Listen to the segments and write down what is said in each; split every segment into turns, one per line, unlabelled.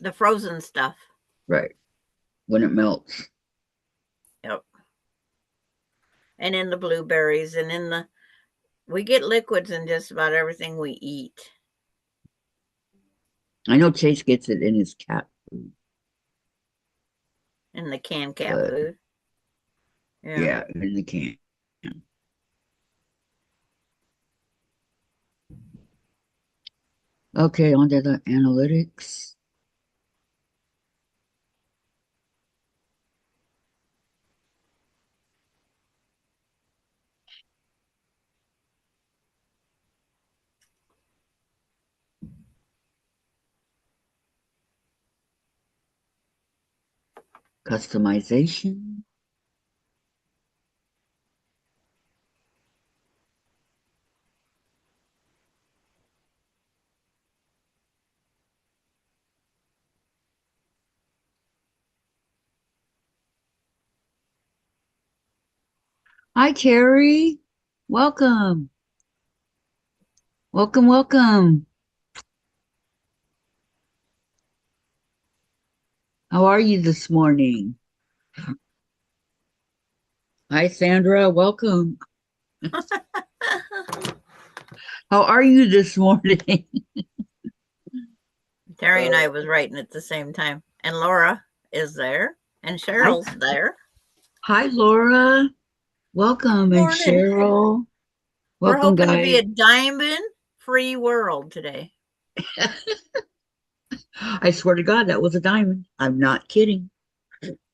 The frozen stuff.
Right. When it melts.
Yep. And in the blueberries and we get liquids in just about everything we eat.
I know Chase gets it in his cat food.
In the canned cat
But
food. Yeah.
yeah, in the can. Okay, on to the analytics. Customization. Hi, Carrie. Welcome. Welcome, welcome. How are you this morning? Hi, Sandra. Welcome. How are you this morning?
Terry and I was writing at the same time. And Laura is there. And
Hi,
Cheryl's there.
hi, Laura. Welcome, and
Morning.
Cheryl.
We're
Welcome,
hoping to be
guys.
a diamond-free world today.
I swear to God, that was a diamond. I'm not kidding.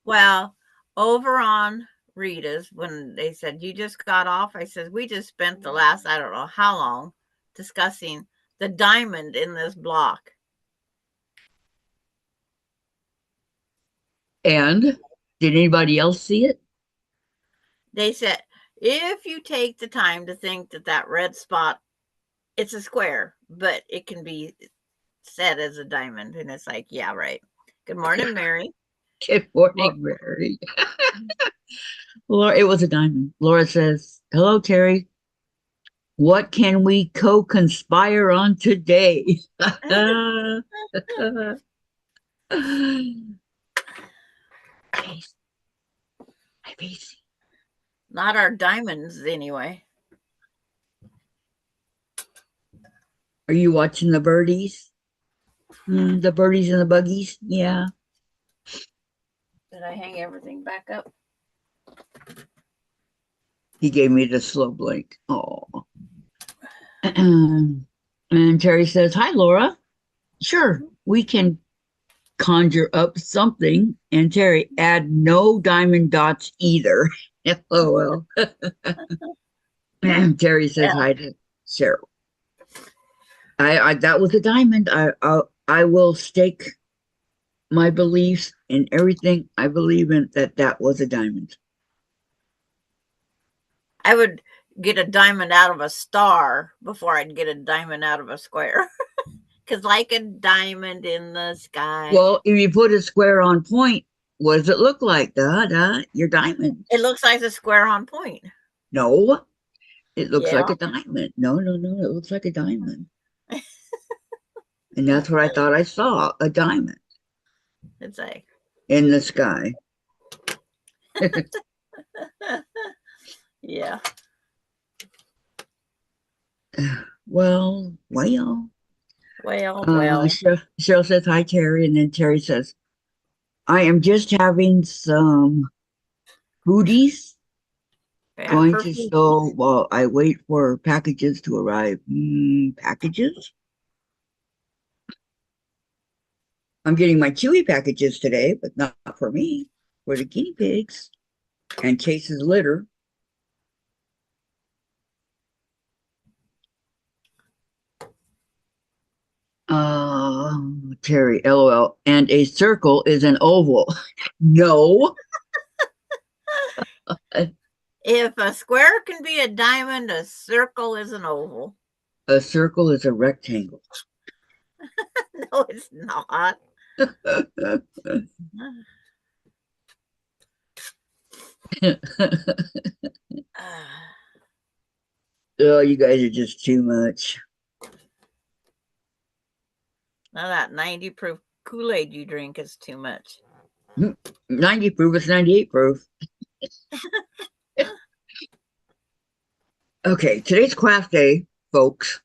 Well, over on Rita's, when they said, you just got off, I said, we just spent the last, I don't know how long, discussing the diamond in this block.
And did anybody else see it?
They said, if you take the time to think that that red spot, it's a square, but it can be set as a diamond. And it's like, yeah, right. Good morning, Mary.
Good morning, Mary. Laura, it was a diamond. Laura says, hello, Terry. What can we co-conspire on today?
Not our diamonds, anyway.
Are you watching the birdies? The birdies and the buggies? Yeah.
Did I hang everything back up?
He gave me the slow blink. Oh. And Terry says, hi, Laura. Sure, we can conjure up something. And Terry, add no diamond dots either. LOL. And Terry says,
Yeah.
hi to Cheryl. I that was a diamond. I will stake my beliefs in everything I believe in that was a diamond.
I would get a diamond out of a star before I'd get a diamond out of a square. Because, like a diamond in the sky,
Well, if you put a square on point, what does it look like? Your diamond.
it looks like a square on point.
No, it looks like
Yeah.
a diamond. No, no, no, it looks like a diamond. And that's what I thought I saw, a diamond
It's like,
in the sky.
yeah.
Well.
Well,
Cheryl says, hi, Terry. And then Terry says, I am just having some foodies.
yeah.
Going to show while I wait for packages to arrive. Packages? I'm getting my Chewy packages today, but not for me, for the guinea pigs and Chase's litter. Uh, Terry, LOL. And a circle is an oval. No.
If a square can be a diamond, a circle is an oval.
A circle is a rectangle.
No, it's not.
Oh, you guys are just too much.
Now that 90 proof Kool-Aid you drink is too much.
90 proof, it's 98 proof. Okay, today's craft day, folks,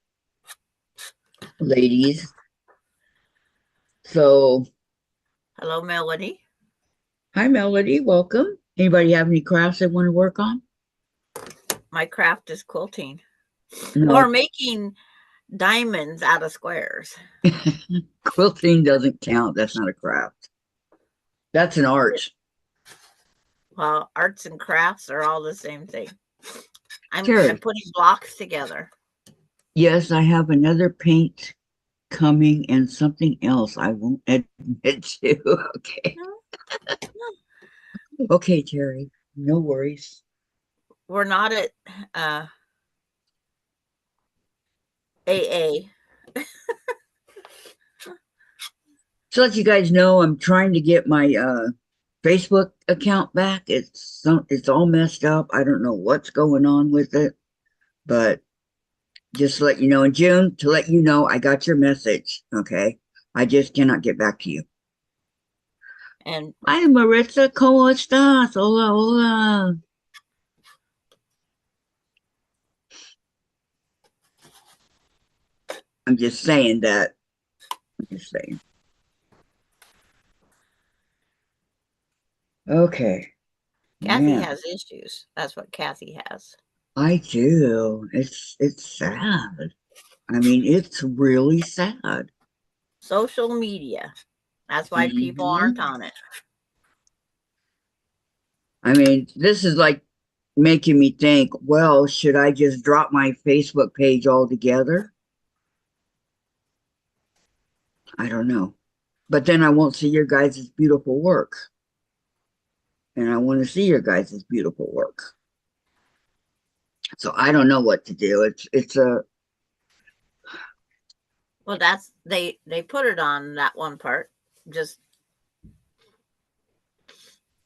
ladies. So,
Hello, Melody.
hi, Melody, welcome. Anybody have any crafts they want to work on?
My craft is quilting
No,
or making diamonds out of squares.
quilting doesn't count. That's not a craft. That's an art.
Well, arts and crafts are all the same thing. I'm
Terry,
putting blocks together.
yes, I have another paint coming and something else I won't admit to. Okay. Okay, Terry, no worries.
We're not at AA.
To let you guys know, I'm trying to get my Facebook account back. It's all messed up. I don't know what's going on with it, but just to let you know, in June, to let you know, I got your message. Okay, I just cannot get back to you.
And
Hi, Maritza, ¿cómo estás? Hola, hola. I'm just saying that. I'm just saying. Okay.
Kathy
Man,
has issues. That's what Kathy has.
I do. It's sad. I mean, it's really sad.
Social media. That's why people aren't
Mhm.
on it.
I mean, this is like making me think, well, should I just drop my Facebook page altogether? I don't know. But then I won't see your guys' beautiful work. And I want to see your guys' beautiful work. So I don't know what to do. It's a
Well, that's they put it on that one part. Just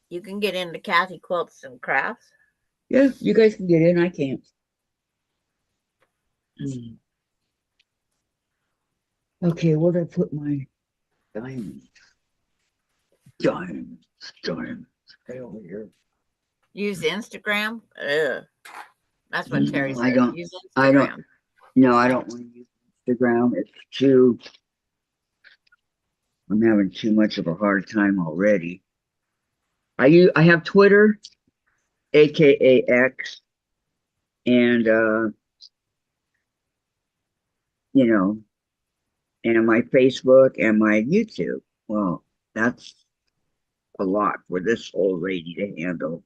you can get into Kathy Quilts and Crafts.
yeah, you guys can get in, I can't. Mm. Okay, where did I put my diamonds? Diamonds, diamonds. Right over here.
Use Instagram. Ugh. That's what Terry
No,
says. Use
I don't,
Instagram.
no, I don't want to use Instagram. It's too, I'm having too much of a hard time already. I have Twitter, aka X, and you know, and my Facebook and my YouTube. Well, that's a lot for this old lady to handle.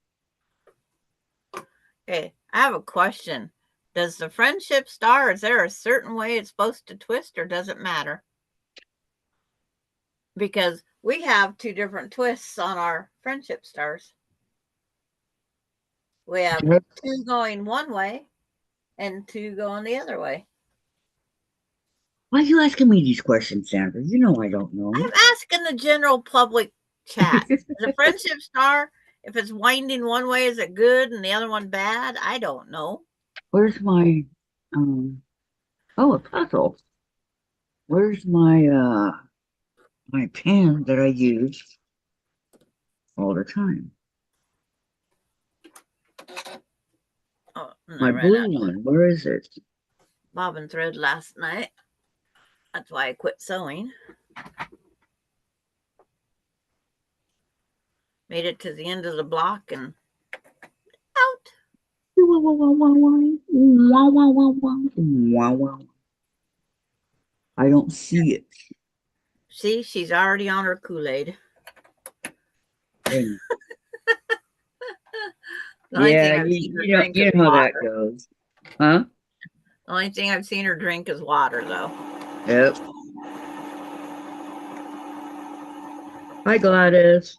Okay, I have a question. Does the friendship star, is there a certain way it's supposed to twist or does it matter? Because we have two different twists on our friendship stars. We have two going one way and two going the other way.
Why are you asking me these questions, Sandra? You know I don't know.
I'm asking the general public chat. The friendship star, if it's winding one way, is it good and the other one bad? I don't know.
Where's my oh, a puzzle. Where's my pen that I use all the time?
Oh,
My
I ran
blue
out of
one. Where is it?
bobbin thread last night. That's why I quit sewing. Made it to the end of the block and out.
I don't see it.
See, she's already on her Kool-Aid.
And
The only
yeah,
thing I've seen her drink
you
is
know how that
water.
goes, huh?
The only thing I've seen her drink is water, though.
Yep. Hi, Gladys.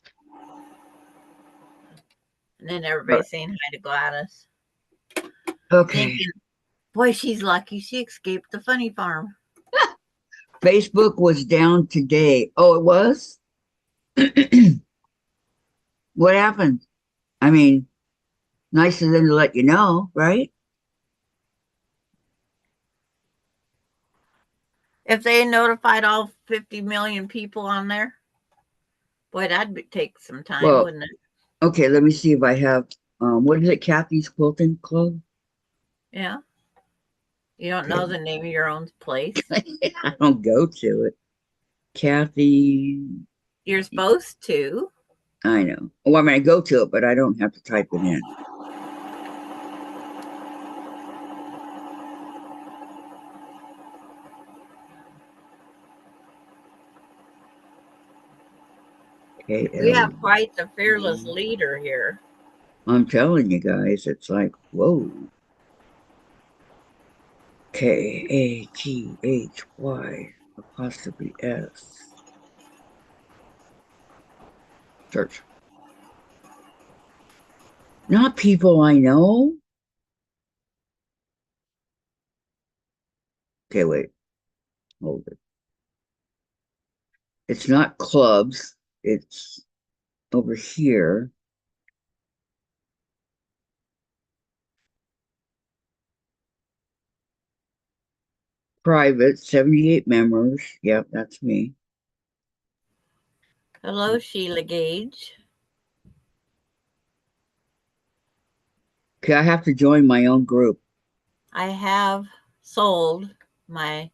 And then everybody's saying hi to Gladys.
Okay.
Thinking, boy, she's lucky she escaped the funny farm.
Facebook was down today. Oh, it was? What happened? I mean, nice of them to let you know, right?
If they notified all 50 million people on there, boy, that'd take some time,
Well,
wouldn't it?
okay, let me see if I have, what is it, Kathy's Quilting Club?
Yeah. You don't know
Okay.
the name of your own place?
I don't go to it. Kathy,
You're supposed to.
I know. Well, I mean, I go to it, but I don't have to type it in.
We
KL.
have quite the fearless leader here.
I'm telling you guys, it's like, whoa. Kathy apostrophe S. Search. Not people I know. Okay, wait. Hold it. It's not clubs. It's over here. Private, 78 members. Yep, that's me.
Hello, Sheila Gage.
Okay, I have to join my own group.
I have sold my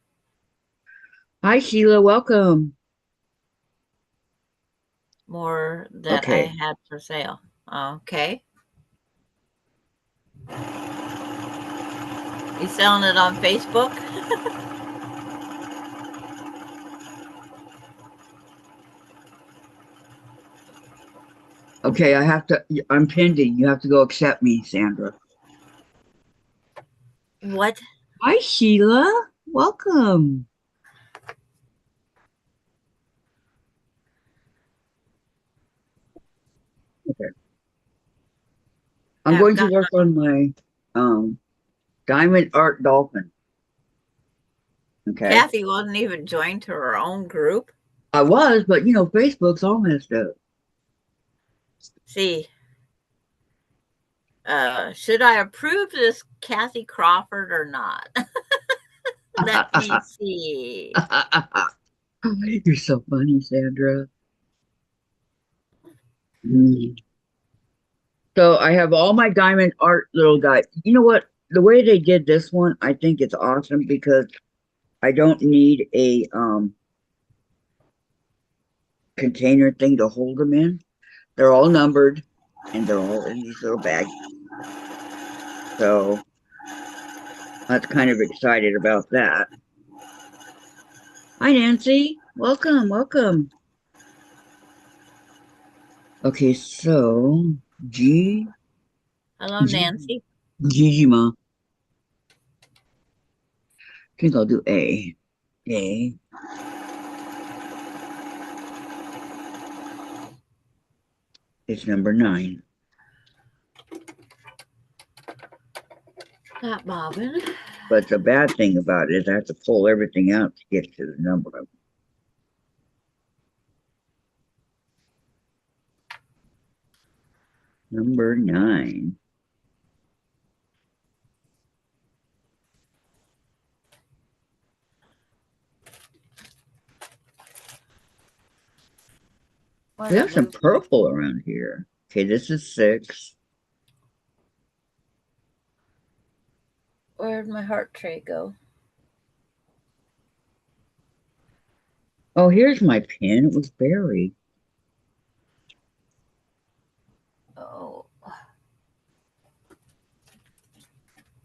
Hi, Sheila. Welcome.
more that I
Okay.
had for sale. Okay. You selling it on Facebook?
Okay, I have to, I'm pending. You have to go accept me, Sandra.
What?
Hi, Sheila. Welcome. Okay. I'm
I've
going to
got
work on my diamond art dolphin. Okay.
Kathy wasn't even joined to her own group.
I was, but you know, Facebook's all messed up.
See, should I approve this Kathy Crawford or not? Let me see.
You're so funny, Sandra. Mm. So I have all my diamond art little guys. You know what? The way they did this one, I think it's awesome because I don't need a container thing to hold them in. They're all numbered and they're all in these little bags. So that's kind of excited about that. Hi, Nancy. Welcome, welcome. Okay, so G
Hello,
G
Nancy.
Gigi. I think I'll do A. A. It's number 9.
Got bobbin.
But the bad thing about it is I have to pull everything out to get to the number of number 9. We have some purple around here. Okay, this is 6.
Where'd my heart tray go?
Oh, here's my pen. It was buried.
Oh,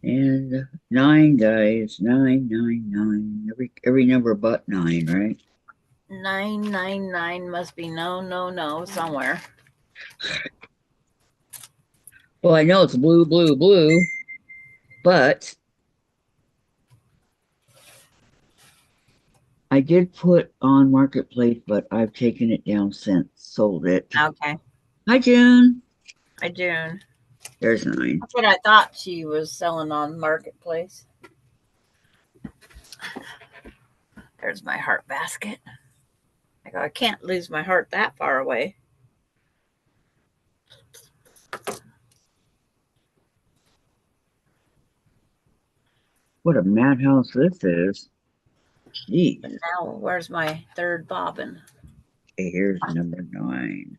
And 9, guys. 9, 9, 9. Every number but 9, right?
999 must be no somewhere.
Well, I know it's blue, blue, blue, but I did put on Marketplace, but I've taken it down since, sold it.
Okay.
Hi, June.
Hi, June.
There's 9.
That's what I thought she was selling on Marketplace. There's my heart basket. I go, I can't lose my heart that far away.
What a madhouse this is. Jeez.
Now, where's my third bobbin?
Okay, here's number 9.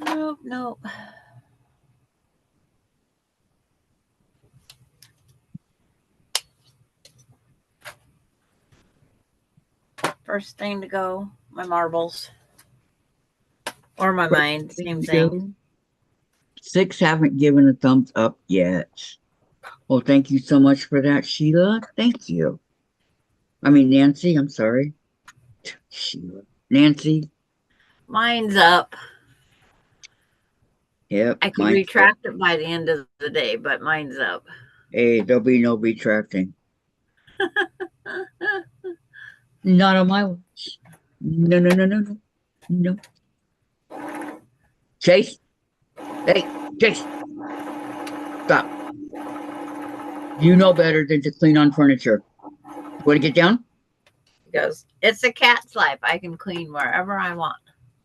Nope, nope. First thing to go, my marbles. Or my mind, same thing.
6 haven't given a thumbs up yet. Well, thank you so much for that, Sheila. Thank you. I mean, Nancy, I'm sorry. Sheila. Nancy.
Mine's up.
Yep,
I could
mine's up.
retract it by the end of the day, but mine's up.
Hey, there'll be no retracting. Not on my watch. No, no, no, no, no. No. Chase. Hey, Chase. Stop. You know better than to clean on furniture. You want to get down?
He goes, it's a cat's life. I can clean wherever I want.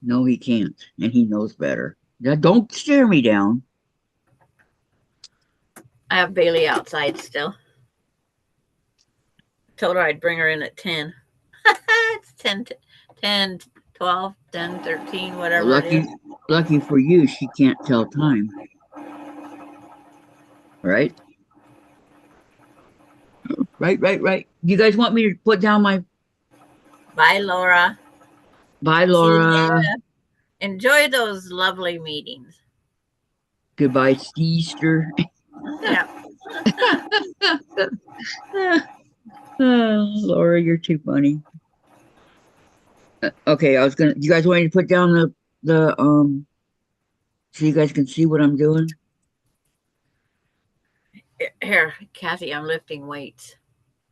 No, he can't. And he knows better. Now, don't stare me down.
I have Bailey outside still. Told her I'd bring her in at 10. It's 10, 12, 10, 13, whatever
Lucky,
it is.
lucky for you, she can't tell time. Right? Right. You guys want me to put down my
Bye, Laura.
bye,
See you
Laura.
later. Enjoy those lovely meetings.
Goodbye, Easter.
Yeah.
Oh, Laura, you're too funny. Okay, you guys want me to put down the so you guys can see what I'm doing?
Here, Kathy, I'm lifting weights.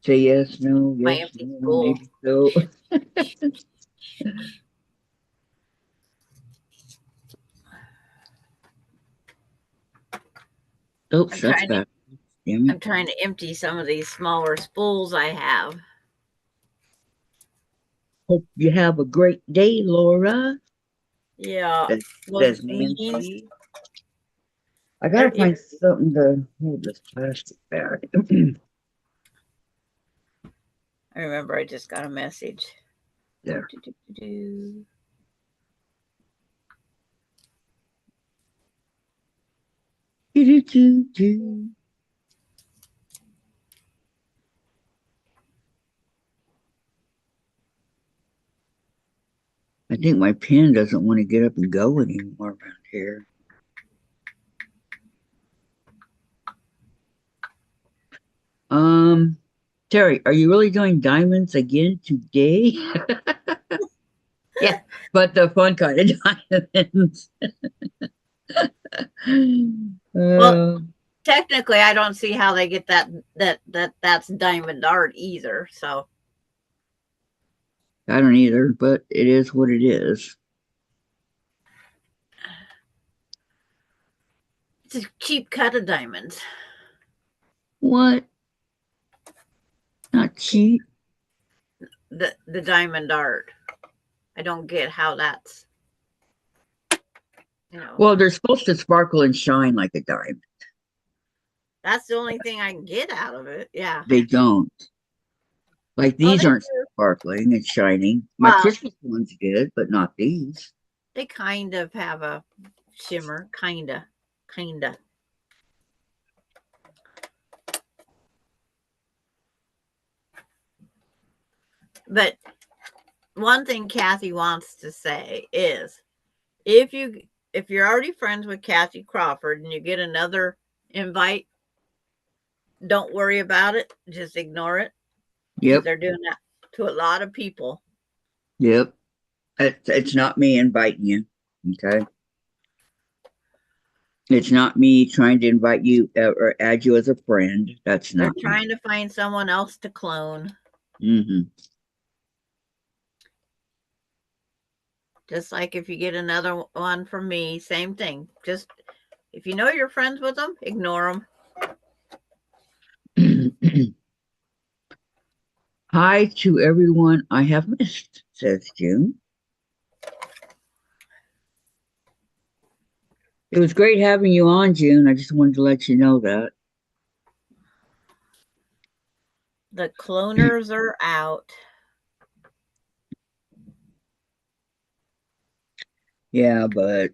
Say yes, no,
My
yes,
empty
no,
spool.
maybe so. Oops, that's bad. Damn it.
I'm trying to empty some of these smaller spools I have.
Hope you have a great day, Laura.
Yeah.
Says
Those meetings.
Nancy. I gotta find something to hold this plastic bag.
I remember I just got a message.
There. I think my pen doesn't want to get up and go anymore around here. Terry, are you really doing diamonds again today? Yeah, but the fun kind of diamonds.
Well, technically, I don't see how they get that's diamond art either. So
I don't either, but it is what it is.
it's a cheap cut of diamonds.
What? Not cheap.
The diamond art. I don't get how that's.
Well, they're supposed to sparkle and shine like a diamond.
That's the only thing I can get out of it. Yeah.
They don't. Like these aren't sparkling and shining. My Christmas ones did, but not these.
They kind of have a shimmer, kinda. But one thing Kathy wants to say is if you're already friends with Kathy Crawford and you get another invite, don't worry about it. Just ignore it.
Yep.
They're doing that to a lot of people.
Yep. It's not me inviting you. Okay. It's not me trying to invite you or add you as a friend. That's not.
They're trying to find someone else to clone.
Mm-hmm.
Just like if you get another one from me, same thing. Just if you know you're friends with them, ignore
them. Hi to everyone I have missed, says June. It was great having you on, June. I just wanted to let you know that.
The cloners are out.
Yeah, but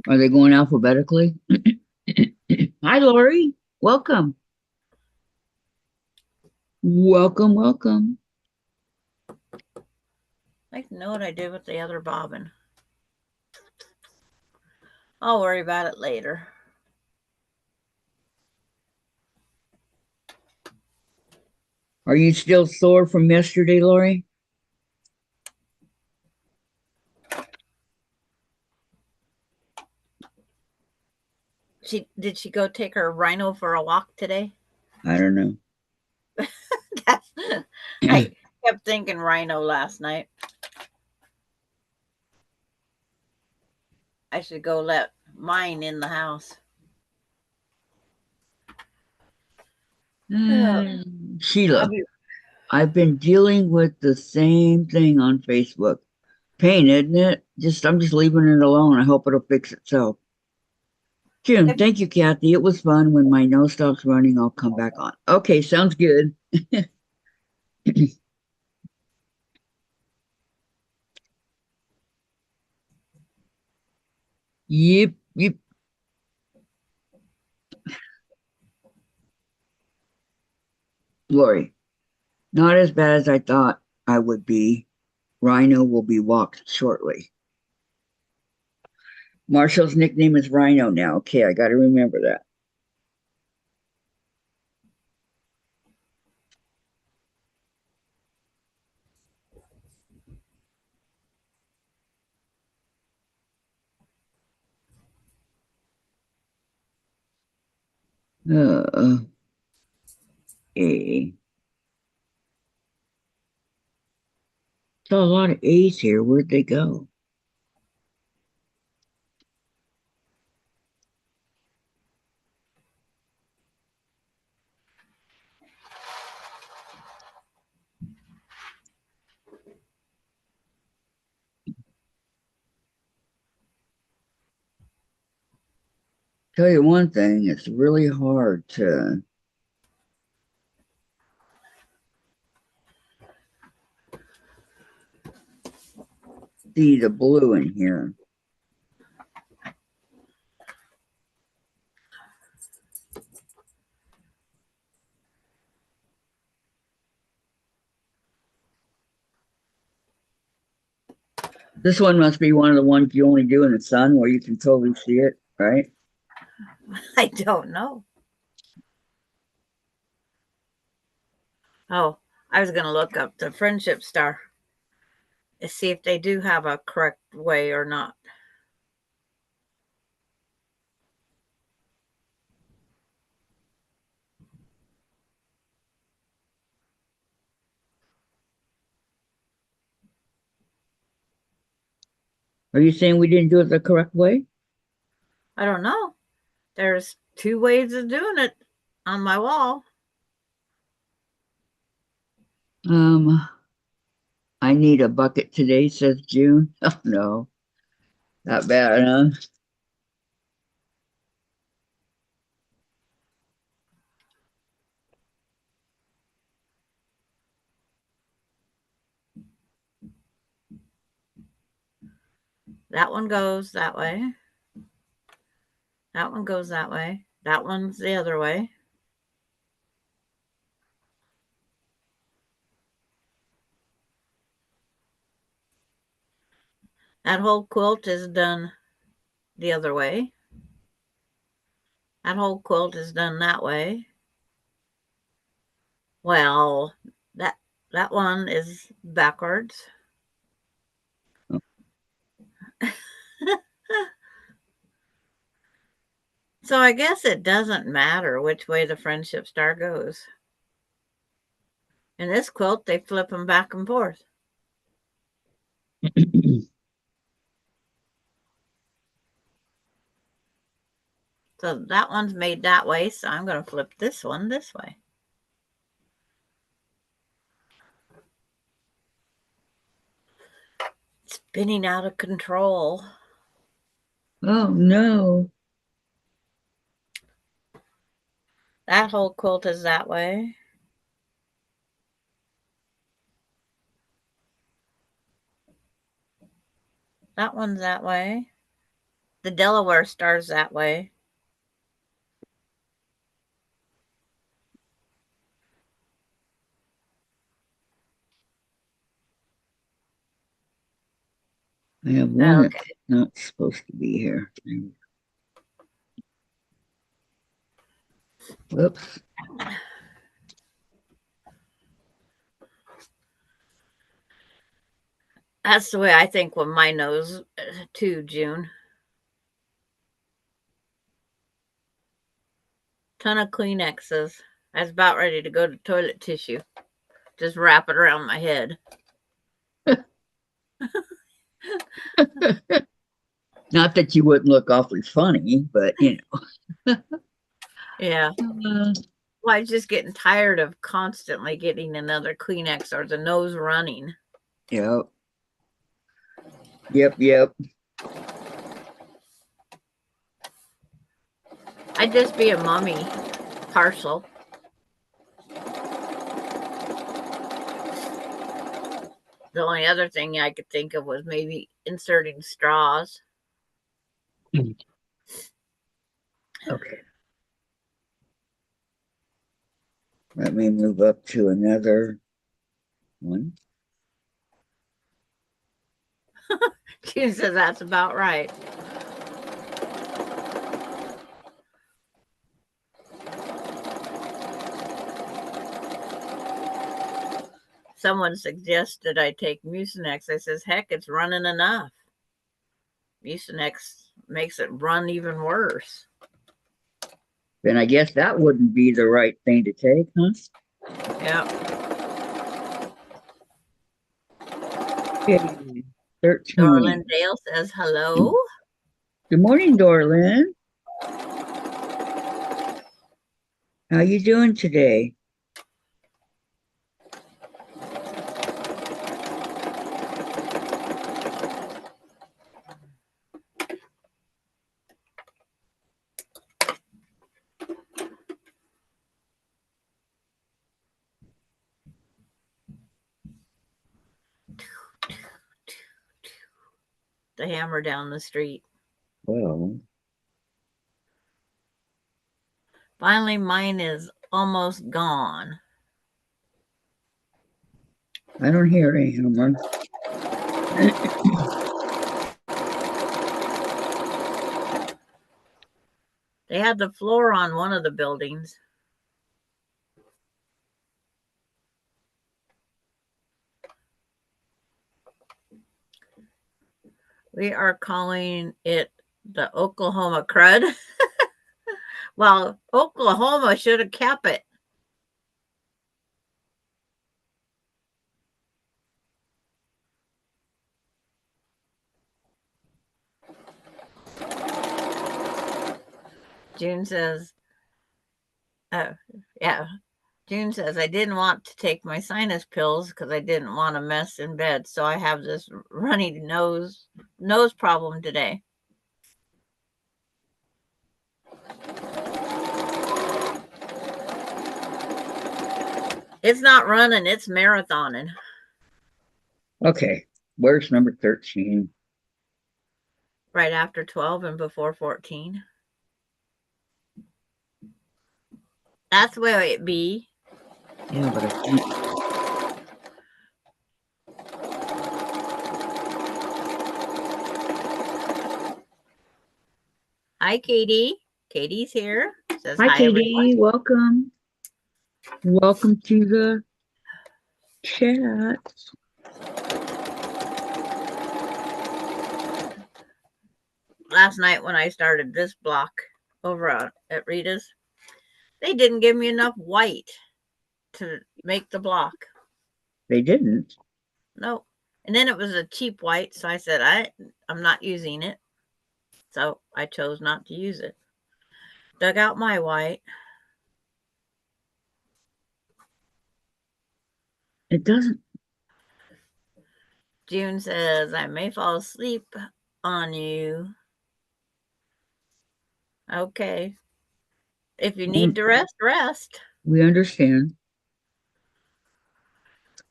are they going alphabetically? Hi, Lori. Welcome. Welcome, welcome.
I like to know what I did with the other bobbin. I'll worry about it later.
Are you still sore from yesterday, Lori?
Did she go take her rhino for a walk today?
I don't know.
I kept thinking rhino last night. I should go let mine in the house.
Sheila, I've been dealing with the same thing on Facebook. Pain, isn't it? I'm just leaving it alone. I hope it'll fix itself. June, thank you, Kathy. It was fun. When my nose stops running, I'll come back on. Okay, sounds good. Yep, yep. Lori, not as bad as I thought I would be. Rhino will be walked shortly. Marshall's nickname is Rhino now. Okay, I got to remember that. A. Saw a lot of A's here. Where'd they go? Tell you one thing, it's really hard to see the blue in here. This one must be one of the ones you only do in the sun where you can totally see it, right?
I don't know. Oh, I was going to look up the friendship star and see if they do have a correct way or not.
Are you saying we didn't do it the correct way?
I don't know. There's two ways of doing it on my wall.
I need a bucket today, says June. Oh no, not bad, huh?
That one goes that way. That one goes that way. That one's the other way. That whole quilt is done the other way. That whole quilt is done that way. Well, that one is backwards. So I guess it doesn't matter which way the friendship star goes. In this quilt, they flip them back and forth. So that one's made that way, so I'm going to flip this one this way. It's spinning out of control.
Oh no.
That whole quilt is that way. That one's that way. The Delaware star's that way.
I have one
Okay.
that's not supposed to be here. Whoops.
That's the way I think with my nose, too, June. Ton of Kleenexes. I was about ready to go to toilet tissue. Just wrap it around my head.
Not that you wouldn't look awfully funny, but you
Yeah.
know.
Well, I was just getting tired of constantly getting another Kleenex or the nose running.
Yep. Yep.
I'd just be a mummy, partial. The only other thing I could think of was maybe inserting straws.
Okay. Let me move up to another one.
She says that's about right. Someone suggested I take Mucinex. I says, heck, it's running enough. Mucinex makes it run even worse.
Then I guess that wouldn't be the right thing to take, huh?
Yep.
Okay. 13.
Dorlin Dale says hello.
Good morning, Dorlin. How you doing today?
The hammer down the street.
Well,
Finally, mine is almost gone.
I don't hear a hammer.
They had the floor on one of the buildings. We are calling it the Oklahoma crud. Well, Oklahoma should have kept it. June says, yeah. June says, I didn't want to take my sinus pills because I didn't want to mess in bed. So I have this runny nose problem today. It's not running, it's marathoning.
Okay. Where's number 13?
Right after 12 and before 14. That's where it be.
Yeah, but I can't.
Hi, Katie. Katie's here. Says
Hi,
hi, everyone.
Katie. Welcome. Welcome to the chat.
Last night when I started this block over at Rita's, they didn't give me enough white to make the block.
They didn't.
No. And then it was a cheap white, so I said I'm not using it. So I chose not to use it. Dug out my white.
It doesn't.
June says, I may fall asleep on you. Okay. If you need to rest, rest.
We understand.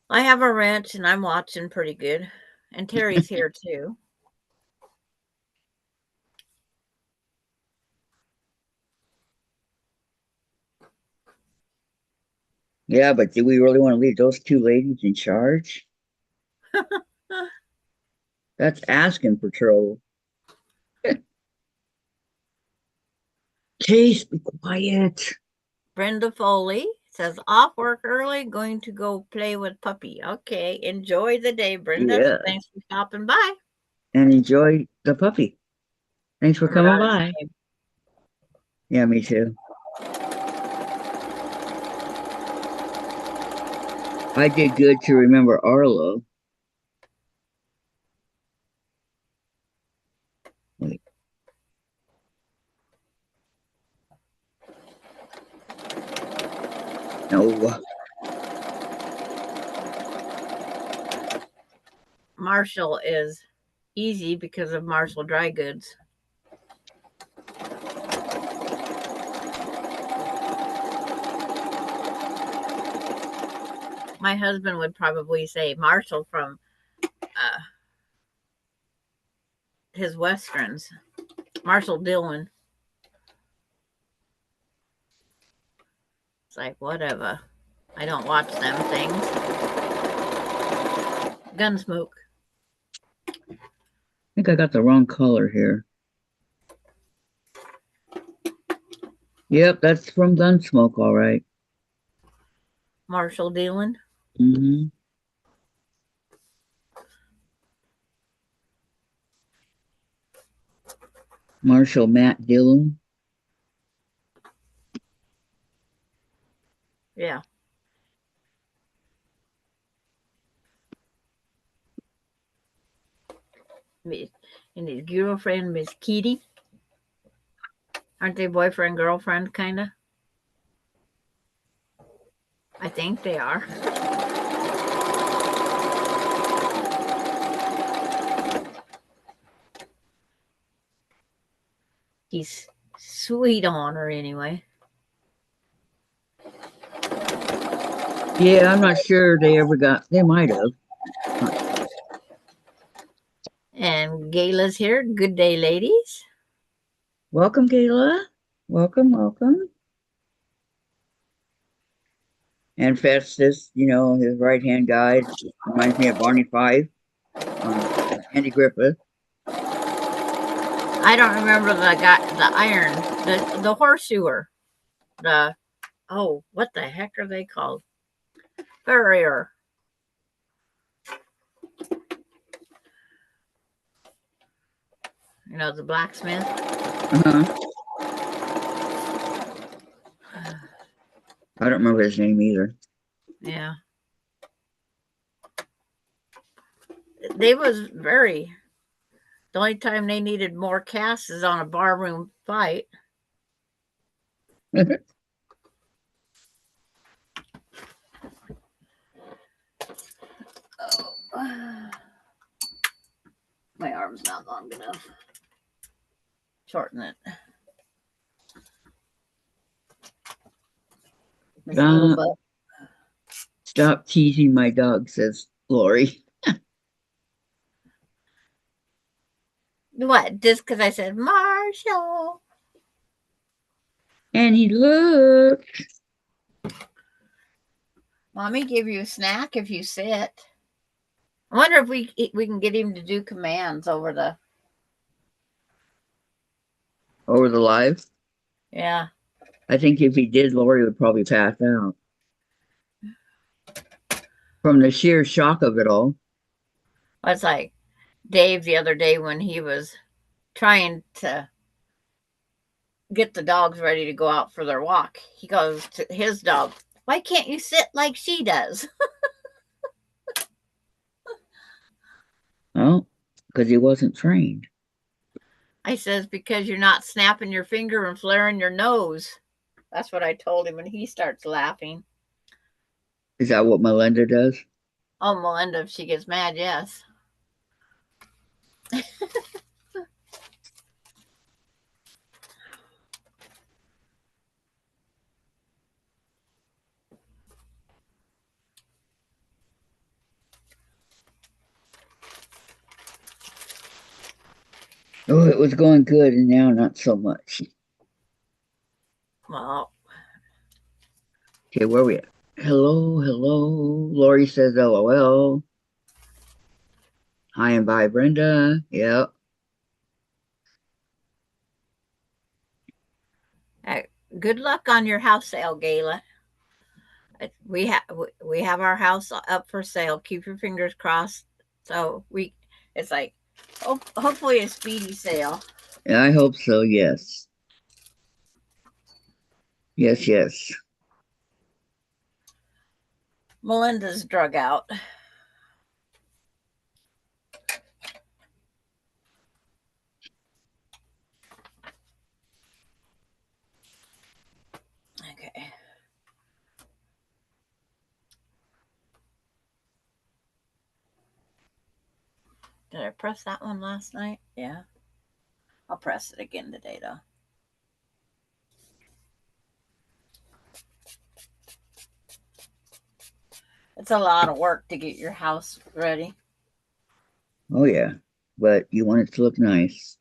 I have a wrench and I'm watching pretty good. And Terry's here too.
Yeah, but do we really want to leave those two ladies in charge? That's asking for trouble. Chase, be quiet.
Brenda Foley says, off work early, going to go play with puppy. Okay. Enjoy the day, Brenda.
Yeah,
Thanks for stopping by.
and enjoy the puppy. Thanks for coming
Right.
by. Yeah, me too. I did good to remember Arlo. Wait. No.
Marshall is easy because of Marshall Dry Goods. My husband would probably say Marshall from his westerns. Marshall Dillon. It's like, whatever. I don't watch them things. Gunsmoke.
I think I got the wrong color here. Yep, that's from Gunsmoke, all right.
Marshall Dillon.
Mm-hmm. Marshall Matt Dillon.
Yeah. And his girlfriend, Miss Kitty. Aren't they boyfriend, girlfriend, kind of? I think they are. He's sweet on her anyway.
Yeah, I'm not sure they ever got, they might have.
And Gayla's here. Good day, ladies.
Welcome, Gayla. Welcome, welcome. And Festus, you know, his right hand guy reminds me of Barney Five, Andy Griffith.
I don't remember the iron, the horseshoer, the what the heck are they called? Farrier. You know, the blacksmith.
Uh-huh. I don't remember his name either.
Yeah. They was very. The only time they needed more casts is on a barroom fight. My arm's not long enough. Shorten it. This little butt.
Stop teasing my dog, says Lori.
What? Just because I said Marshall.
And he looked.
Mommy give you a snack if you sit. I wonder if we can get him to do commands over the.
Over the live.
Yeah.
I think if he did, Lori would probably pass out from the sheer shock of it all.
It's like Dave the other day when he was trying to get the dogs ready to go out for their walk. He goes to his dog, why can't you sit like she does?
Oh, because he wasn't trained.
I says, because you're not snapping your finger and flaring your nose. That's what I told him, and he starts laughing.
Is that what Melinda does?
Oh, Melinda, if she gets mad, yes.
Oh, it was going good, and now not so much.
Well,
Okay, where we at? Hello, hello. Lori says LOL. Hi and bye, Brenda. Yep.
uh, good luck on your house sale, Gayla. We have our house up for sale. Keep your fingers crossed. So it's like, hopefully a speedy sale.
I hope so, yes. Yes, yes.
Melinda's drug out. Okay. Did I press that one last night? Yeah. I'll press it again today, though. It's a lot of work to get your house ready.
Oh, yeah. But you want it to look nice.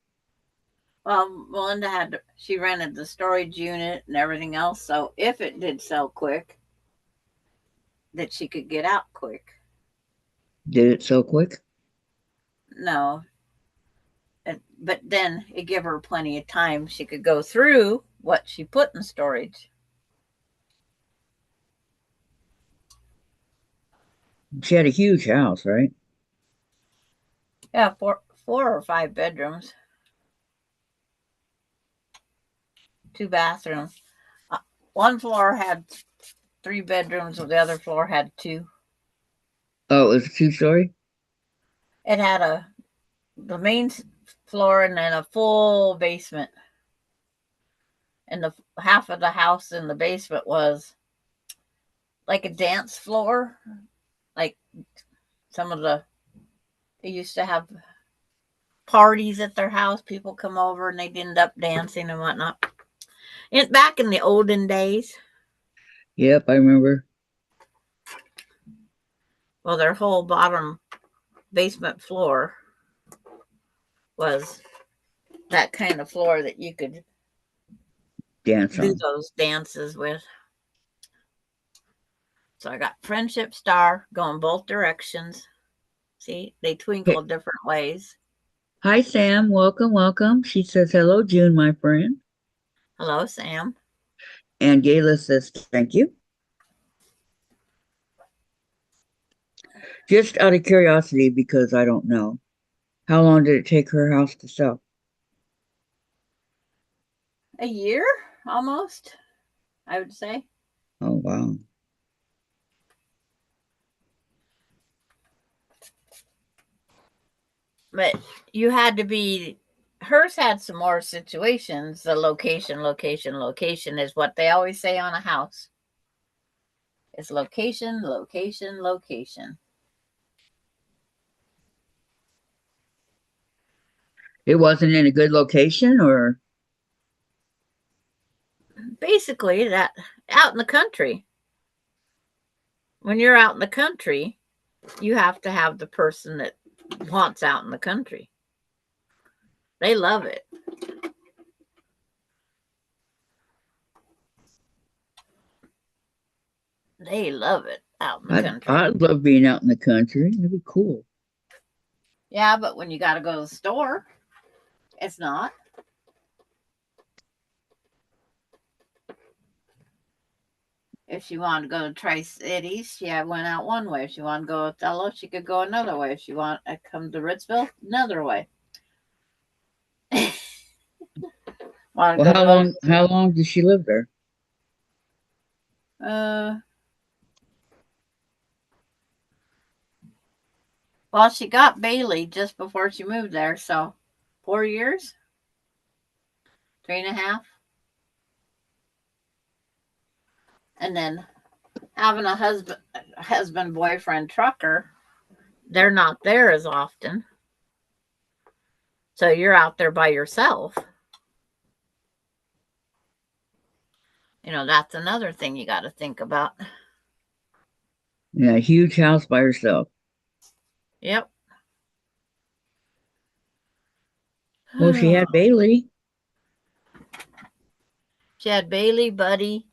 Well, Melinda she rented the storage unit and everything else. So if it did sell quick, that she could get out quick.
Did it so quick?
No, but then it gave her plenty of time. She could go through what she put in storage.
She had a huge house, right?
Yeah, four or five bedrooms, 2 bathrooms. One floor had 3 bedrooms, while the other floor had two.
Oh, it was a two-story?
It had the main floor and then a full basement. And the half of the house in the basement was like a dance floor. Like some of they used to have parties at their house. People come over and they'd end up dancing and whatnot. Back in the olden days,
Yep, I remember.
well, their whole bottom basement floor was that kind of floor that you could
Dance
do
on.
those dances with. So I got Friendship Star going both directions. See, they twinkle
Hey,
different ways.
hi, Sam. Welcome, welcome. She says, hello, June, my friend.
Hello, Sam.
And Gayla says, thank you. Just out of curiosity, because I don't know. How long did it take her house to sell?
A year almost, I would say.
Oh, wow.
But you had to be, hers had some more situations. The location, location, location is what they always say on a house. It's location, location, location.
It wasn't in a good location, or?
Basically, that out in the country. When you're out in the country, you have to have the person that wants out in the country. They love it. They love it out in the country.
I'd love being out in the country. It'd be cool.
Yeah, but when you got to go to the store, it's not. If she wanted to go to Tri Cities, she went out one way. If she wanted to go to Othello, she could go another way. If she wanted to come to Ritzville, another way. Want to
Well,
go to
how long did she live there?
well, she got Bailey just before she moved there, so 4 years, 3.5, and then having a husband boyfriend trucker, they're not there as often, so you're out there by yourself. That's another thing you got to think about.
Yeah, a huge house by herself.
Yep.
Well, she had Bailey.
She had Bailey, Buddy,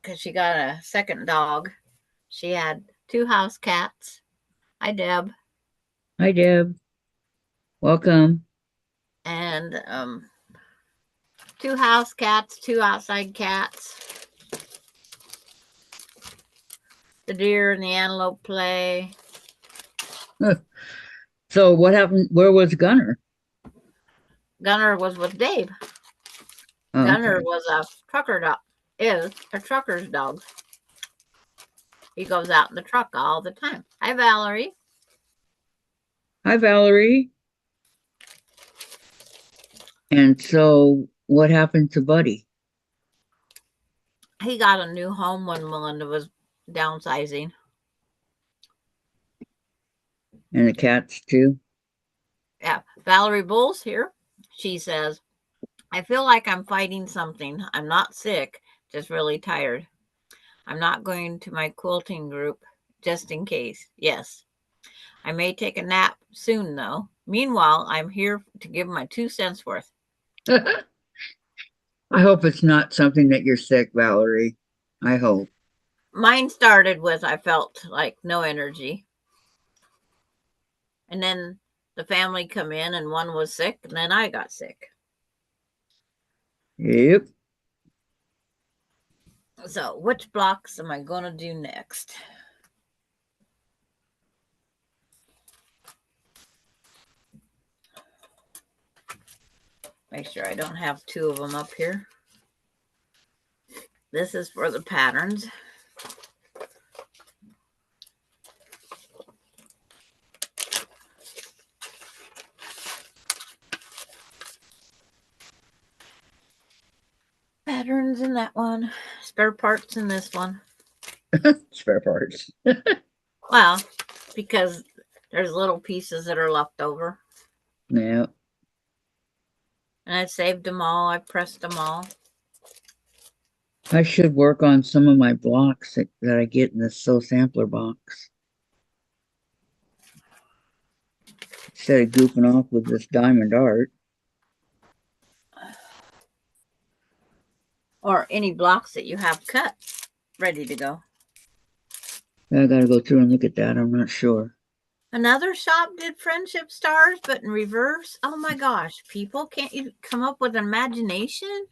because she got a second dog. She had 2 house cats. Hi, Deb.
Hi, Deb. Welcome.
And 2 house cats, 2 outside cats. The deer and the antelope play.
So what happened? Where was Gunner?
Gunner was with Dave.
Oh,
Gunner
okay.
was a trucker dog. Is a trucker's dog. He goes out in the truck all the time. Hi, Valerie.
Hi, Valerie. And so what happened to Buddy?
He got a new home when Melinda was downsizing.
And the cats too?
Yeah, Valerie Bull's here. She says, I feel like I'm fighting something. I'm not sick, just really tired. I'm not going to my quilting group just in case. Yes. I may take a nap soon, though. Meanwhile, I'm here to give my 2 cents worth.
I hope it's not something that you're sick, Valerie. I hope.
Mine started with I felt like no energy. And then the family come in and one was sick, and then I got sick.
Yep.
So, which blocks am I going to do next? Make sure I don't have 2 of them up here. This is for the patterns. Patterns in that one. Spare parts in this one.
Spare parts.
Well, because there's little pieces that are left over.
Yeah.
And I saved them all. I pressed them all.
I should work on some of my blocks that I get in the Sew Sampler box. Instead of goofing off with this diamond art.
Or any blocks that you have cut, ready to go.
I gotta go through and look at that. I'm not sure.
Another shop did friendship stars, but in reverse. Oh my gosh, people, can't you come up with imagination?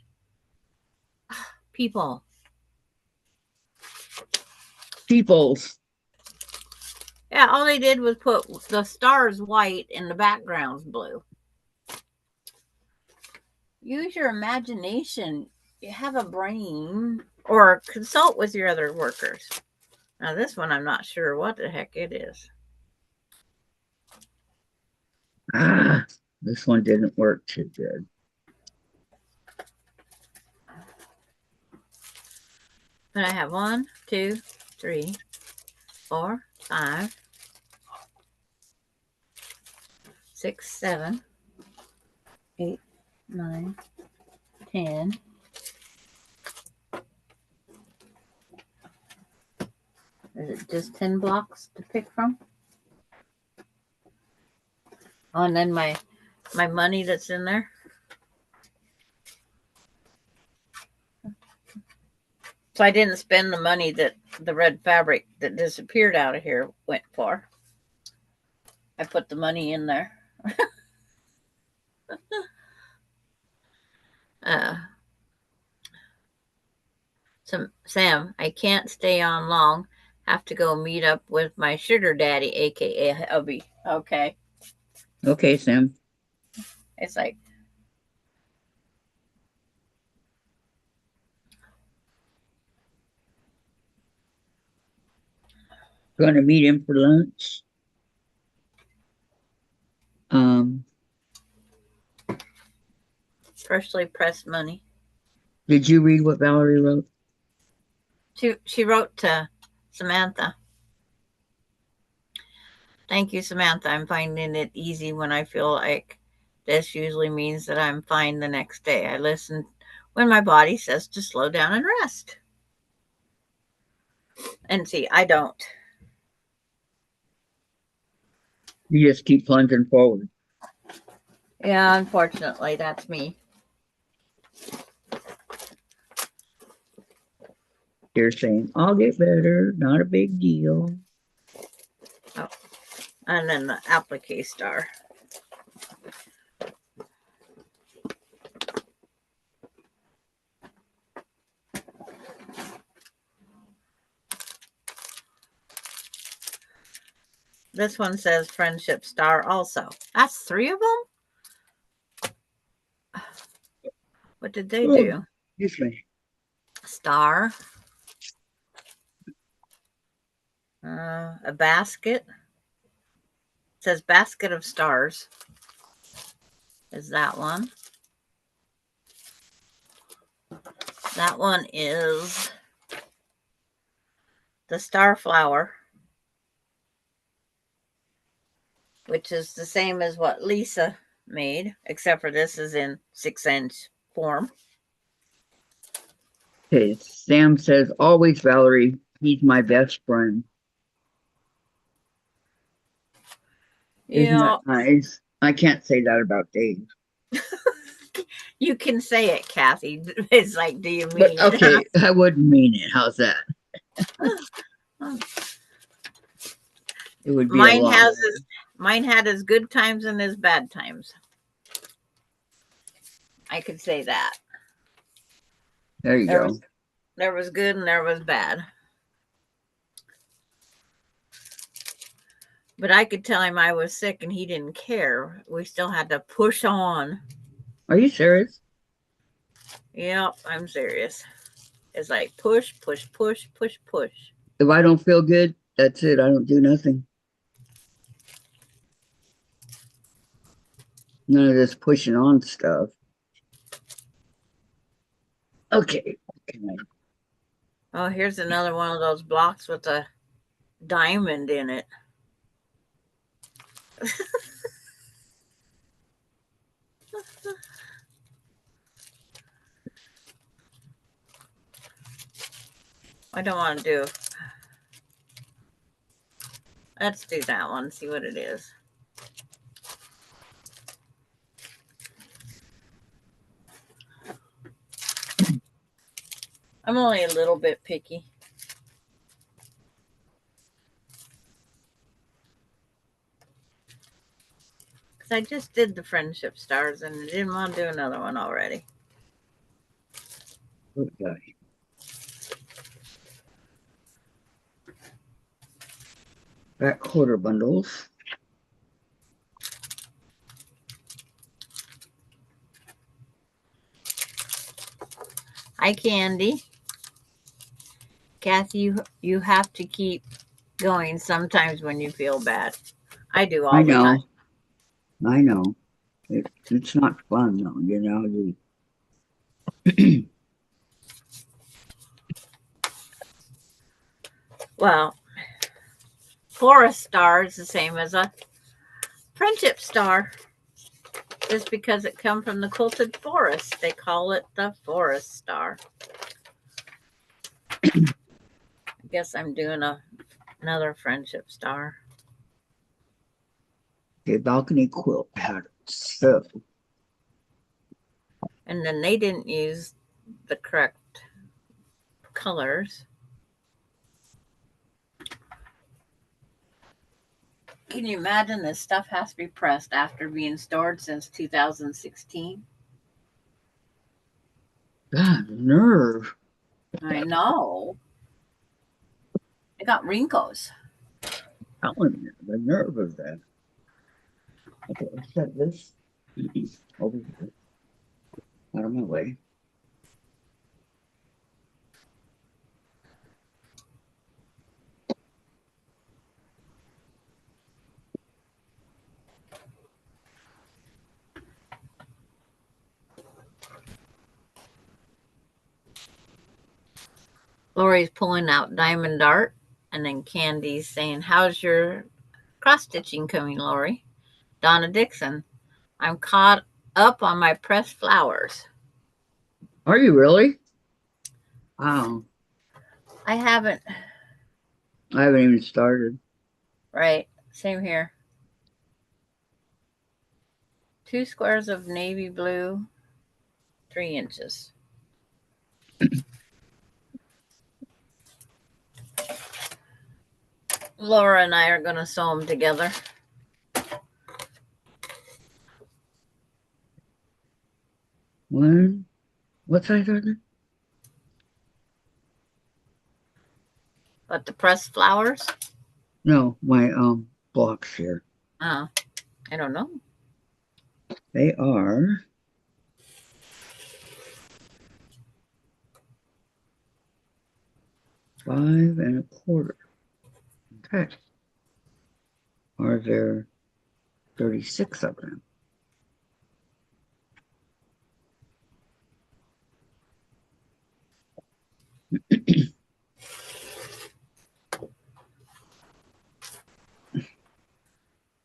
People.
Peoples.
Yeah, all they did was put the stars white and the backgrounds blue. Use your imagination. You have a brain, or consult with your other workers. Now, this one, I'm not sure what the heck it is.
Ah, this one didn't work too good.
But I have 1, 2, 3, 4, 5, 6, 7, 8, 9, 10. Is it just 10 blocks to pick from? Oh, and then my money that's in there. So I didn't spend the money that the red fabric that disappeared out of here went for. I put the money in there. So Sam, I can't stay on long. Have to go meet up with my sugar daddy, aka hubby. Okay.
Okay, Sam.
It's like,
Going to meet him for lunch. Um,
freshly pressed money.
did you read what Valerie wrote?
She wrote to Samantha. Thank you, Samantha. I'm finding it easy when I feel like this usually means that I'm fine the next day. I listen when my body says to slow down and rest. And see, I don't.
You just keep plunging forward.
Yeah, unfortunately, that's me.
They're saying, I'll get better, not a big deal.
Oh, and then the applique star. This one says friendship star also. That's 3 of them? What did they do?
Excuse me.
Star. A basket. It says basket of stars. Is that one? That one is the star flower, which is the same as what Lisa made, except for this is in 6-inch form.
Okay, Sam says, always Valerie, he's my best friend. Isn't
Yeah,
that nice? I can't say that about Dave.
you can say it, Kathy. It's like, do you
But
mean it?
okay, I wouldn't mean it. How's that? It would be a
Mine
lot.
has his, mine had his good times and his bad times. I could say that.
There you go.
There was good and there was bad. But I could tell him I was sick and he didn't care. We still had to push on.
Are you serious?
Yep, I'm serious. It's like push, push, push, push, push.
If I don't feel good, that's it. I don't do nothing. None of this pushing on stuff. Okay.
Oh, here's another one of those blocks with a diamond in it. I don't want to do. Let's do that one, see what it is. I'm only a little bit picky. Because I just did the friendship stars and I didn't want to do another one already.
Okay. Back quarter bundles.
Hi, Candy. Kathy, you have to keep going sometimes when you feel bad. I do
I
all the time.
know. I know. It's not fun though, you know.
Well, forest star is the same as a friendship star. Just because it come from the quilted forest, they call it the forest star. I guess I'm doing another friendship star.
Okay, balcony quilt patterns. So
And then they didn't use the correct colors. Can you imagine this stuff has to be pressed after being stored since 2016?
God, nerve.
I know. It got wrinkles.
Telling you, the nerve of that. Okay, let's set this over here. Out of my way.
Lori's pulling out diamond dart, and then Candy's saying, "How's your cross stitching coming, Lori?" Donna Dixon, "I'm caught up on my pressed flowers."
Are you really? Wow.
I haven't.
I haven't even started.
Right. Same here. 2 squares of navy blue, 3 inches. Laura and I are going to sew them together.
One. What size are they?
But the pressed flowers?
No, my blocks here.
I don't know.
They are 5 1/4. Okay. Are there 36 of them?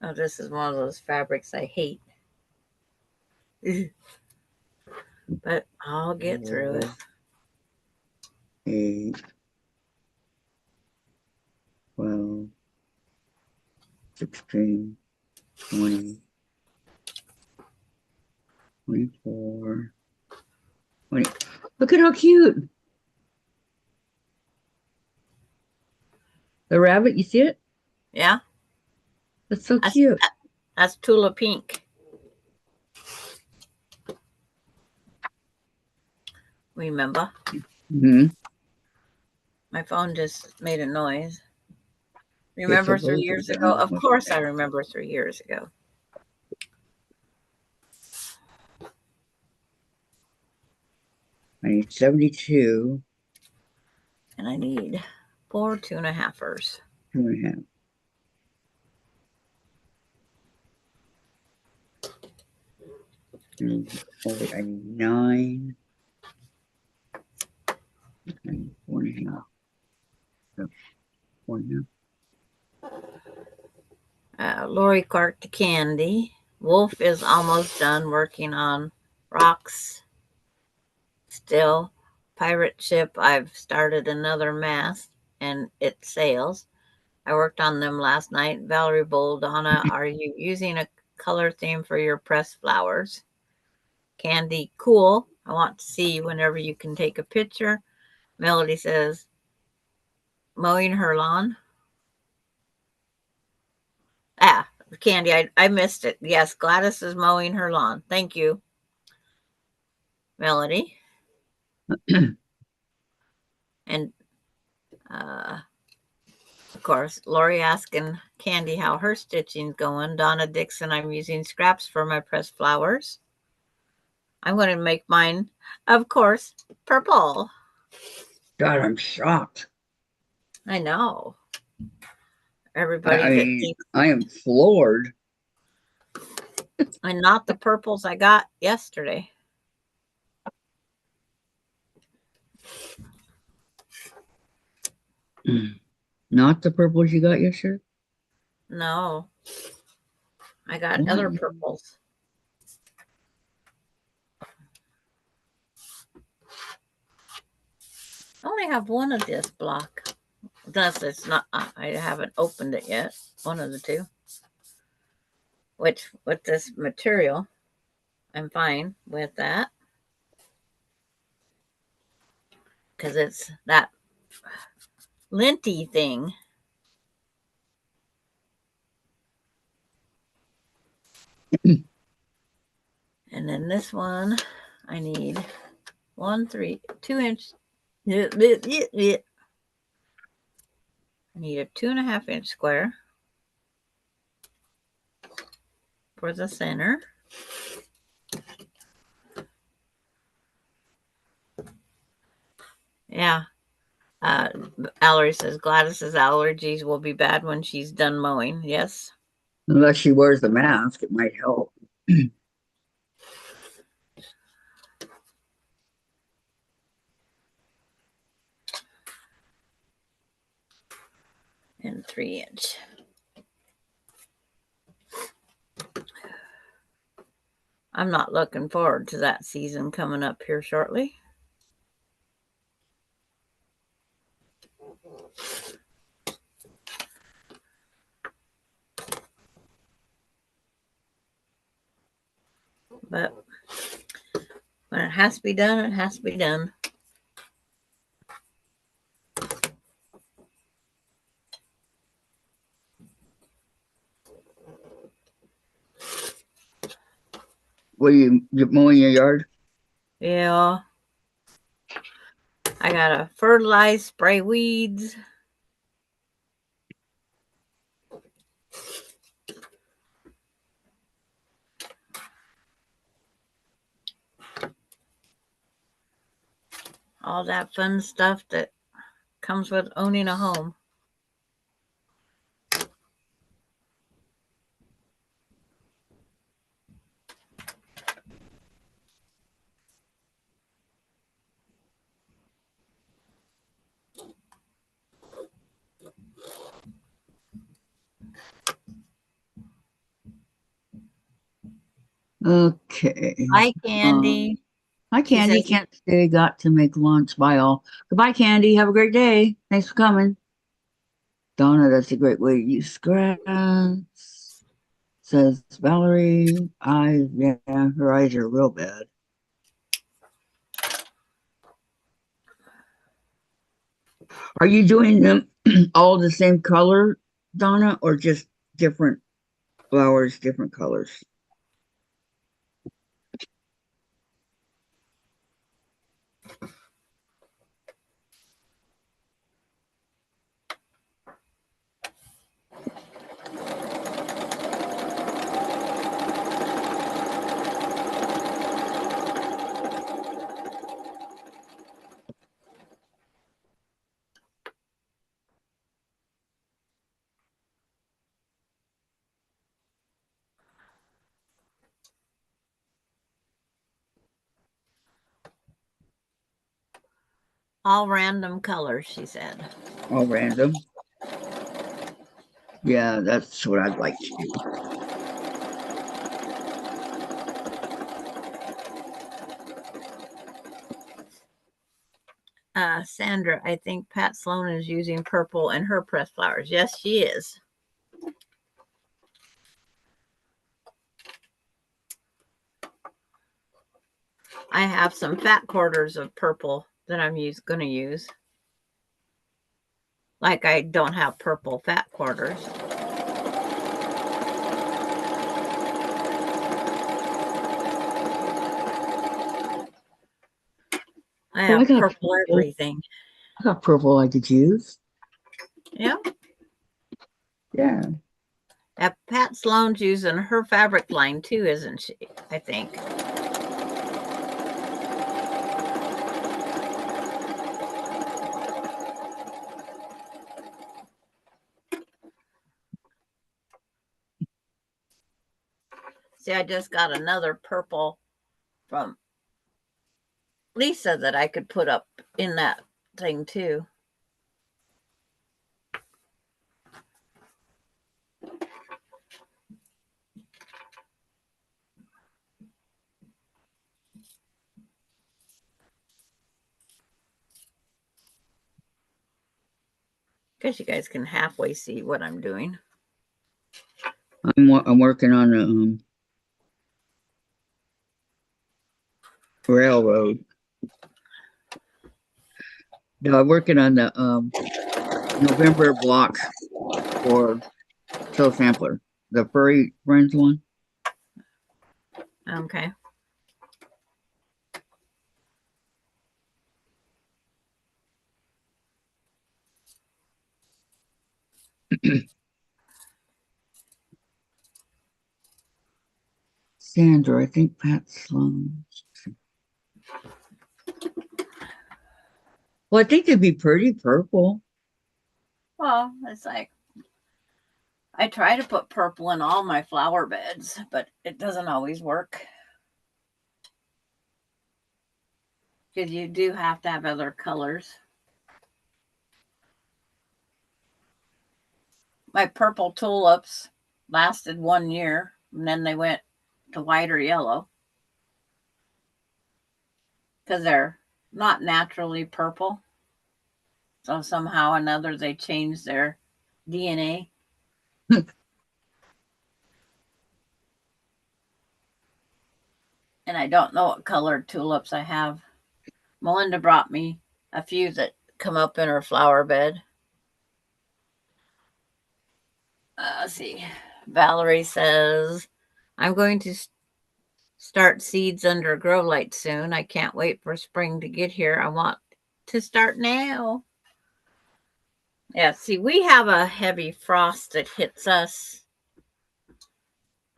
Oh, this is one of those fabrics I hate. But I'll get through it.
8, 12, 16, 20, 24, 20. Look at how cute. The rabbit, you see it?
Yeah?
That's so cute.
That's Tula Pink. Remember?
Mm-hmm.
My phone just made a noise. Remember
Okay, so
3
those
years
are
ago?
done.
Of course I remember 3 years ago.
I need 72.
And I need 4 2.5ers.
2.5. I need 9. And 4.5. So 4.5.
Lori Clark to Candy. Wolf is almost done working on rocks. Still, pirate ship, I've started another mast and it sails. I worked on them last night. Valerie Bold, Donna, are you using a color theme for your pressed flowers? Candy, cool. I want to see whenever you can take a picture. Melody says, mowing her lawn. Candy, I missed it. Yes, Gladys is mowing her lawn. Thank you, Melody. And of course, Lori asking Candy how her stitching's going. Donna Dixon, I'm using scraps for my pressed flowers. I'm going to make mine, of course, purple.
God, I'm shocked.
I know. Everybody
I
that
mean,
thinks,
I am floored.
and not the purples I got yesterday.
Not the purples you got yesterday?
No, I got
What?
other purples. I only have one of this block. Thus, it's not, I haven't opened it yet. One of the two. Which, with this material, I'm fine with that. Because it's that linty thing. And then this one, I need 2 inch. I need a 2.5 inch square for the center. Yeah. Allery says Gladys's allergies will be bad when she's done mowing. Yes.
Unless she wears the mask, it might help.
And 3 inch. I'm not looking forward to that season coming up here shortly. But when it has to be done, it has to be done.
What you mowing your yard?
Yeah. I gotta fertilize, spray weeds. All that fun stuff that comes with owning a home.
Okay.
Hi, Candy.
Hi,
She
Candy.
says,
Can't stay. Got to make lunch. Bye, all. Goodbye, Candy. Have a great day. Thanks for coming. Donna, that's a great way to use scraps. Says Valerie. Yeah, her eyes are real bad. Are you doing them all the same color, Donna, or just different flowers, different colors?
all random colors, she said.
All random. Yeah, that's what I'd like to do.
Sandra, I think Pat Sloan is using purple in her pressed flowers. Yes, she is. I have some fat quarters of purple that I'm going to use. Like I don't have purple fat quarters. I have purple everything.
I got purple I could use.
Yeah.
Yeah.
Pat Sloan's using her fabric line too, isn't she? I think. See, I just got another purple from Lisa that I could put up in that thing too. Guess you guys can halfway see what I'm doing.
I'm working on a railroad. No, I'm working on the November block for Show Sampler, the furry friends one.
Okay.
Sandra, I think Pat Sloan. Well, I think it'd be pretty purple.
Well, it's like I try to put purple in all my flower beds, but it doesn't always work. Because you do have to have other colors. My purple tulips lasted 1 year, and then they went to white or yellow. Because they're not naturally purple. So somehow or another they changed their DNA. And I don't know what colored tulips I have. Melinda brought me a few that come up in her flower bed. Let's see. Valerie says, I'm going to start seeds under grow light soon. I can't wait for spring to get here. I want to start now. Yeah, see, we have a heavy frost that hits us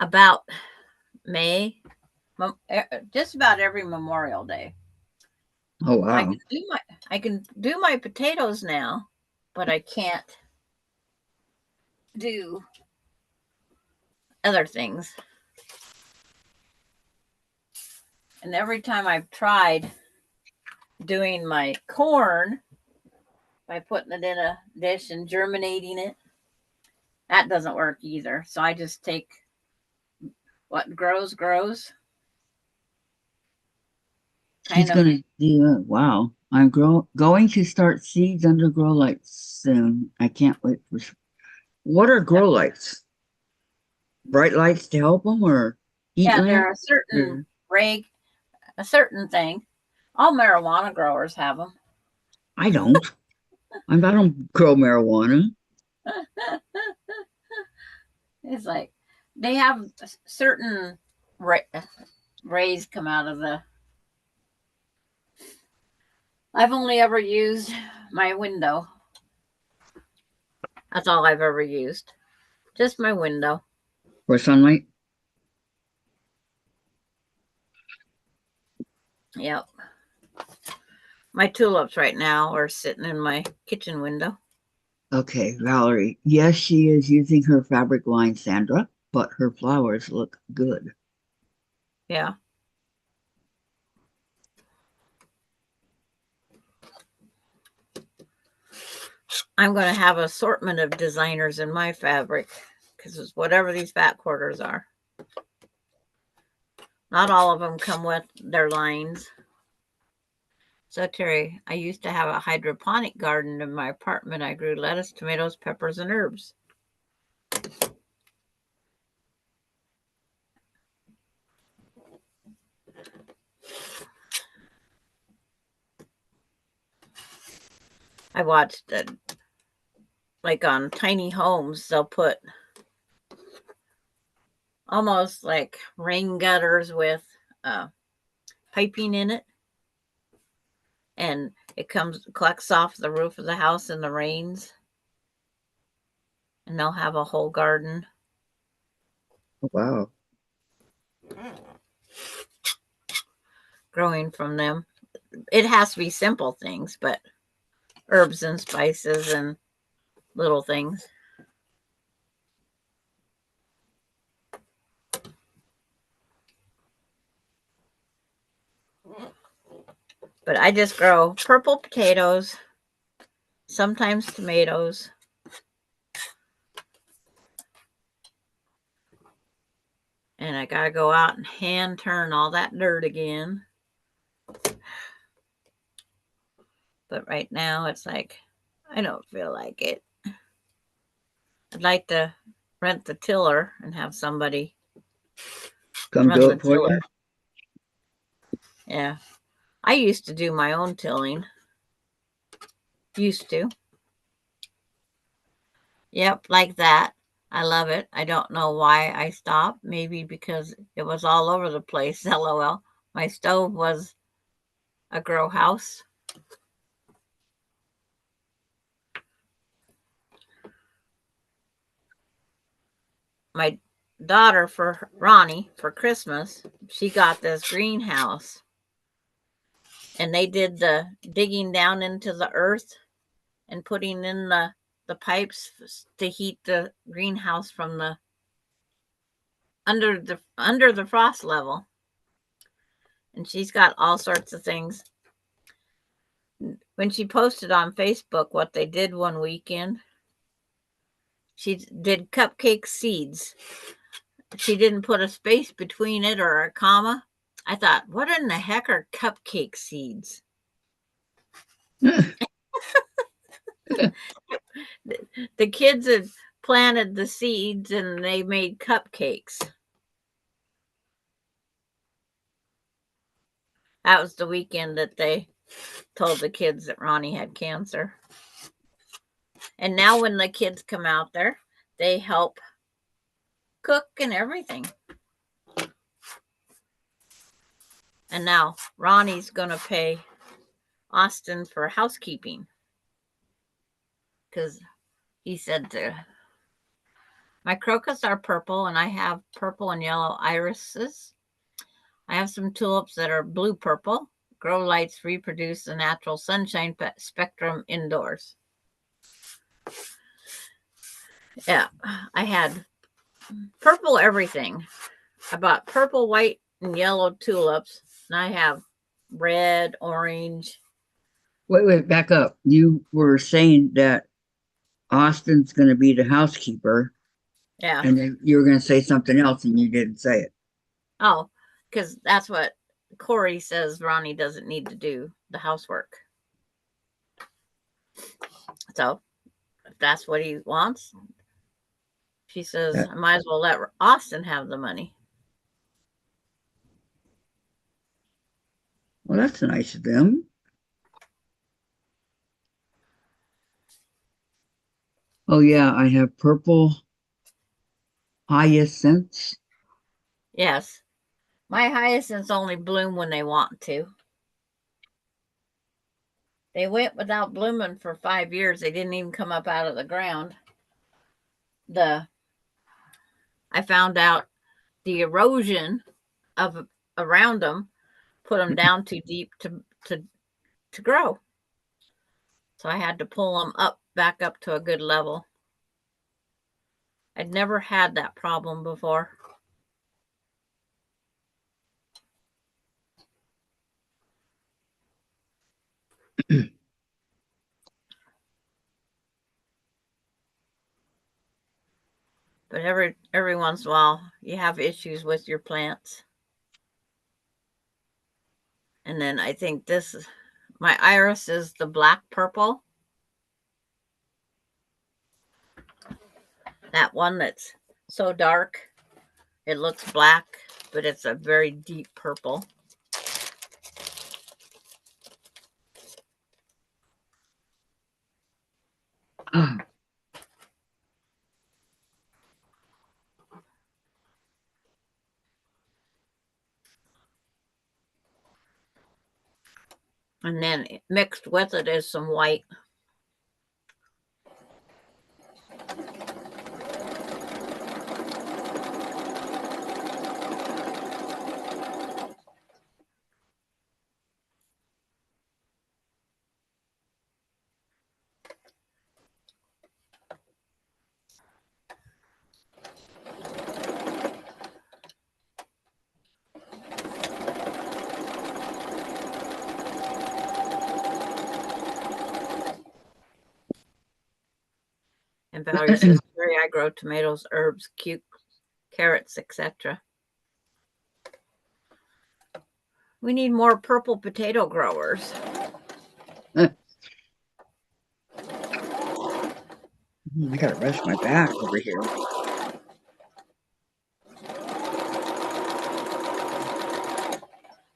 about May, just about every Memorial Day.
Oh,
So
wow.
I can do my potatoes now, but I can't do other things. And every time I've tried doing my corn by putting it in a dish and germinating it, that doesn't work either. So I just take what grows.
She's
Kind of,
gonna do it. Wow. I'm going to start seeds under grow lights soon. I can't wait for. What are grow lights? Bright lights to help them, or heat
yeah, there
lamp?
are certain
Or
a certain thing. All marijuana growers have them.
I don't. I don't grow marijuana.
It's like they have certain rays come out of the. I've only ever used my window. That's all I've ever used. Just my window.
For sunlight.
Yep. My tulips right now are sitting in my kitchen window.
Okay, Valerie. Yes, she is using her fabric line, Sandra, but her flowers look good.
Yeah. I'm going to have an assortment of designers in my fabric because it's whatever these fat quarters are. Not all of them come with their lines. So, Terry, I used to have a hydroponic garden in my apartment. I grew lettuce, tomatoes, peppers, and herbs. I watched, like on tiny homes, they'll put almost like rain gutters with piping in it. And it collects off the roof of the house in the rains. And they'll have a whole garden.
Wow.
Growing from them. It has to be simple things, but herbs and spices and little things. But I just grow purple potatoes, sometimes tomatoes. And I got to go out and hand turn all that dirt again. But right now it's like, I don't feel like it. I'd like to rent the tiller and have somebody
Come
run
do
the
it for
tiller.
you.
Yeah. I used to do my own tilling. Used to. Yep, like that. I love it. I don't know why I stopped. Maybe because it was all over the place. LOL. My stove was a grow house. My daughter, for Ronnie, for Christmas, she got this greenhouse. And they did the digging down into the earth and putting in the pipes to heat the greenhouse from the under the frost level. And she's got all sorts of things. When she posted on Facebook what they did one weekend, she did cupcake seeds. She didn't put a space between it or a comma. I thought, what in the heck are cupcake seeds? The kids had planted the seeds and they made cupcakes. That was the weekend that they told the kids that Ronnie had cancer. And now when the kids come out there, they help cook and everything. And now Ronnie's going to pay Austin for housekeeping. Because he said my crocus are purple and I have purple and yellow irises. I have some tulips that are blue purple. Grow lights reproduce the natural sunshine spectrum indoors. Yeah, I had purple everything. I bought purple, white, and yellow tulips. And I have red, orange.
Wait, back up. You were saying that Austin's going to be the housekeeper,
Yeah.
and then you were going to say something else, and you didn't say it.
Oh, because that's what Corey says Ronnie doesn't need to do the housework. So if that's what he wants, she says, I might as well let Austin have the money.
Well, that's nice of them. Oh, yeah, I have purple hyacinths.
Yes. My hyacinths only bloom when they want to. They went without blooming for 5 years. They didn't even come up out of the ground. I found out the erosion of around them put them down too deep to grow. So I had to pull them back up to a good level. I'd never had that problem before. But every once in a while, you have issues with your plants. And then I think my iris is the black purple. That one that's so dark, it looks black, but it's a very deep purple.
Ah.
And then mixed with it is some white. And Valerie says, Terry, I grow tomatoes, herbs, carrots, etc. We need more purple potato growers.
I gotta rest my back over here.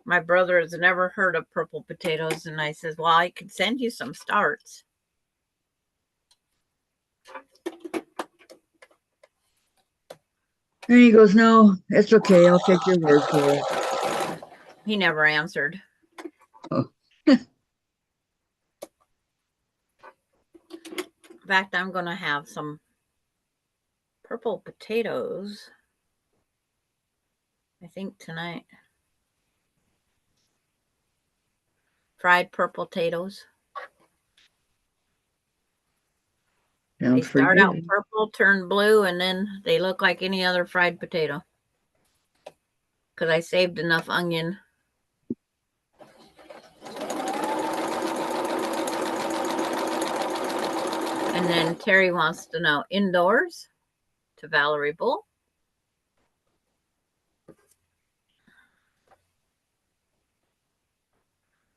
My brother has never heard of purple potatoes, and I says, well, I could send you some starts.
And he goes, no, it's okay. I'll take your word for it.
He never answered.
Oh.
In fact, I'm going to have some purple potatoes, I think, tonight. Fried purple potatoes. They start out purple, turn blue, and then they look like any other fried potato. Because I saved enough onion. And then Terry wants to know indoors to Valerie Bull.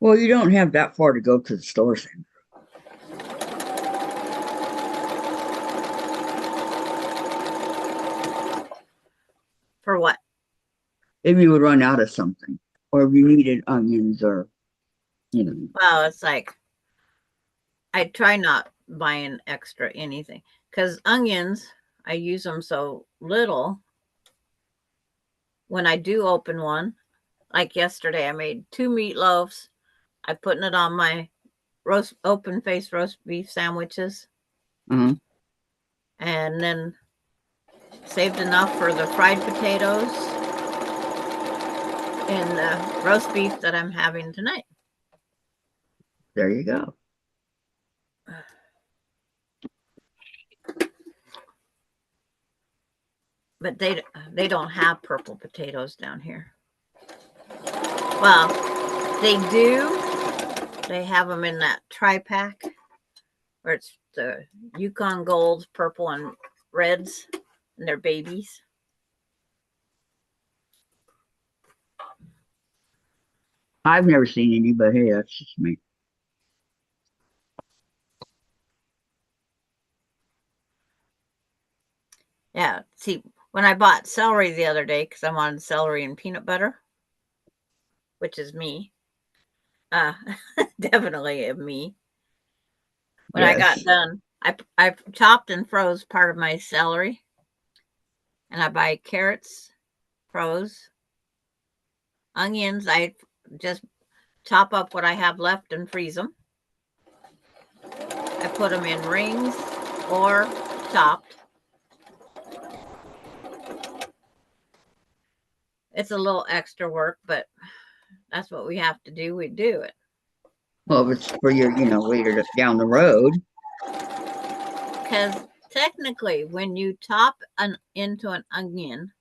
Well, you don't have that far to go to the store center.
For what?
If you would run out of something. or if you needed onions or, you know.
Well, it's like I try not buying extra anything because onions, I use them so little. When I do open one, like yesterday, I made 2 meatloaves. I putting it on my roast open face roast beef sandwiches,
Uh-huh.
and then saved enough for the fried potatoes and the roast beef that I'm having tonight.
There you go.
But they don't have purple potatoes down here. Well, they do. They have them in that tri-pack where it's the Yukon Golds, purple and reds, and they're babies.
I've never seen any, but hey, that's just me.
Yeah. See, when I bought celery the other day, because I wanted celery and peanut butter, which is me, uh, definitely me. When I got
Yes.
done, I chopped and froze part of my celery, and I buy carrots, froze, onions. I just chop up what I have left and freeze them. I put them in rings or chopped. It's a little extra work, but that's what we have to do. We do it.
Well, if it's for your, later down the road.
Because technically, when you chop into an onion,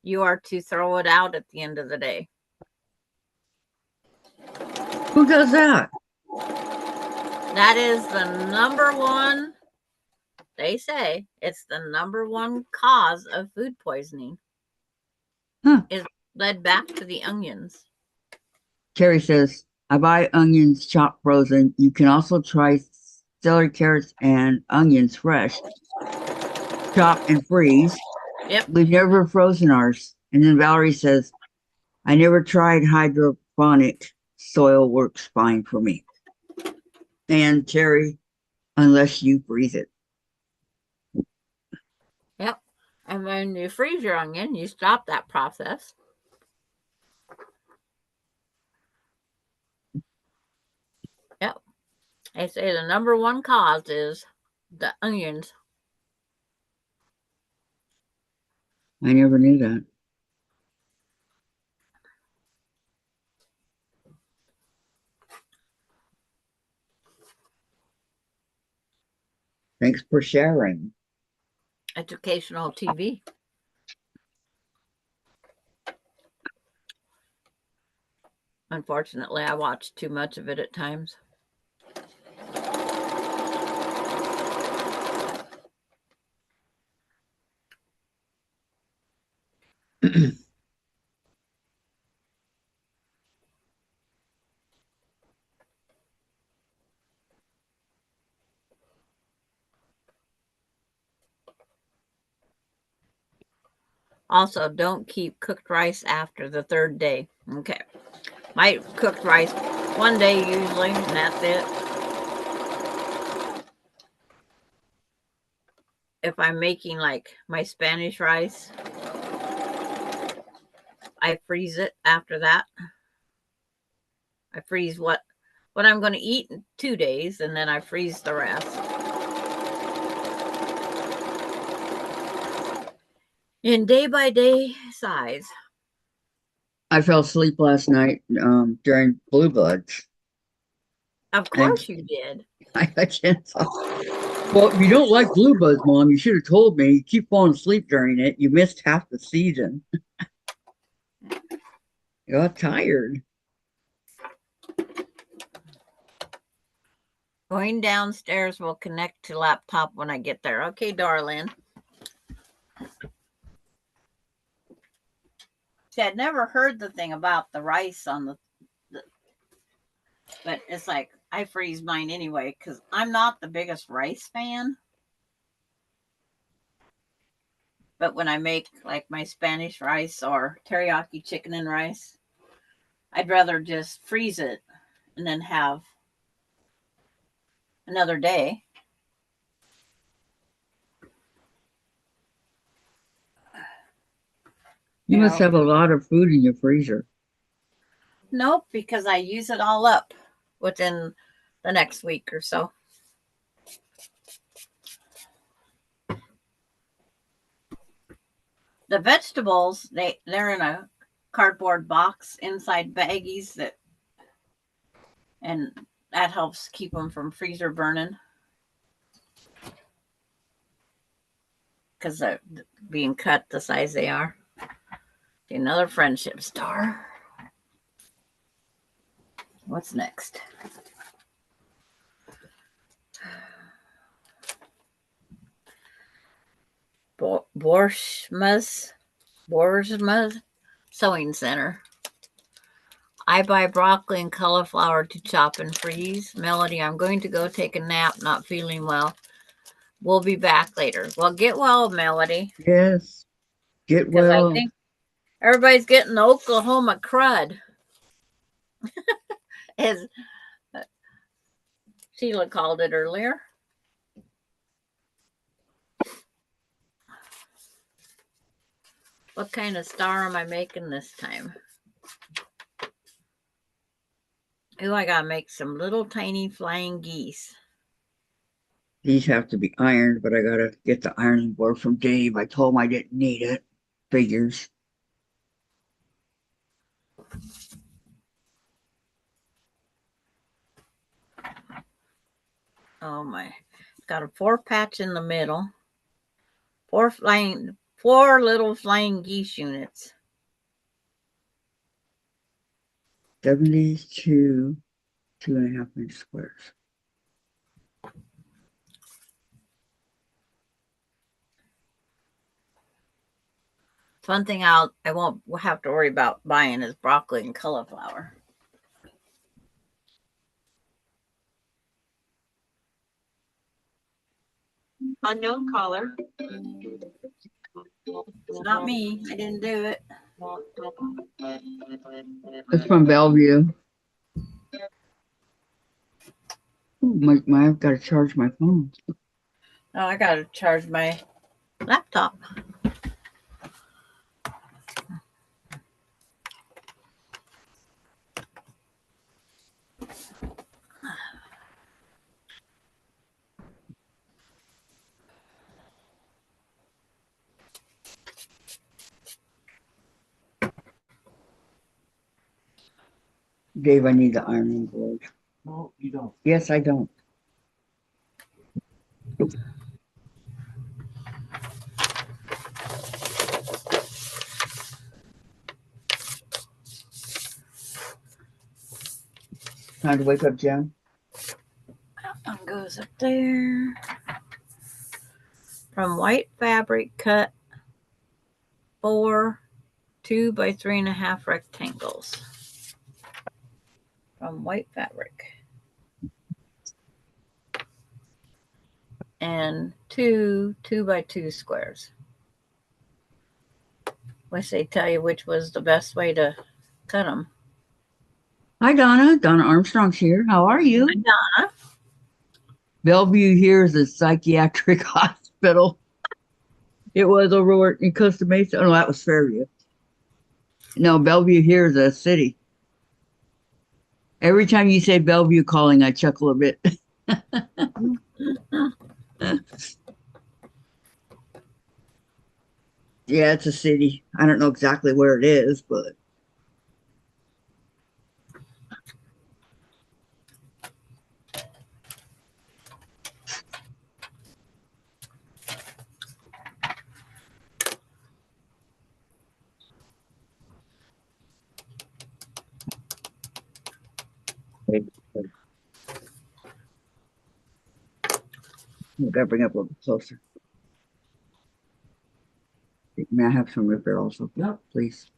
you are to throw it out at the end of the day.
Who does that?
That is the number one, they say, it's the number one cause of food poisoning.
Huh.
Is led back to the onions.
Terry says, I buy onions chopped frozen. You can also try celery, carrots, and onions fresh, chop and freeze.
Yep.
We've never frozen ours. And then Valerie says, I never tried hydroponic. Soil works fine for me. And Terry, unless you freeze it.
Yep. And when you freeze your onion, you stop that process. Yep. They say the number one cause is the onions.
I never knew that. Thanks for sharing.
Educational TV. Unfortunately, I watch too much of it at times. Also, don't keep cooked rice after the third day. Okay. My cooked rice one day usually, and that's it. If I'm making like my Spanish rice, I freeze it after that. I freeze what I'm going to eat in 2 days, and then I freeze the rest. In day by day size.
I fell asleep last night during Blue Bloods.
Of
And
course you did.
I got chance off. Well, you don't like Blue Bloods, Mom. You should have told me. You keep falling asleep during it. You missed half the season. You got tired.
Going downstairs will connect to laptop when I get there. Okay, darling. See, I'd never heard the thing about the rice on but it's like I freeze mine anyway because I'm not the biggest rice fan. But when I make like my Spanish rice or teriyaki chicken and rice, I'd rather just freeze it and then have another day.
You must have a lot of food in your freezer.
Nope, because I use it all up within the next week or so. The vegetables, they're in a cardboard box inside baggies and that helps keep them from freezer burning. Because they're being cut the size they are. Another friendship star. What's next? Borsma's Sewing Center. I buy broccoli and cauliflower to chop and freeze. Melody, I'm going to go take a nap, not feeling well. We'll be back later. Well, get well, Melody.
Yes. Get
Because I
well.
think everybody's getting the Oklahoma crud. As Sheila called it earlier. What kind of star am I making this time? Oh, I gotta make some little tiny flying geese.
These have to be ironed, but I gotta get the ironing board from Dave. I told him I didn't need it. Figures.
Oh my. Got a 4-patch in the middle. Four little flying geese units.
72 2.5-inch squares.
One thing I won't have to worry about buying is broccoli and cauliflower.
Unknown caller.
It's not me. I didn't do it.
It's from Bellevue. Ooh, I've got to charge my phone.
Oh, I gotta charge my laptop.
Dave, I need the ironing board.
No, you don't.
Yes, I don't. Time to wake up, Jen.
That one goes up there. From white fabric, cut 4 2 by 3.5 rectangles. From white fabric. And 2 2 by 2 squares. Wish they tell you which was the best way to cut them.
Hi, Donna. Donna Armstrong's here. How are you?
Hi, Donna.
Bellevue here is a psychiatric hospital. It was over in Costa Mesa. Oh, no, that was Fairview. No, Bellevue here is a city. Every time you say Bellevue calling, I chuckle a bit. Yeah, it's a city. I don't know exactly where it is, but I gotta bring up a little closer. May I have some root beer also?
Yep.
Please.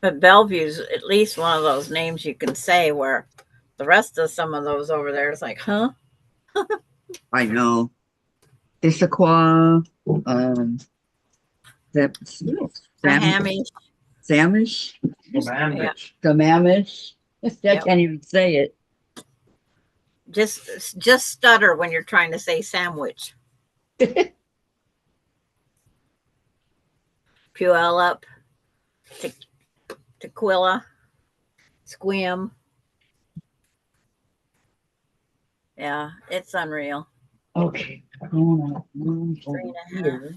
But Bellevue's at least one of those names you can say, where the rest of some of those over there is like, huh?
I know. Issaquah, that
Sahamish.
Samish,
Yeah.
Samamish. I
Yep.
can't even say it.
Just stutter when you're trying to say sandwich. Puyallup, Tequila, Squim. Yeah, it's unreal.
Okay, going on over
3.5.
here.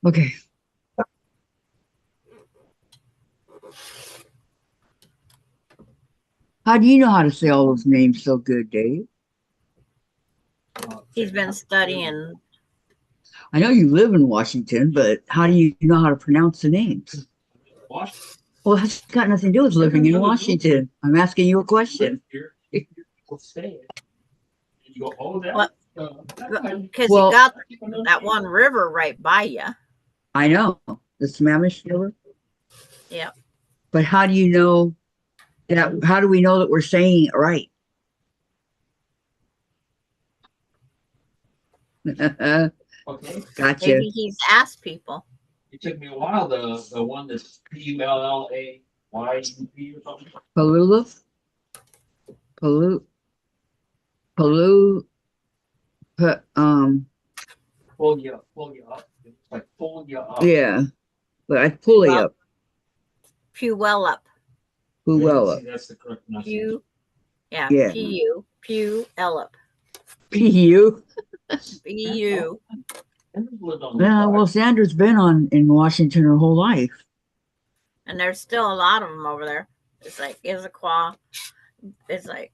Okay. How do you know how to say all those names so good, Dave?
He's been studying.
I know you live in Washington, but how do you know how to pronounce the names? Well, that's got nothing to do with living in Washington. I'm asking you a question.
What? Because
Well,
you got that one river right by you.
I know the Sammamish River,
Yep.
but how do you know that? How do we know that we're saying it right?
Okay.
Gotcha.
Maybe he's asked people.
It took me a while. The one that's Pullayup or something.
Palula, Palu,
Pull you up. It's like pull you up.
yeah, but I pull it up.
Puyallup.
Puella.
That's the correct pronunciation.
Yeah.
Yeah.
Puyallup.
P.U.
P-U.
Yeah, well, Sandra's been in Washington her whole life.
And there's still a lot of them over there. It's like Issaquah. It's like,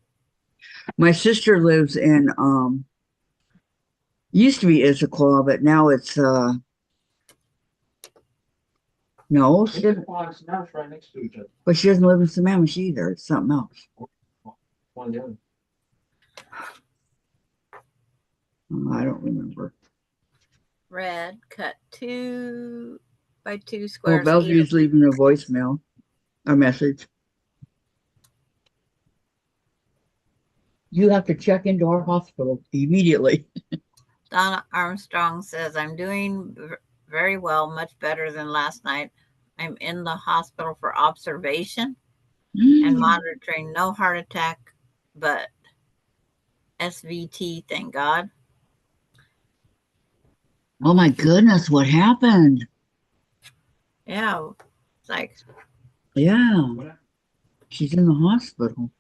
My sister lives in used to be Issaquah, but now it's no,
right next to each other.
but she doesn't live in Sammamish either. It's something else.
One the other.
I don't remember.
red, cut 2 by 2
Oh,
squares.
Bellevue's leaving a voicemail, a message. You have to check into our hospital immediately.
Donna Armstrong says, I'm doing very well, much better than last night. I'm in the hospital for observation and monitoring. No heart attack, but SVT, thank God.
Oh my goodness, what happened?
Yeah, it's like,
Yeah, she's in the hospital.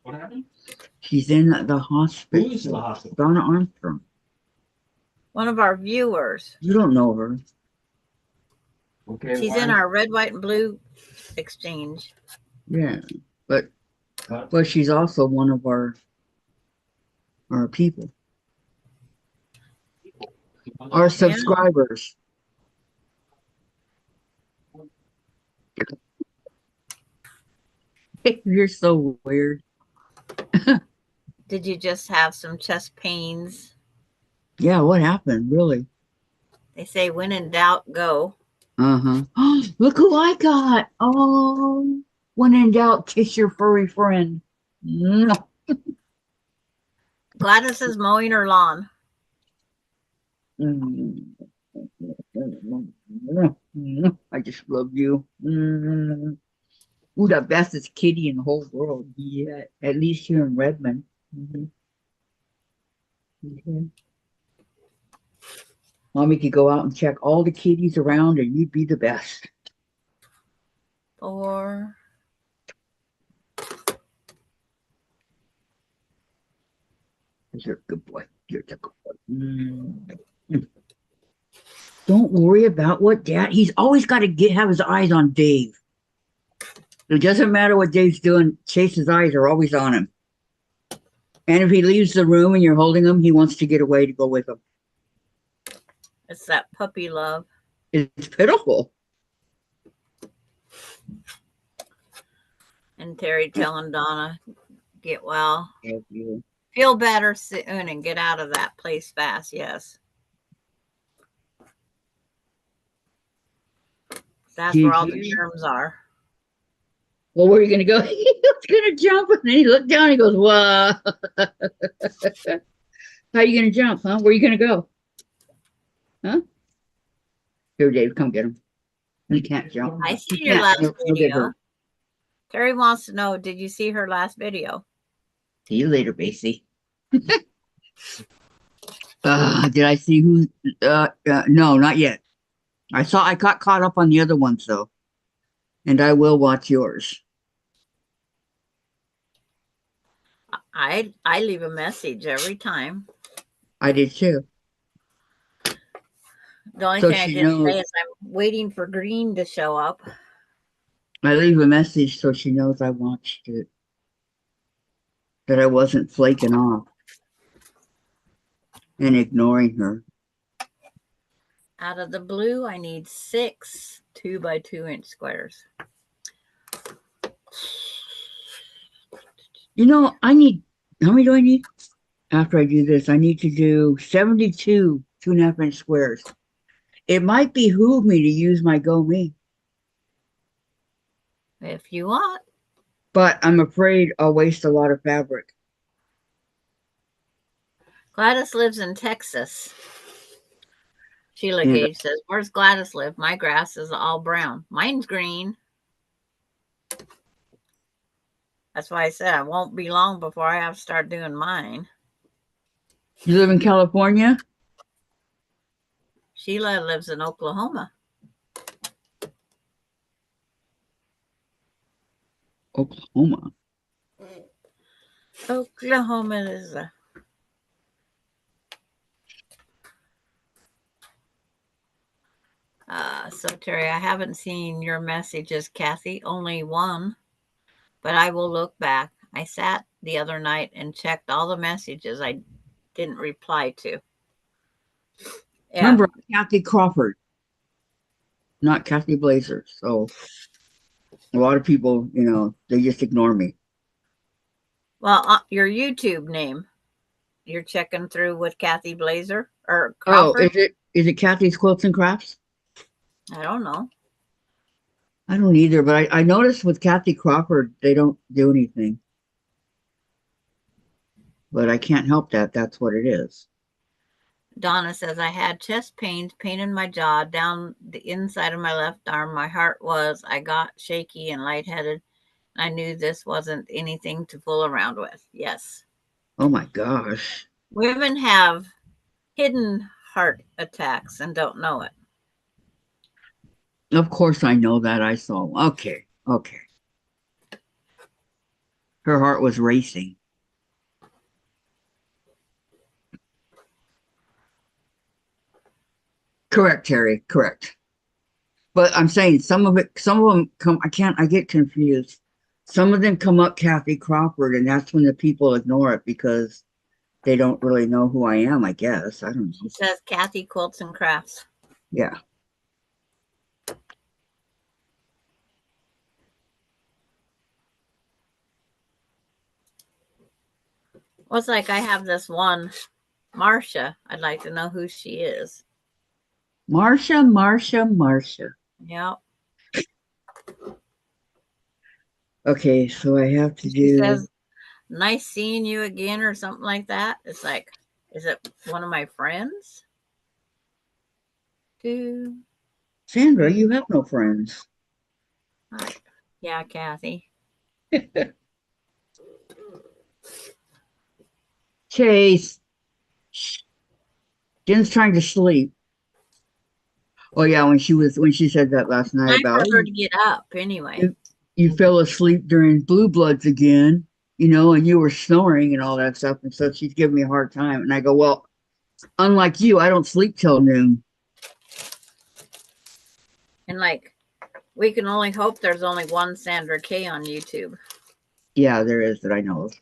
What happened?
She's in the hospital.
Who's in the hospital?
Donna Armstrong.
one of our viewers.
You don't know her.
Okay.
She's in our red, white, and blue exchange.
Yeah, but she's also one of our people, our subscribers. You're so weird.
Did you just have some chest pains?
Yeah, what happened? Really?
They say when in doubt, go.
Uh-huh. Look who I got. Oh, when in doubt, kiss your furry friend.
Gladys is mowing her lawn.
I just love you. Ooh, the bestest kitty in the whole world. Yeah, at least here in Redmond. Mommy could go out and check all the kitties around and you'd be the best.
4.
You're a good boy. You're a good boy. Don't worry about what Dad. He's always got to have his eyes on Dave. It doesn't matter what Dave's doing. Chase's eyes are always on him. And if he leaves the room and you're holding him, he wants to get away to go with him.
It's that puppy love.
It's pitiful.
And Terry telling Donna, get well.
Thank you.
Feel better soon and get out of that place fast. Yes. That's
Did
where all the
you?
germs are.
Well, where are you going to go? He was going to jump, and then he looked down. And he goes, "Whoa! How are you going to jump, huh? Where are you going to go, huh?" Here, Dave, come get him. He can't jump.
I
He
seen your
can't.
last
He'll get
video.
hurt.
Terry wants to know, did you see her last video?
See you later, Basie. Did I see who? No, not yet. I got caught up on the other ones though, and I will watch yours.
I leave a message every time.
I did too.
The only
So
thing I
she
didn't say
knows.
is I'm waiting for Green to show up.
I leave a message so she knows I watched it. That I wasn't flaking off and ignoring her.
Out of the blue, I need 6 2x2-inch squares.
You know, I need, how many do I need? After I do this, I need to do 72 2.5-inch squares. It might behoove me to use my Go Me,
If you want.
but I'm afraid I'll waste a lot of fabric.
Gladys lives in Texas. Sheila
And
Gage says, where's Gladys live? My grass is all brown. Mine's green. That's why I said I won't be long before I have to start doing mine.
you live in California?
Sheila lives in Oklahoma.
Oklahoma.
Oklahoma is a... So Terry, I haven't seen your messages, Kathy, only one, but I will look back. I sat the other night and checked all the messages I didn't reply to. Yeah.
Remember, Kathy Crawford, not Kathy Blazer. So a lot of people, you know, they just ignore me.
Well, your YouTube name, you're checking through with Kathy Blazer or Crawford?
Oh, is it Kathy's Quilts and Crafts?
I don't know.
I don't either, but I noticed with Kathy Crawford, they don't do anything. But I can't help that. That's what it is.
Donna says, I had chest pains, pain in my jaw, down the inside of my left arm. My heart I got shaky and lightheaded. I knew this wasn't anything to fool around with. Yes.
Oh my gosh.
Women have hidden heart attacks and don't know it.
Of course I know that. I saw. Okay. Okay. Her heart was racing. Correct, Terry. Correct. But I'm saying some of them come, I get confused. Some of them come up Kathy Crawford, and that's when the people ignore it because they don't really know who I am, I guess. I don't know.
It says Kathy Quilts and Crafts.
Yeah.
Well, it's like I have this one, Marcia. I'd like to know who she is.
Marcia.
Yep.
Okay, so I have to
She
do.
says, nice seeing you again or something like that. It's like, is it one of my friends?
Sandra, you have no friends.
Right. Yeah, Kathy.
Chase. Jen's trying to sleep. Oh yeah, when she said that last night
Time
about
for her to get up anyway.
you fell asleep during Blue Bloods again, you know, and you were snoring and all that stuff, and so she's giving me a hard time. And I go, well, unlike you, I don't sleep till noon.
And like, we can only hope there's only one Sandra K on YouTube.
Yeah, there is that I know of.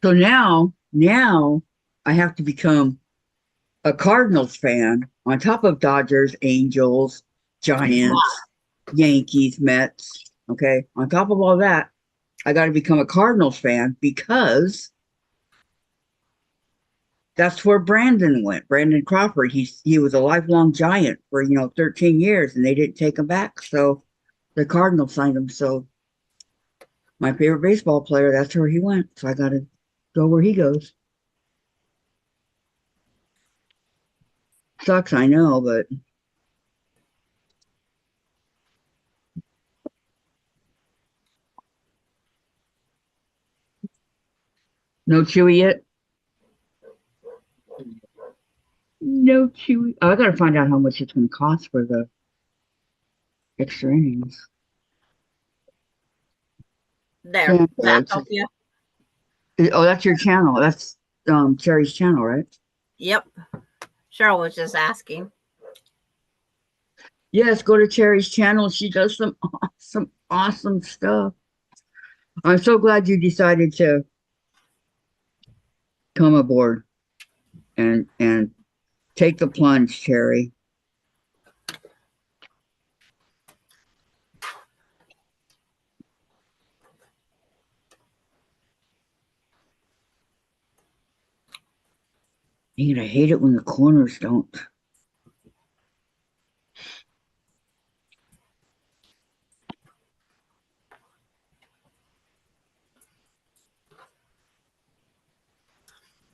So now I have to become a Cardinals fan on top of Dodgers, Angels, Giants, Yankees, Mets. Okay. On top of all that, I got to become a Cardinals fan because that's where Brandon went. Brandon Crawford. He was a lifelong Giant for 13 years, and they didn't take him back. So the Cardinals signed him. So my favorite baseball player, that's where he went. So I got to go where he goes. Sucks, I know, but no Chewy yet. No Chewy. Oh, I got to find out how much it's going to cost for the extra innings.
There,
Yeah,
that help you?
oh, that's your channel. That's Cherry's channel, right?
Yep. Cheryl was just asking.
Yes, go to Cherry's channel. She does some awesome stuff. I'm so glad you decided to come aboard and take the plunge, Cherry. Man, I hate it when the corners don't.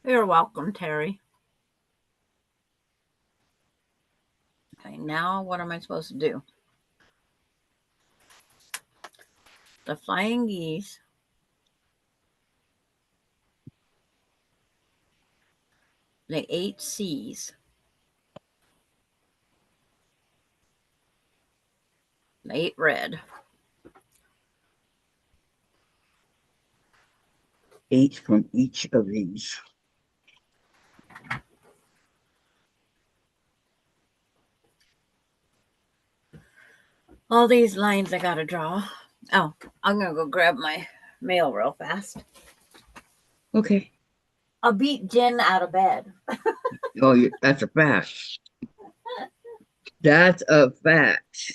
You're welcome, Terry. Okay, now what am I supposed to do? The flying geese. The 8 C's. The 8 red.
8 from each of these.
All these lines I gotta draw. Oh, I'm gonna go grab my mail real fast.
Okay.
I'll beat Jen out of bed.
Oh, that's a fact. That's a fact.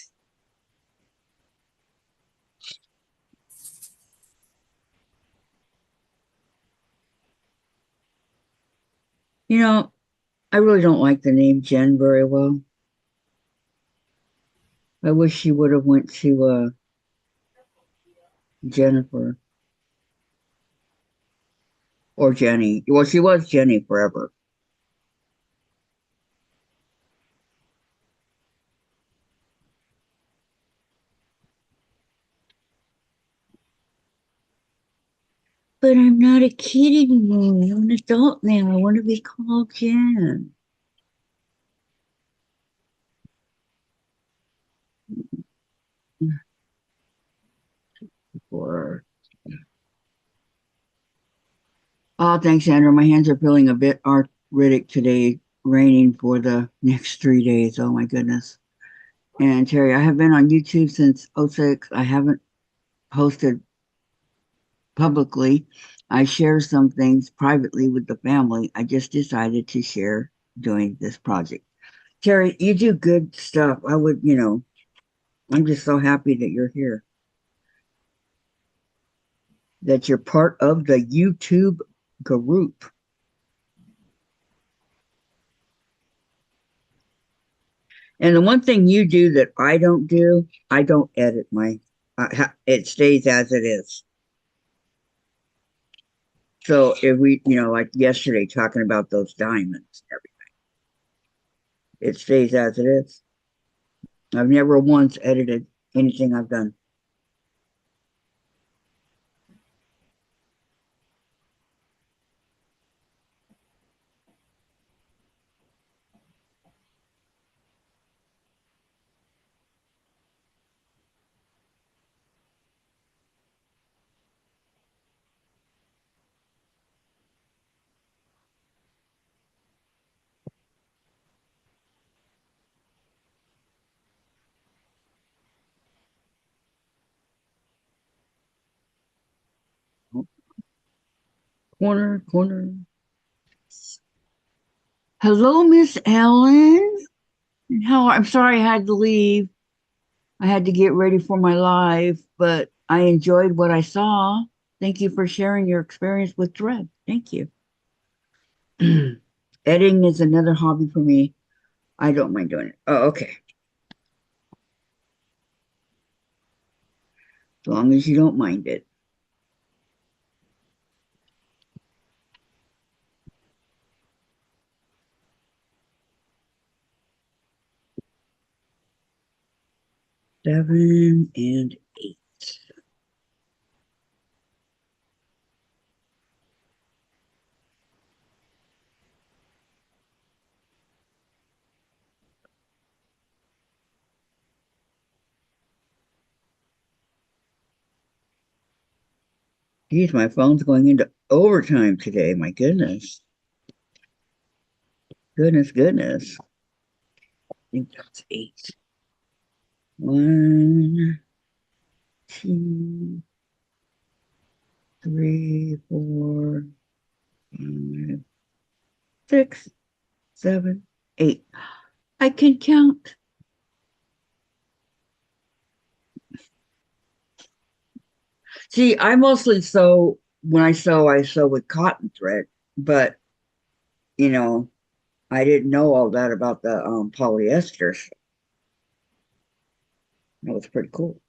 I really don't like the name Jen very well. I wish she would have went to Jennifer or Jenny. Well, she was Jenny forever. But I'm not a kid anymore. I'm an adult now. I want to be called Jen. Or oh, thanks, Andrew. My hands are feeling a bit arthritic today. Raining for the next 3 days. Oh my goodness. And Terry, I have been on YouTube since '06. I haven't posted publicly. I share some things privately with the family. I just decided to share doing this project. Terry, you do good stuff. I'm just so happy that you're here, that you're part of the YouTube group. And the one thing you do that I don't do, I don't edit it stays as it is. So if we, like yesterday talking about those diamonds and everything, it stays as it is. I've never once edited anything I've done. Corner, corner. Hello, Miss Ellen. I'm sorry I had to leave. I had to get ready for my live, but I enjoyed what I saw. Thank you for sharing your experience with thread. Thank you. Editing is another hobby for me. I don't mind doing it. Oh, okay. As long as you don't mind it. Seven and eight. Geez, my phone's going into overtime today. My goodness. Goodness. I think that's eight. One, two, three, four, five, six, seven, eight. I can count. See, I mostly sew when I sew with cotton thread, but you know, I didn't know all that about the polyester. That was pretty cool.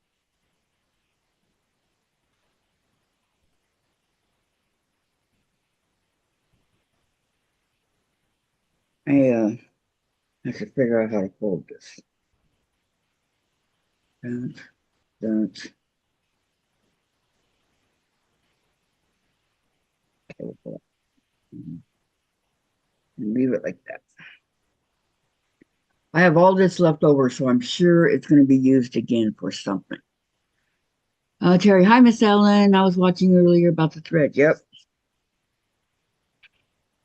I should figure out how to fold this. Don't. Leave it like that. I have all this left over, so I'm sure it's going to be used again for something. Terry, hi, Miss Ellen. I was watching earlier about the thread. Yep.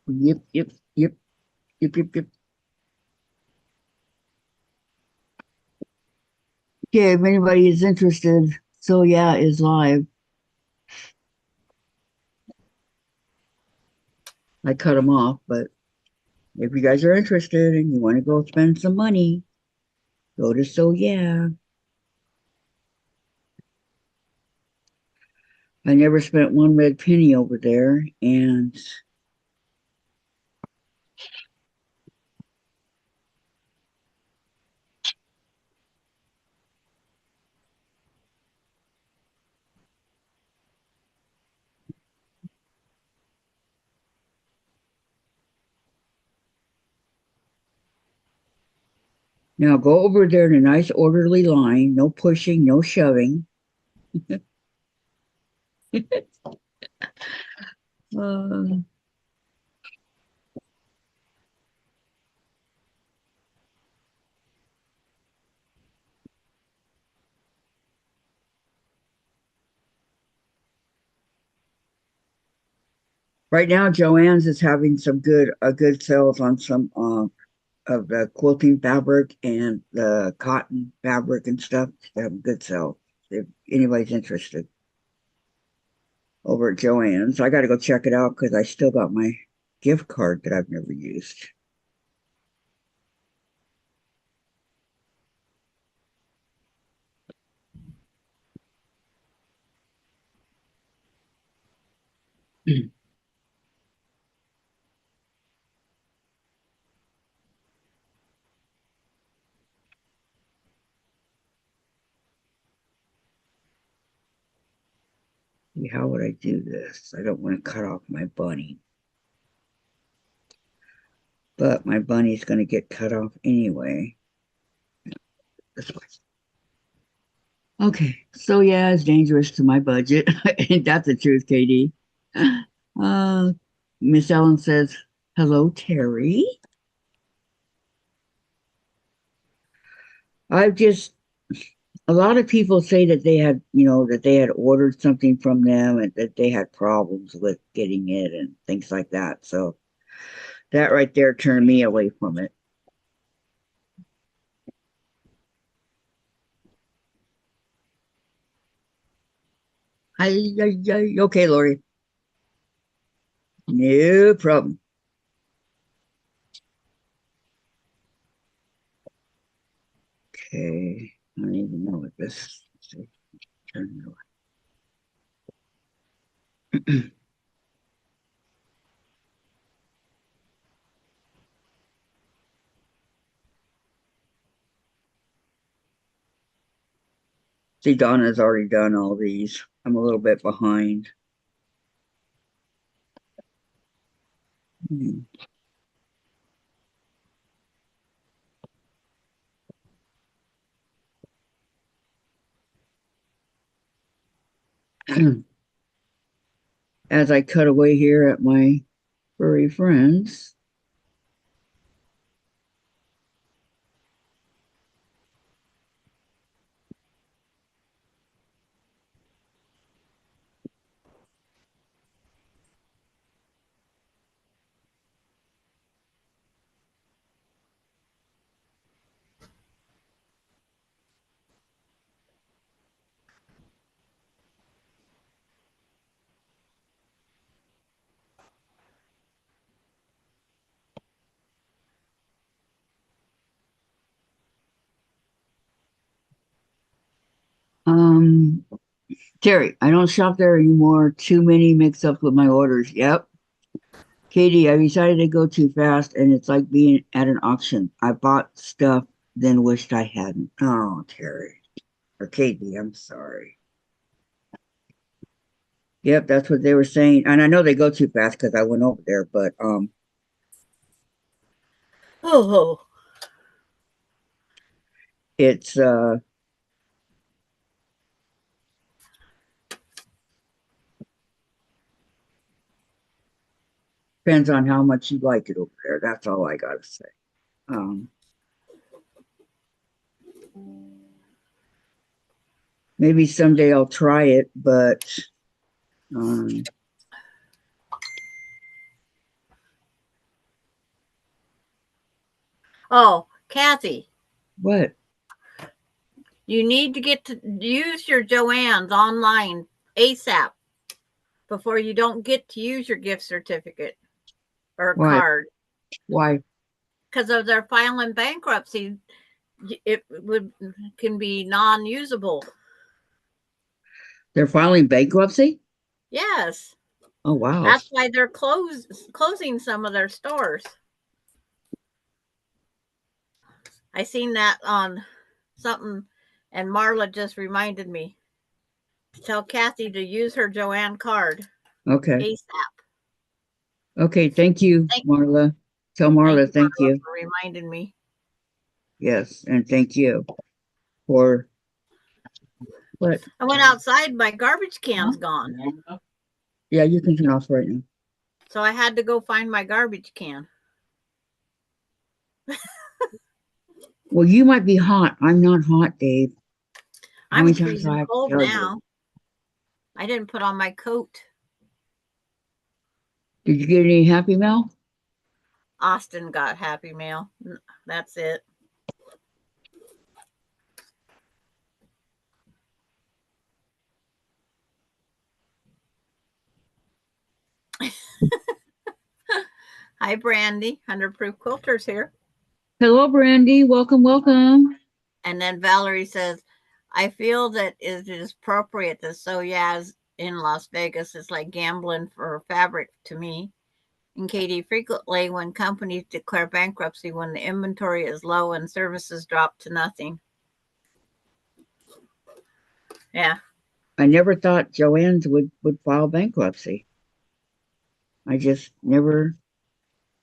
Yep, yep, yep, yep, yep, yep. Okay, if anybody is interested, so yeah, is live. I cut them off, but if you guys are interested and you want to go spend some money, go to So Yeah. I never spent one red penny over there, and now go over there in a nice orderly line, no pushing, no shoving. uh, right now, Joann's is having some good sales on some of the quilting fabric and the cotton fabric and stuff. They have a good sale if anybody's interested over at Joann's. I got to go check it out because I still got my gift card that I've never used. How would I do this? I don't want to cut off my bunny, but my bunny's going to get cut off anyway. This way. Okay, so yeah, it's dangerous to my budget. Ain't that the truth, KD? Uh, Miss Ellen says, "Hello, Terry." I've just a lot of people say that they had, that they had ordered something from them and that they had problems with getting it and things like that. So that right there turned me away from it. Okay, Lori. No problem. Okay. I don't even know what this is. Turn it on. See, Donna's already done all these. I'm a little bit behind. Hmm. As I cut away here at my furry friends. Um, Terry, I don't shop there anymore. Too many mix-ups with my orders. Yep. Katie, I decided to go too fast, and it's like being at an auction. I bought stuff, then wished I hadn't. Oh, Terry. Or Katie, I'm sorry. Yep, that's what they were saying. And I know they go too fast because I went over there, but
Oh,
it's depends on how much you like it over there. That's all I gotta say. Um, maybe someday I'll try it, but um,
oh, Kathy,
what?
you need to get to use your Joann's online ASAP before you don't get to use your gift certificate or
Why?
card
Why?
because of their filing bankruptcy. It can be non-usable.
They're filing bankruptcy?
Yes,
Oh wow.
that's why they're closing some of their stores. I seen that on something, and Marla just reminded me to tell Kathy to use her Joanne card
Okay.
ASAP.
Okay. Thank you,
Thank,
Marla. Tell
thank
Marla
you,
thank
Marla,
you.
for reminding me.
Yes, and thank you for what?
I went outside, my garbage can's gone,
Yeah, you can turn off right now.
so I had to go find my garbage can.
Well, you might be hot. I'm not hot, Dave. How
I'm
many times do I
freezing
have to
cold
tell you?
now. I didn't put on my coat.
Did you get any Happy Mail?
Austin got Happy Mail. That's it. Hi, Brandy. 100 Proof Quilters here.
Hello, Brandy. Welcome, welcome.
And then Valerie says, I feel that it is appropriate that Soyaz in Las Vegas is like gambling for fabric to me. And Katie, frequently when companies declare bankruptcy when the inventory is low and services drop to nothing. Yeah.
I never thought Joann's would file bankruptcy. I just never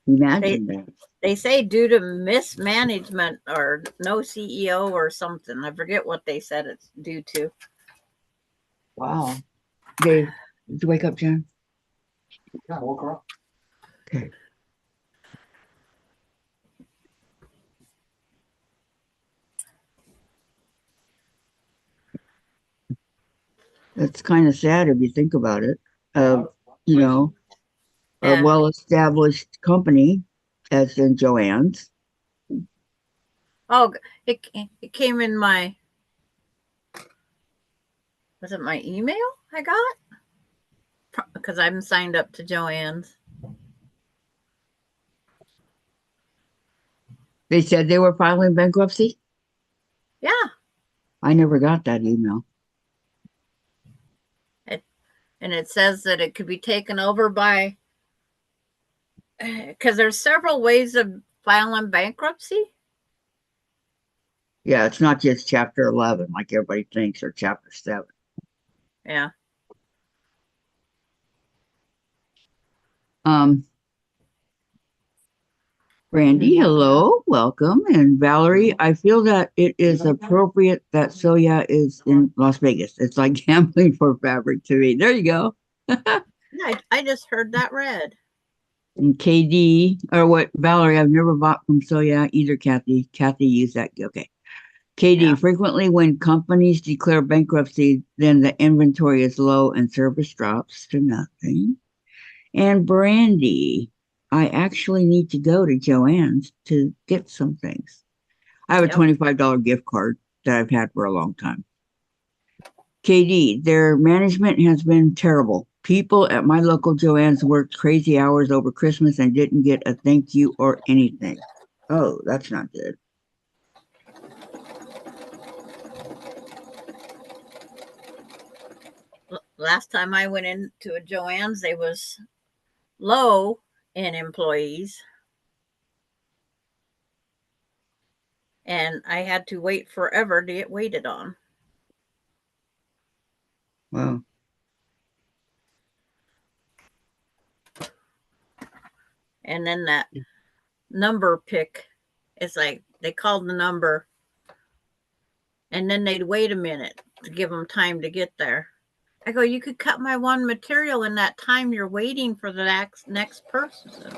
imagined that.
They say due to mismanagement or no CEO or something. I forget what they said it's due to.
Wow. Dave, did you wake up, Jen?
Yeah, I woke her up.
Okay. That's kind of sad if you think about it. You know, a
Yeah.
well-established company, as in Joann's.
Oh, it came in my, was it my email I got? Because I'm signed up to Joann's.
They said they were filing bankruptcy.
Yeah.
I never got that email.
and it says that it could be taken over by, because there's several ways of filing bankruptcy.
Yeah, it's not just chapter 11 like everybody thinks, or chapter 7.
Yeah.
Brandy, hello, welcome. And Valerie, I feel that it is appropriate that Soya is in Las Vegas. It's like gambling for fabric to me. There you go.
Yeah, I just heard that read.
And KD, or what, Valerie, I've never bought from Soya either, Kathy. Kathy used that. Okay. KD,
Yeah.
frequently when companies declare bankruptcy, then the inventory is low and service drops to nothing. And Brandy, I actually need to go to Joann's to get some things. I have a
Yep.
$25 gift card that I've had for a long time. KD, their management has been terrible. People at my local Joann's worked crazy hours over Christmas and didn't get a thank you or anything. Oh, that's not good.
Last time I went into a Joann's, they was low in employees, and I had to wait forever to get waited on.
Wow.
And then that number pick, it's like they called the number, and then they'd wait a minute to give them time to get there. I go, you could cut my one material in that time you're waiting for the next person,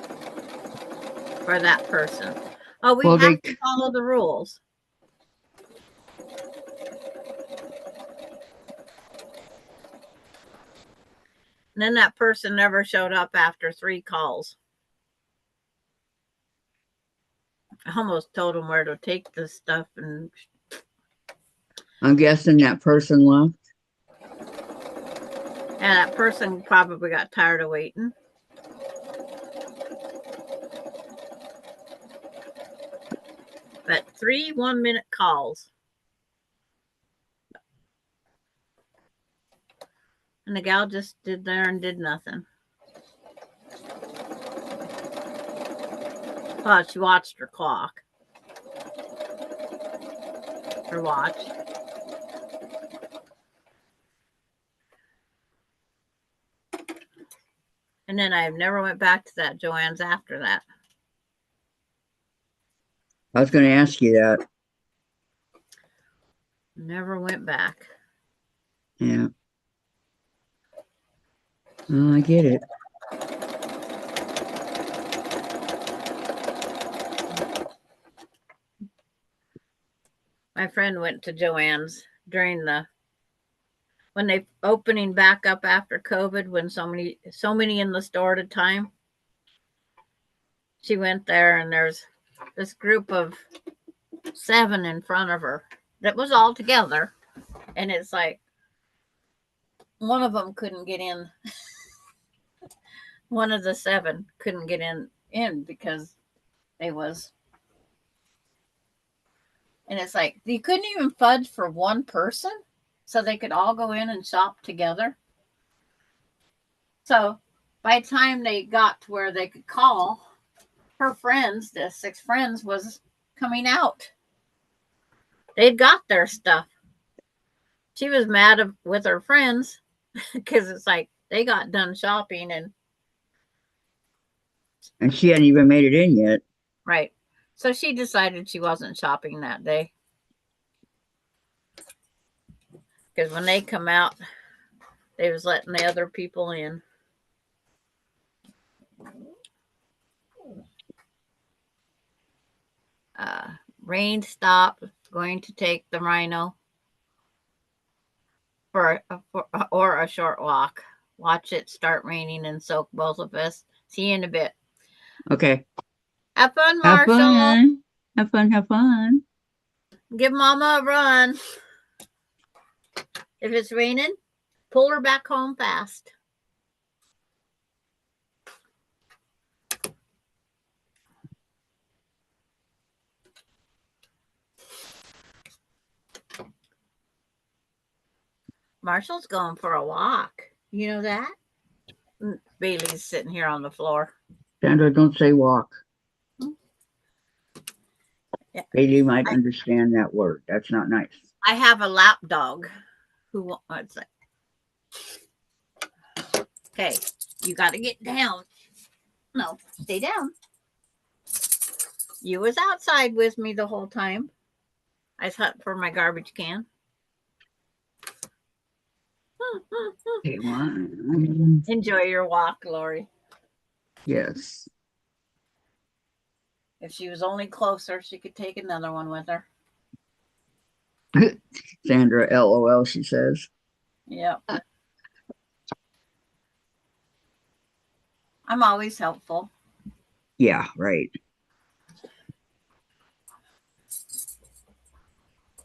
for that person. Oh, we
Well,
have to follow the rules. And then that person never showed up after 3 calls. I almost told them where to take the stuff, and
I'm guessing that person left.
that person probably got tired of waiting. But 3 1-minute calls. And the gal just did there and did nothing. Oh, she watched her clock. Her watch. And then I never went back to that Joann's after that.
I was going to ask you that.
Never went back.
Yeah. Oh, I get it.
My friend went to Joann's during when they opening back up after COVID, when so many in the store at a time. She went there, and there's this group of 7 in front of her that was all together, and it's like one of them couldn't get in. One of the 7 couldn't get in because they was, and it's like you couldn't even fudge for one person so they could all go in and shop together. So by the time they got to where they could call, her friends, the 6 friends, was coming out. They'd got their stuff. She was mad with her friends because it's like they got done shopping, and
she hadn't even made it in yet.
right. So she decided she wasn't shopping that day. Because when they come out, they was letting the other people in. Rain stopped. Going to take the rhino for a short walk. Watch it start raining and soak both of us. See you in a bit.
Okay.
Have fun,
Have
Marshall.
fun. Have fun. Have fun.
Give Mama a run. If it's raining, pull her back home fast. Marshall's going for a walk. You know that? Bailey's sitting here on the floor.
Sandra, don't say walk.
Yeah.
Bailey might understand that word. That's not nice.
I have a lap dog who wants it. Okay, you got to get down. No, stay down. You was outside with me the whole time. I was hunting for my garbage can.
Okay, one.
Enjoy your walk, Lori.
Yes.
If she was only closer, she could take another one with her.
Sandra, LOL, she says.
Yep. I'm always helpful.
Yeah, right.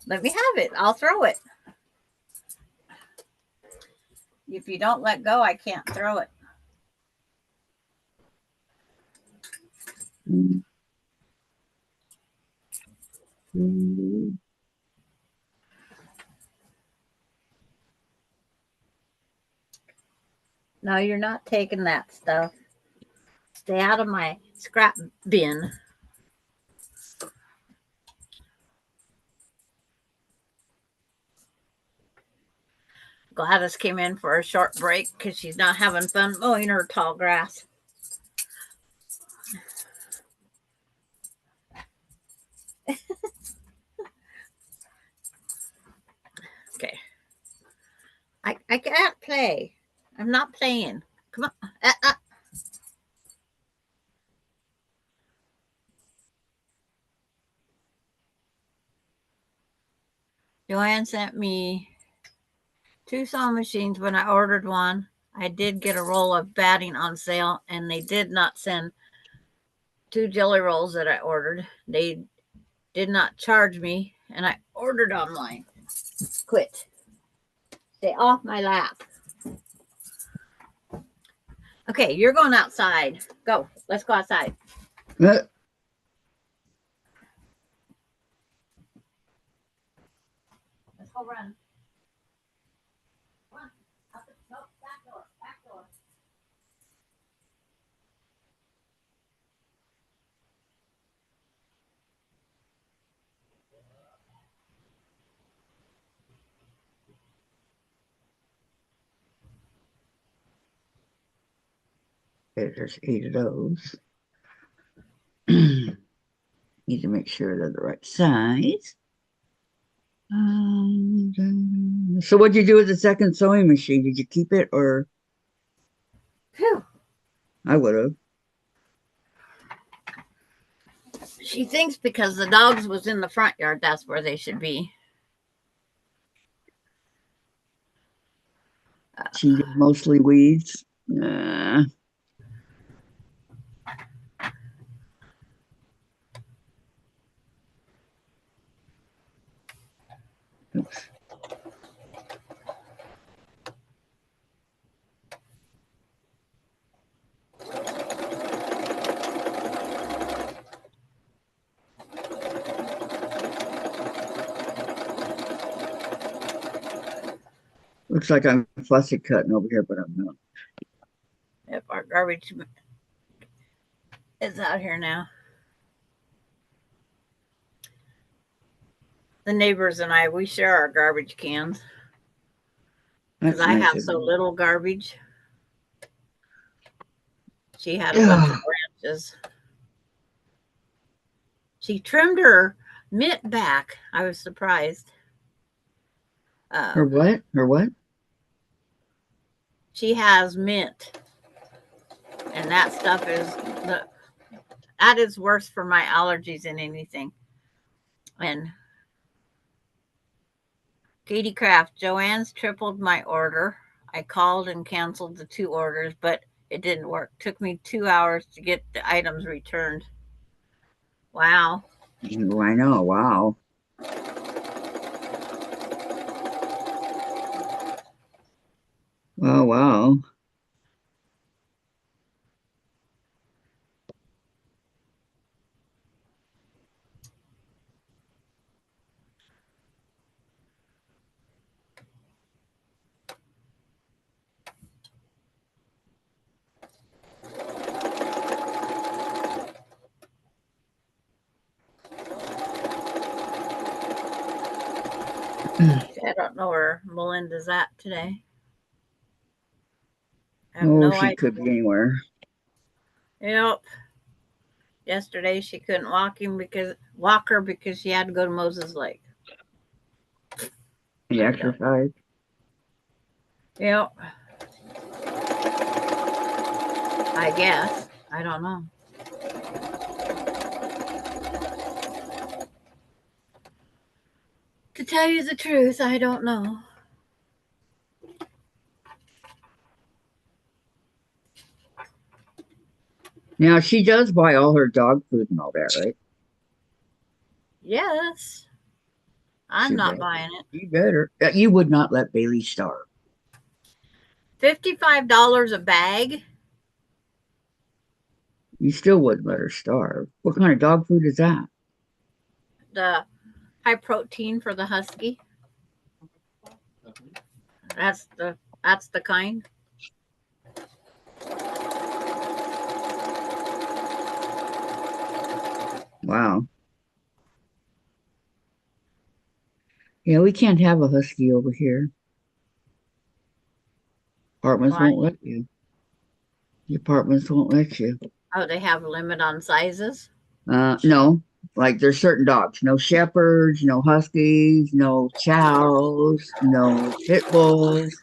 Let me have it. I'll throw it. If you don't let go, I can't throw it. No, you're not taking that stuff. Stay out of my scrap bin. Gladys came in for a short break because she's not having fun mowing her tall grass. Okay. I can't play. I'm not playing. Come on. Joanne sent me 2 sewing machines when I ordered one. I did get a roll of batting on sale, and they did not send 2 jelly rolls that I ordered. They did not charge me, and I ordered online. Quit. Stay off my lap. Okay, you're going outside. Go. Let's go outside. Let's go run. Run. No, back door. Back door.
Okay, there's 8 of those. Need to make sure they're the right size. So what'd you do with the second sewing machine? Did you keep it or?
Phew.
I would have.
She thinks because the dogs was in the front yard, that's where they should be.
She did mostly weeds. Oops. Looks like I'm fussy cutting over here, but I'm not.
Yep, our garbage is out here now. The neighbors and I, we share our garbage cans because
That's
I
nice
have
of
so
you.
little garbage. She had a bunch of branches. She trimmed her mitt back. I was surprised.
Her what? Her what?
She has mint, and that stuff that is worse for my allergies than anything. And Katie Kraft, Joanne's tripled my order. I called and canceled the 2 orders, but it didn't work. Took me 2 hours to get the items returned. Wow.
Oh, I know. Wow. Oh, wow.
I don't know where Melinda's at today. I have
Oh,
no
she
idea.
could be anywhere.
Yep. Yesterday she couldn't walk her because she had to go to Moses Lake.
The exercise.
Yep. I guess. I don't know. To tell you the truth, I don't know.
Now she does buy all her dog food and all that, right?
Yes. I'm
She
not
better.
buying it.
You better. You would not let Bailey starve.
$55 a bag.
You still wouldn't let her starve. What kind of dog food is that?
The high protein for the husky. That's the kind.
Wow. Yeah, we can't have a husky over here. Apartments
Why?
won't let you. The apartments won't let you.
Oh, they have a limit on sizes.
No. Like there's certain dogs. No shepherds, no huskies, no chows, no pit bulls,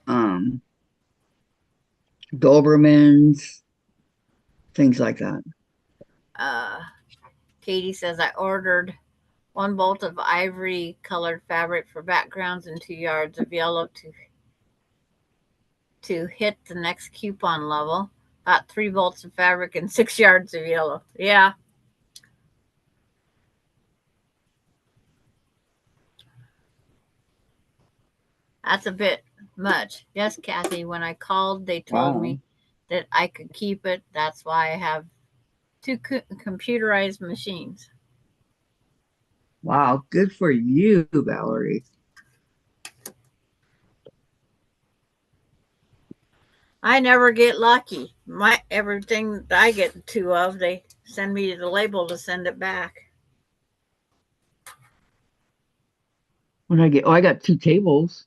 um, Dobermans, things like that.
Katie says I ordered 1 bolt of ivory colored fabric for backgrounds and 2 yards of yellow to hit the next coupon level. Got 3 bolts of fabric and 6 yards of yellow. Yeah. That's a bit much. Yes, Kathy. When I called, they told me that I could keep it. That's why I have 2 computerized machines.
Wow, good for you, Valerie.
I never get lucky. Everything that I get 2 of, they send me the label to send it back.
What did I get? Oh, I got 2 tables.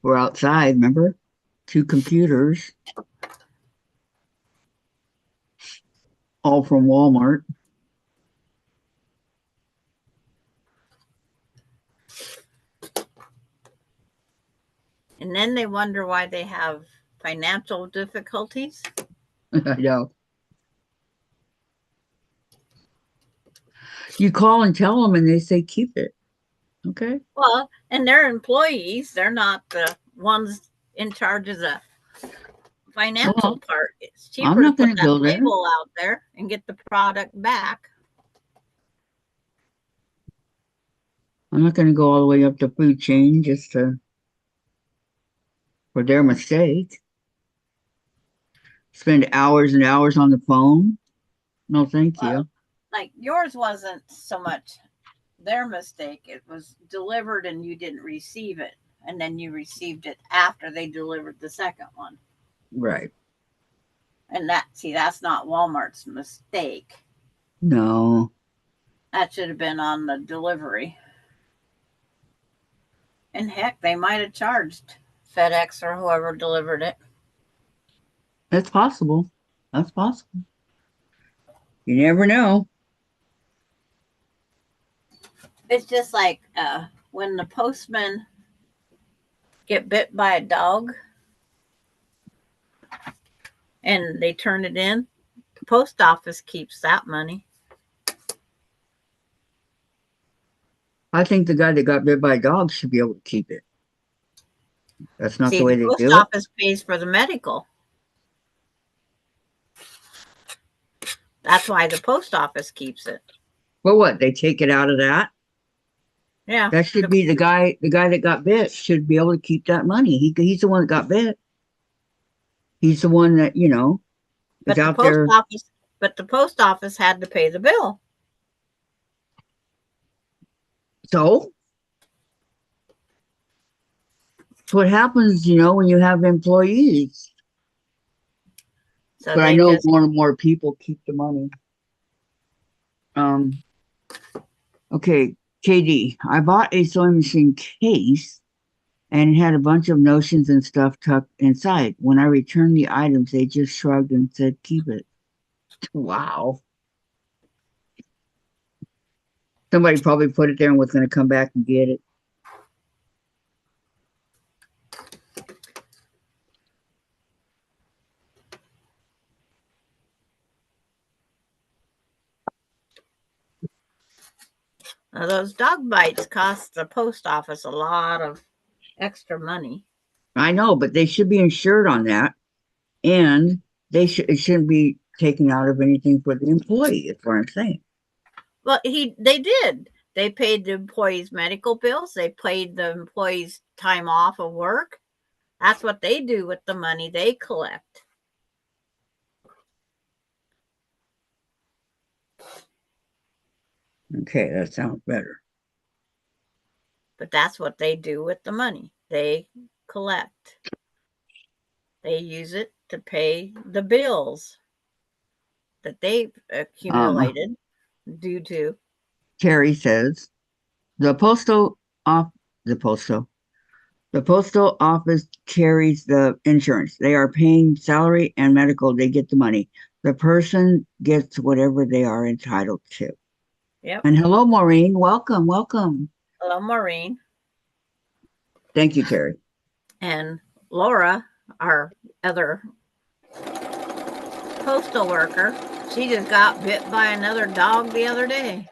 We're outside, remember? 2 computers, all from Walmart.
And then they wonder why they have financial difficulties.
I know. You call and tell them, and they say keep it. Okay.
Well, and they're employees. They're not the ones in charge of the financial part. It's
I'm
cheaper to
not
put
going to
that
go there.
label out there and get the product back.
I'm not going to go all the way up the food chain just for their mistake. Spend hours and hours on the phone. No, thank you.
Like yours wasn't so much their mistake. It was delivered and you didn't receive it. And then you received it after they delivered the second one.
Right.
And that's not Walmart's mistake.
No.
That should have been on the delivery. And heck, they might have charged FedEx or whoever delivered it.
That's possible. That's possible. You never know.
It's just like when the postman get bit by a dog and they turn it in, the post office keeps that money.
I think the guy that got bit by a dog should be able to keep it. That's not the way they
post
do it.
office pays for the medical. That's why the post office keeps it.
Well, what? They take it out of that?
Yeah.
That should be the guy that got bit should be able to keep that money. He's the one that got bit. He's the one that, is out there.
But the post office had to pay the bill.
So it's what happens, when you have employees.
So
but I know more and more people keep the money. Okay, KD, I bought a sewing machine case and it had a bunch of notions and stuff tucked inside. When I returned the items, they just shrugged and said, keep it. Wow. Somebody probably put it there and was going to come back and get it.
Now, those dog bites cost the post office a lot of extra money.
I know, but they should be insured on that. And it shouldn't be taken out of anything for the employee, is what I'm saying.
Well, they did. They paid the employees' medical bills. They paid the employees' time off of work. That's what they do with the money they collect.
Okay, that sounds better.
But that's what they do with the money they collect. They use it to pay the bills that they've accumulated due to.
Terry says the postal off the postal office carries the insurance. They are paying salary and medical. They get the money. The person gets whatever they are entitled to.
Yep.
And hello, Maureen. Welcome, welcome.
Hello, Maureen.
Thank you, Terry.
And Laura, our other postal worker, she just got bit by another dog the other day.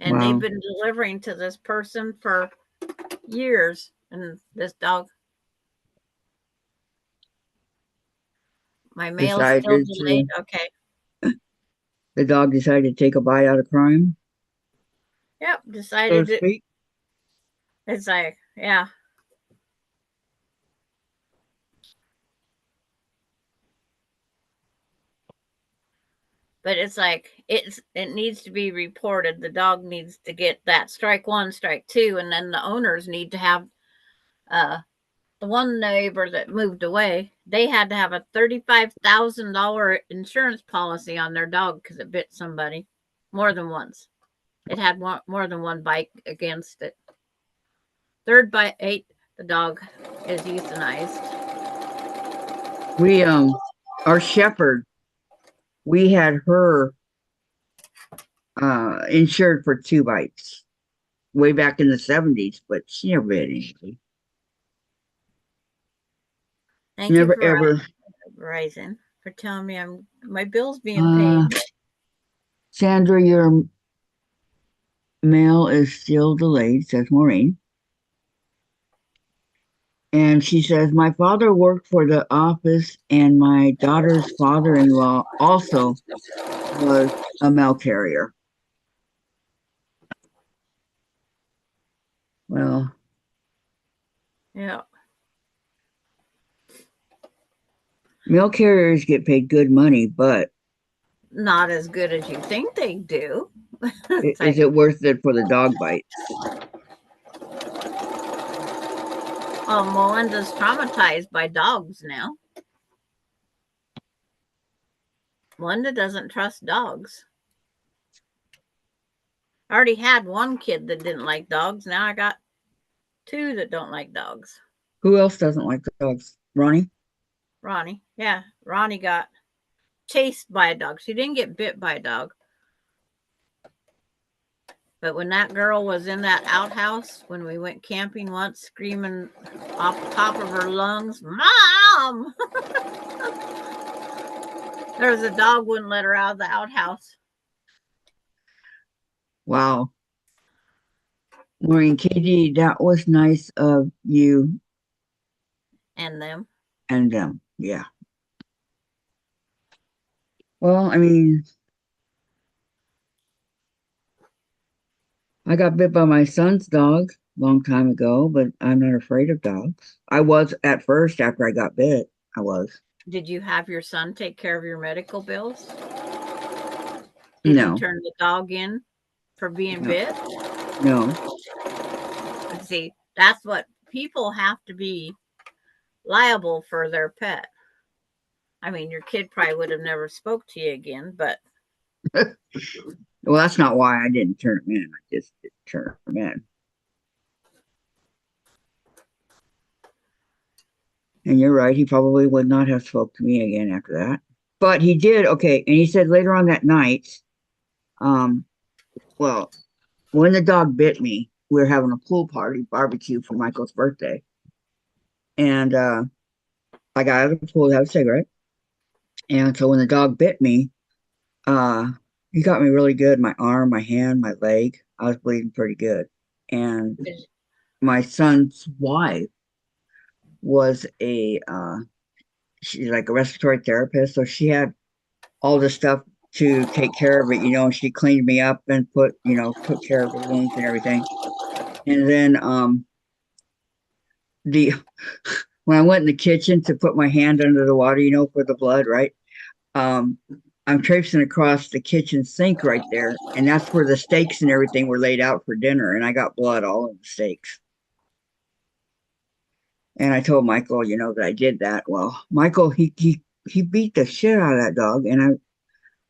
And
Wow.
they've been delivering to this person for years. And this dog, my mail's still delayed. Okay.
The dog decided to take a bite out of crime.
Yep. Decided
So to speak.
It's like, yeah. But it's like it needs to be reported. The dog needs to get that strike one, strike two, and then the owners need to have the one neighbor that moved away, they had to have a $35,000 insurance policy on their dog because it bit somebody more than once. It had more than one bite against it. Third bite, the dog is euthanized.
We our shepherd, we had her insured for 2 bites way back in the 70s, but she never bit anything.
Thank you for
ever
Verizon for telling me my bill's being paid.
Sandra, your mail is still delayed, says Maureen. And she says, my father worked for the office, and my daughter's father-in-law also was a mail carrier. Well,
yeah.
Mail carriers get paid good money, but
not as good as you think they do.
Is it worth it for the dog bites?
Oh, Melinda's traumatized by dogs now. Melinda doesn't trust dogs. I already had one kid that didn't like dogs. Now I got 2 that don't like dogs.
Who else doesn't like dogs? Ronnie?
Ronnie. Yeah. Ronnie got chased by a dog. She didn't get bit by a dog. But when that girl was in that outhouse, when we went camping once, screaming off the top of her lungs, Mom! There was a dog wouldn't let her out of the outhouse.
Wow. Maureen, KD, that was nice of you.
And them.
And them, yeah. Well, I mean, I got bit by my son's dog a long time ago, but I'm not afraid of dogs. I was at first after I got bit. I was.
Did you have your son take care of your medical bills? Did
No.
you turn the dog in for being bit?
No.
See, that's what people have to be liable for their pet. I mean, your kid probably would have never spoke to you again, but
Well, that's not why I didn't turn him in. I just didn't turn him in. And you're right. He probably would not have spoke to me again after that. But he did. Okay. And he said later on that night, well, when the dog bit me, we were having a pool party barbecue for Michael's birthday. And I got out of the pool to have a cigarette. And so when the dog bit me, he got me really good. My arm, my hand, my leg. I was bleeding pretty good. And my son's wife was she's like a respiratory therapist. So she had all the stuff to take care of it, and she cleaned me up and took care of the wounds and everything. And then the when I went in the kitchen to put my hand under the water, for the blood, right? I'm traipsing across the kitchen sink right there, and that's where the steaks and everything were laid out for dinner, and I got blood all in the steaks. And I told Michael, that I did that. Well, Michael, he beat the shit out of that dog, and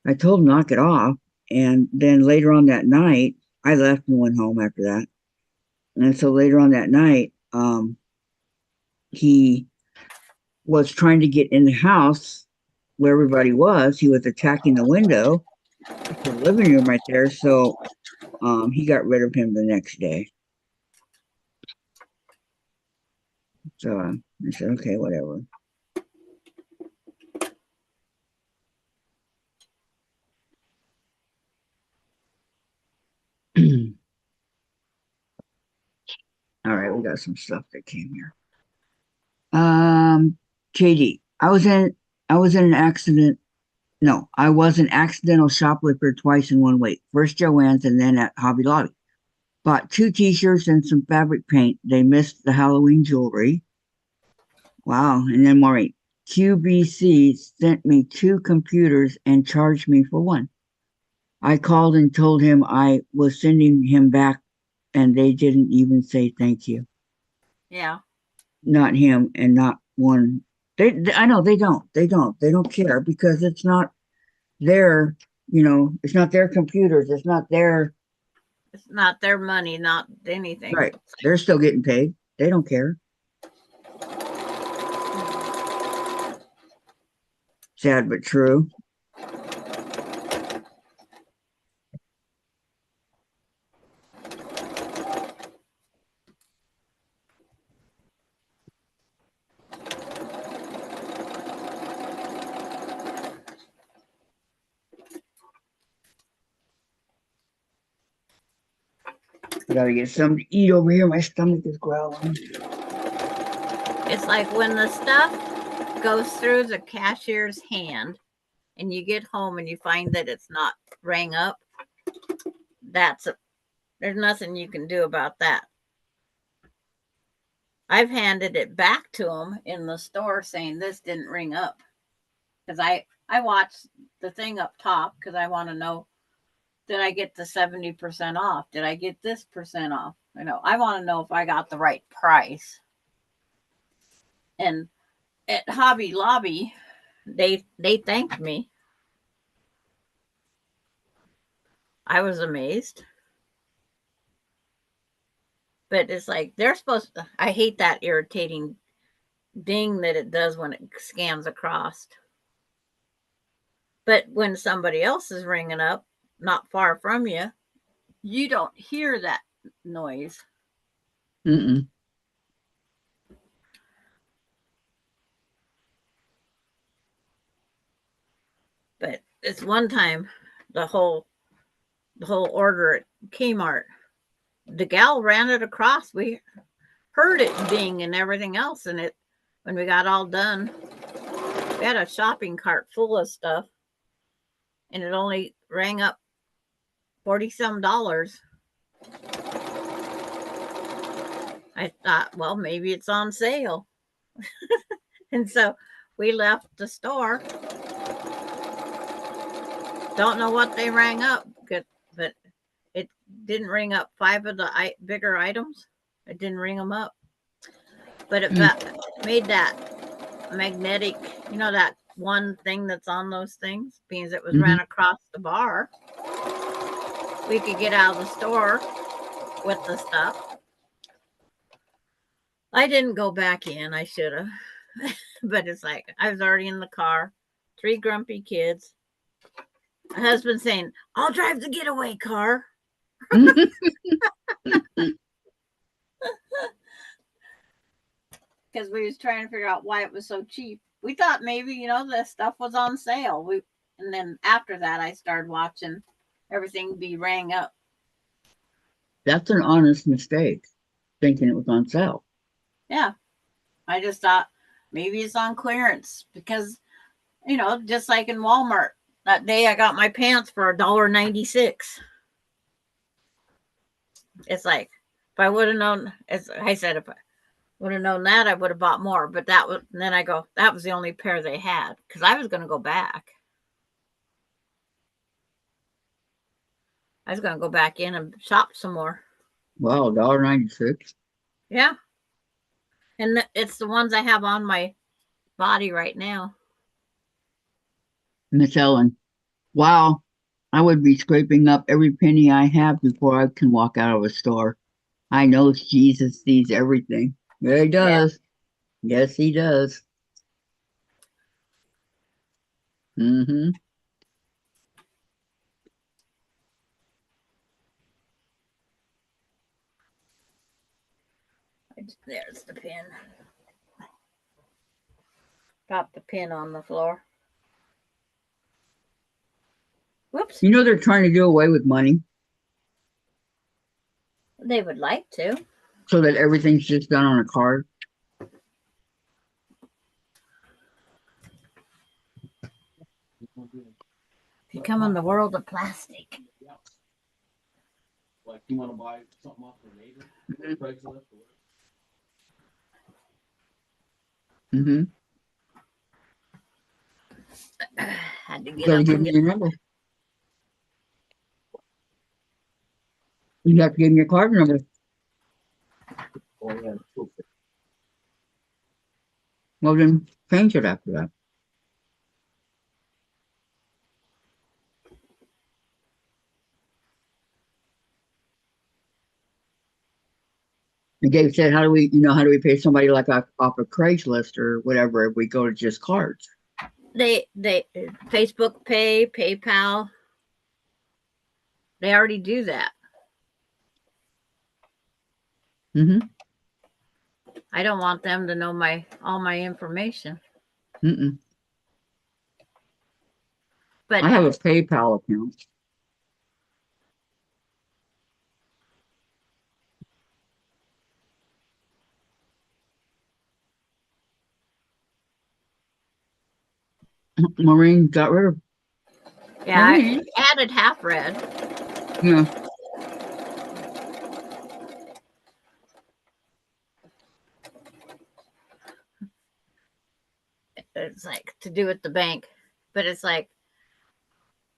I told him to knock it off. And then later on that night, I left and went home after that. And so later on that night, he was trying to get in the house where everybody was. He was attacking the window, the living room right there. So he got rid of him the next day. So I said, okay, whatever. All right, we got some stuff that came here. JD, I was in an accident. No, I was an accidental shoplifter twice in one week. First Joann's and then at Hobby Lobby. Bought 2 t-shirts and some fabric paint. They missed the Halloween jewelry. Wow. And then Maureen, QBC sent me 2 computers and charged me for one. I called and told him I was sending him back, and they didn't even say thank you.
Yeah.
Not him, and not one. I know they don't. They don't care because it's not their, it's not their computers. It's not their
money, not anything.
Right. They're still getting paid. They don't care. Sad but true. I gotta get something to eat over here. My stomach is growling.
It's like when the stuff goes through the cashier's hand and you get home and you find that it's not rang up, there's nothing you can do about that. I've handed it back to them in the store saying this didn't ring up. Because I watch the thing up top because I want to know, did I get the 70% off? Did I get this percent off? I want to know if I got the right price. And at Hobby Lobby, they thanked me. I was amazed. But it's like they're supposed to, I hate that irritating ding that it does when it scans across. But when somebody else is ringing up, not far from you, you don't hear that noise.
Mm-mm.
But it's one time the whole order at Kmart, the gal ran it across. We heard it ding and everything else, and when we got all done, we had a shopping cart full of stuff, and it only rang up $40-some. I thought, well, maybe it's on sale. And so we left the store. Don't know what they rang up, but it didn't ring up 5 of the bigger items. It didn't ring them up. But it made that magnetic, that one thing that's on those things, because it was
Mhm.
ran across the bar. We could get out of the store with the stuff. I didn't go back in. I should have. But it's like I was already in the car. 3 grumpy kids. My husband saying, I'll drive the getaway car. Because we was trying to figure out why it was so cheap. We thought maybe, the stuff was on sale. And then after that I started watching everything be rang up.
That's an honest mistake, thinking it was on sale.
Yeah. I just thought maybe it's on clearance because, just like in Walmart, that day I got my pants for $1.96. It's like, if I would have known, as I said, if I would have known that, I would have bought more. But that was, and then I go, that was the only pair they had because I was going to go back. I was going to go back in and shop some more.
Wow, $1.96.
Yeah. And it's the ones I have on my body right now.
Miss Ellen, wow, I would be scraping up every penny I have before I can walk out of a store. I know Jesus sees everything. Yeah, he does. Yeah. Yes, he does. Mm-hmm.
There's the pin. Dropped the pin on the floor. Whoops.
You know they're trying to do away with money
They would like to.
so that everything's just done on a card.
Becoming the world of plastic.
Yeah. Like you want to buy something off the neighbor, Craigslist or
Mm-hmm.
Had to get
Gotta
up
give
and
me
get.
your number. You have to give me your card number.
oh yeah, cool.
Well, then change it after that. And Dave said, how do we pay somebody like off of Craigslist or whatever if we go to just cards?
They Facebook Pay, PayPal. They already do that.
Mm-hmm.
I don't want them to know all my information.
Mm-mm.
But
I have a PayPal account. Maureen got rid of.
yeah,
Maureen.
I added half red.
Yeah.
It's like to do at the bank, but it's like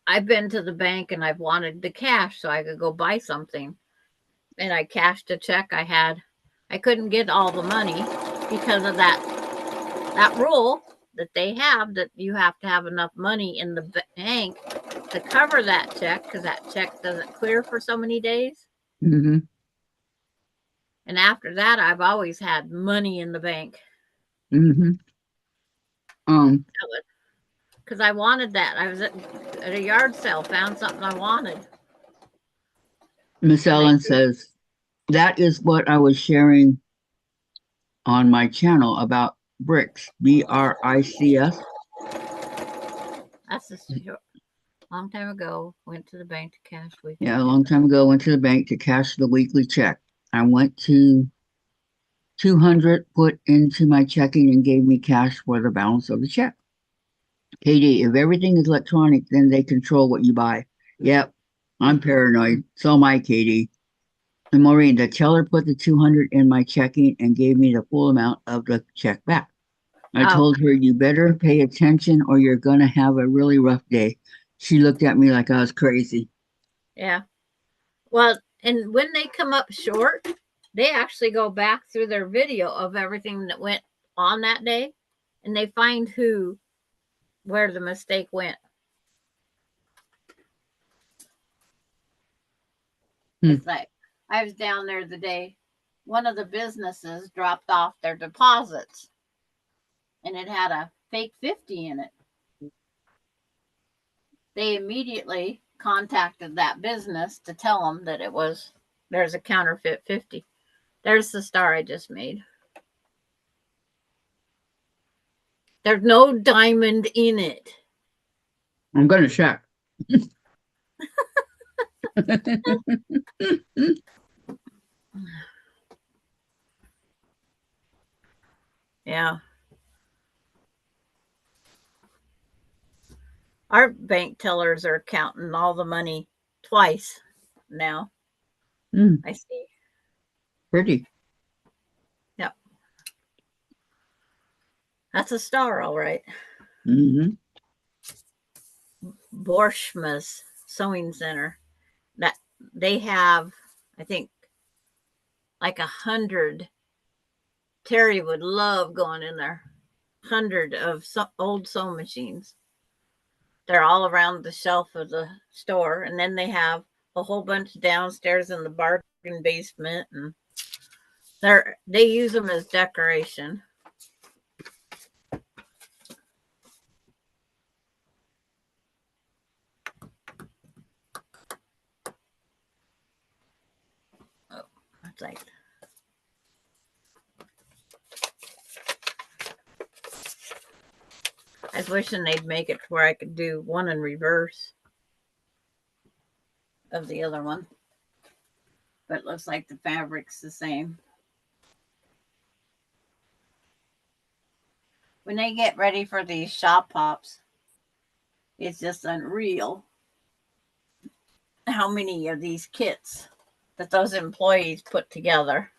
I've been to the bank and I've wanted the cash so I could go buy something, and I cashed a check I had. I couldn't get all the money because of that rule that they have that you have to have enough money in the bank to cover that check because that check doesn't clear for so many days.
Mm-hmm.
And after that, I've always had money in the bank
Mm-hmm.
because I wanted that. I was at a yard sale, found something I wanted.
Miss Ellen says that is what I was sharing on my channel about bricks. BRICS.
That's a long time ago. Went to the bank to cash weekly.
Yeah, a long time ago, went to the bank to cash the weekly check. I went to 200, put into my checking, and gave me cash for the balance of the check. Katie, if everything is electronic, then they control what you buy. Yep, I'm paranoid. So am I, Katie. And Maureen, the teller put the 200 in my checking and gave me the full amount of the check back. I told her, you better pay attention or you're going to have a really rough day. She looked at me like I was crazy.
Yeah. Well, and when they come up short, they actually go back through their video of everything that went on that day and they find who where the mistake went. It's like I was down there the day one of the businesses dropped off their deposits and it had a fake 50 in it. They immediately contacted that business to tell them that there's a counterfeit 50. There's the star I just made. There's no diamond in it.
I'm gonna check.
Yeah. Our bank tellers are counting all the money twice now. I see.
Pretty.
Yep. That's a star, all right. Borshma's Sewing Center. That they have, I think, like 100. Terry would love going in there. 100 of old sewing machines. They're all around the shelf of the store, and then they have a whole bunch downstairs in the bargain basement, and they use them as decoration. Oh, that's like. I was wishing they'd make it to where I could do one in reverse of the other one. But it looks like the fabric's the same. When they get ready for these shop pops, it's just unreal how many of these kits that those employees put together.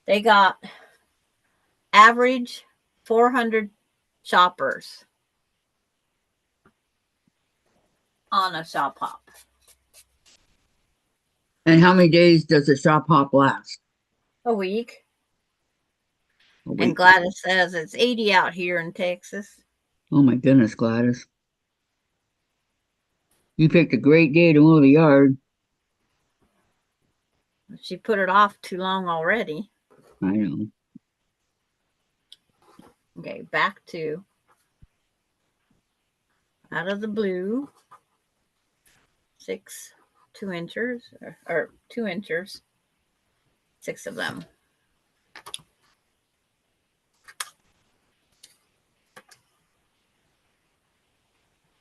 They got average 400 shoppers on a shop hop.
And how many days does a shop hop last?
A week. And Gladys says it's 80 out here in Texas.
Oh my goodness, Gladys. You picked a great day to mow the yard.
She put it off too long already.
I know.
Okay, back to out of the blue. 2 inches or 2 inches. 6 of them.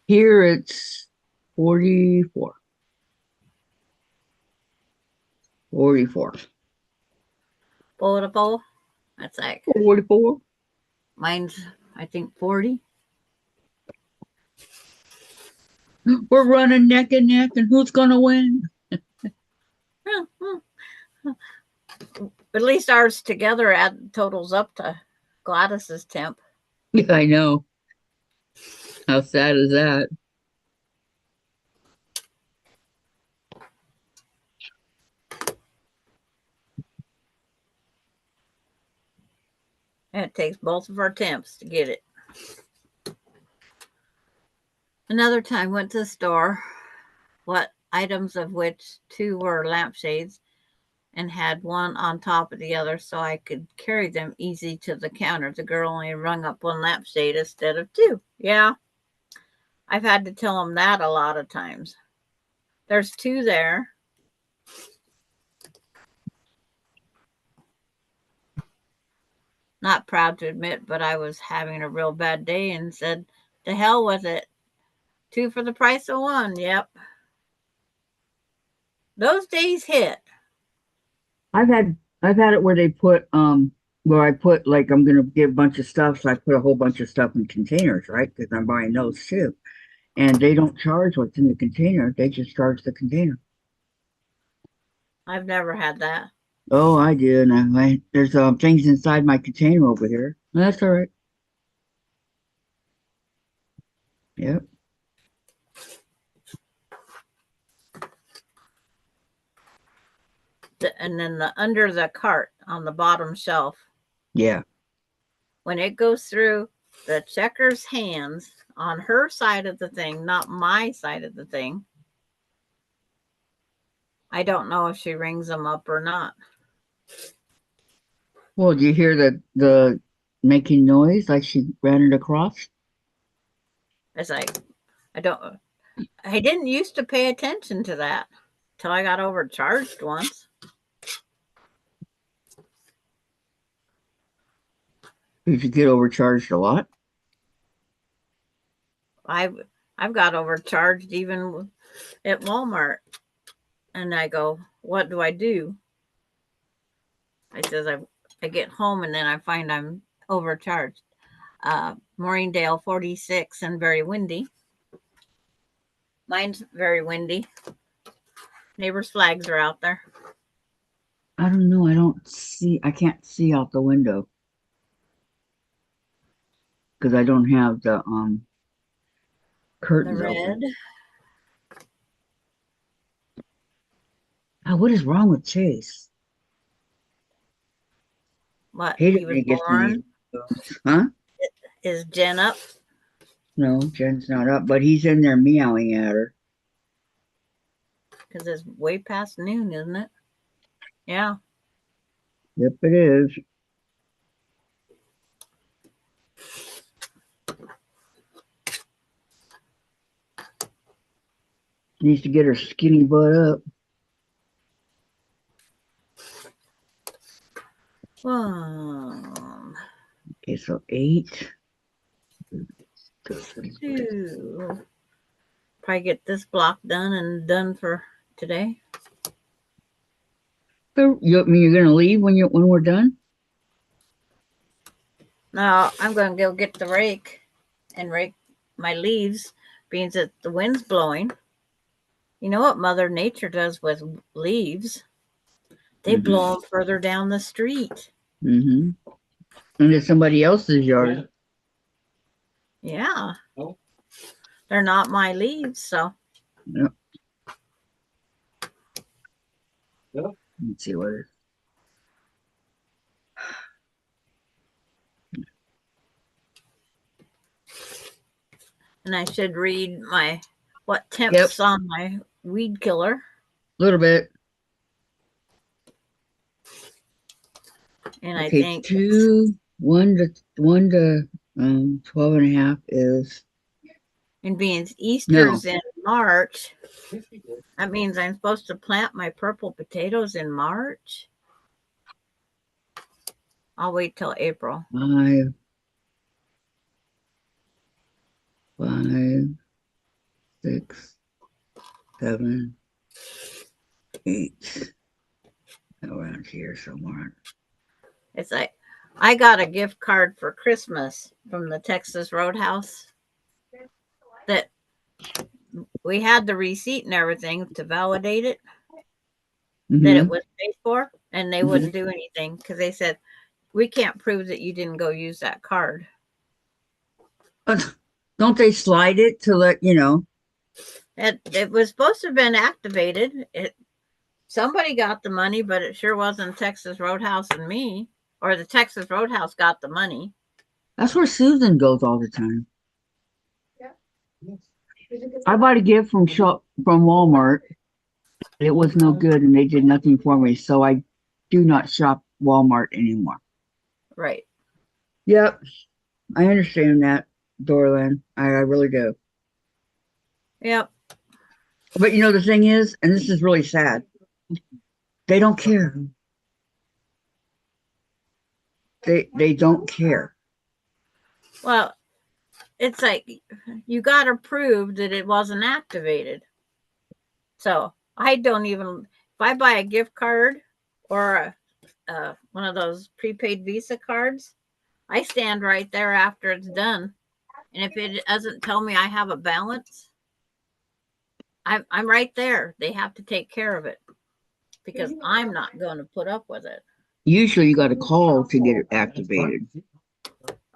Here it's 44. 44.
Foldable. That's like
44.
Mine's, I think, 40.
We're running neck and neck, and who's gonna win?
At least ours together totals up to Gladys's temp.
Yeah, I know. How sad is that?
And it takes both of our temps to get it. Another time went to the store, what items of which 2 were lampshades and had one on top of the other so I could carry them easy to the counter. The girl only rung up 1 lampshade instead of 2. Yeah. I've had to tell them that a lot of times. There's 2 there. Not proud to admit, but I was having a real bad day and said, to hell with it. 2 for the price of 1. Yep. Those days hit.
I've had it where they put where I put, like, I'm gonna give a bunch of stuff, so I put a whole bunch of stuff in containers, right? Because I'm buying those too. And they don't charge what's in the container, they just charge the container.
I've never had that.
Oh, I did. There's things inside my container over here. That's all right. Yep.
And then under the cart on the bottom shelf.
Yeah.
When it goes through the checker's hands on her side of the thing, not my side of the thing. I don't know if she rings them up or not.
Well, do you hear the making noise like she ran it across?
It's like, I didn't used to pay attention to that till I got overcharged once.
Did you get overcharged a lot?
I've got overcharged even at Walmart, and I go, what do I do? I says I get home and then I find I'm overcharged. Maureen 46 and very windy. Mine's very windy. Neighbors' flags are out there.
I don't know. I can't see out the window because I don't have the
The
curtains
red.
open. Oh, what is wrong with Chase?
What?
Hate
He
it
was
when he gets in these
born.
moods. Huh?
Is Jen up?
No, Jen's not up, but he's in there meowing at her.
Because it's way past noon, isn't it? Yeah.
Yep, it is. Needs to get her skinny butt up. Okay, so 8.
2. Probably get this block done and done for today.
So, you mean you're gonna leave when we're done?
Now I'm going to go get the rake and rake my leaves, being that the wind's blowing. You know what Mother Nature does with leaves? They blow them further down the street.
Mm-hmm. And it's somebody else's yard.
Yeah. Oh. They're not my leaves, so.
Yep. Let's see what it is.
And I should read what temps on my weed killer.
A little bit.
And
okay,
I think
1 to 12 and a half is.
And being Easter's in March, that means I'm supposed to plant my purple potatoes in March. I'll wait till April.
5, 6, 7, 8. Around here somewhere.
It's like I got a gift card for Christmas from the Texas Roadhouse that we had the receipt and everything to validate it, that it was paid for, and they wouldn't do anything because they said, we can't prove that you didn't go use that card.
Don't they slide it to let you know?
It was supposed to have been activated. Somebody got the money, but it sure wasn't Texas Roadhouse and me, or the Texas Roadhouse got the money.
That's where Susan goes all the time. I bought a gift from Walmart. It was no good, and they did nothing for me, so I do not shop Walmart anymore.
Right.
Yep, I understand that, Dorland. I really do.
Yep.
But you know the thing is, and this is really sad, they don't care. They don't care.
Well, it's like you got to prove that it wasn't activated. So I don't even, if I buy a gift card or one of those prepaid Visa cards, I stand right there after it's done. And if it doesn't tell me I have a balance, I'm right there. They have to take care of it because I'm not going to put up with it.
Usually you got to call to get it activated.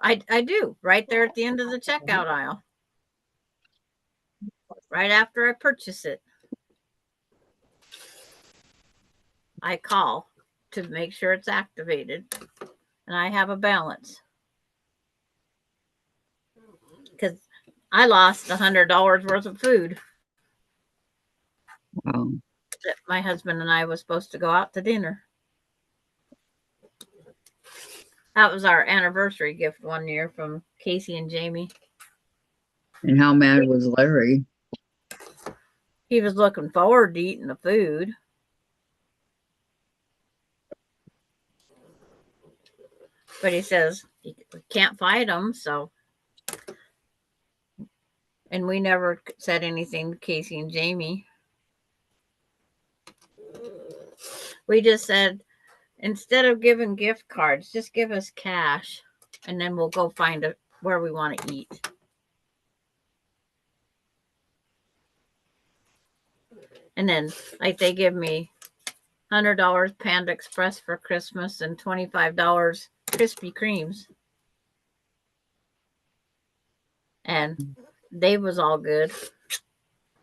I do, right there at the end of the checkout aisle. Right after I purchase it, I call to make sure it's activated and I have a balance. because I lost $100 worth of food
Wow.
that my husband and I was supposed to go out to dinner. That was our anniversary gift one year from Casey and Jamie.
And how mad was Larry?
He was looking forward to eating the food. But he says he can't fight them, so. And we never said anything to Casey and Jamie. We just said, instead of giving gift cards, just give us cash, and then we'll go find where we want to eat. And then, like, they give me $100 Panda Express for Christmas and $25 Krispy Kremes. And they was all good.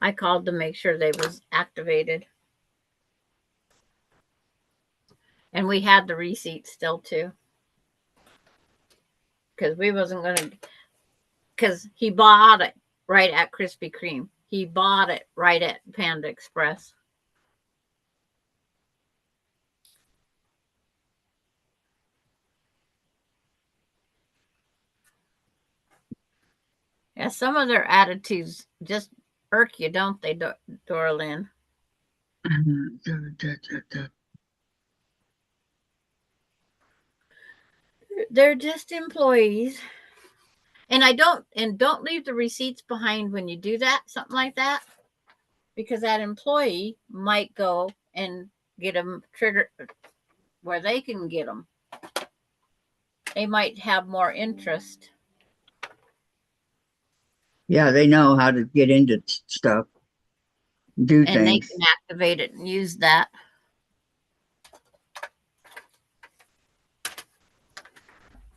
I called to make sure they was activated. And we had the receipt still too. Because we wasn't going to, because he bought it right at Krispy Kreme. He bought it right at Panda Express. Yeah, some of their attitudes just irk you, don't they, Dorlyn? They're just employees. And don't leave the receipts behind when you do that, something like that, because that employee might go and get them triggered where they can get them. They might have more interest.
Yeah, they know how to get into stuff, do
and
things.
they can activate it and use that.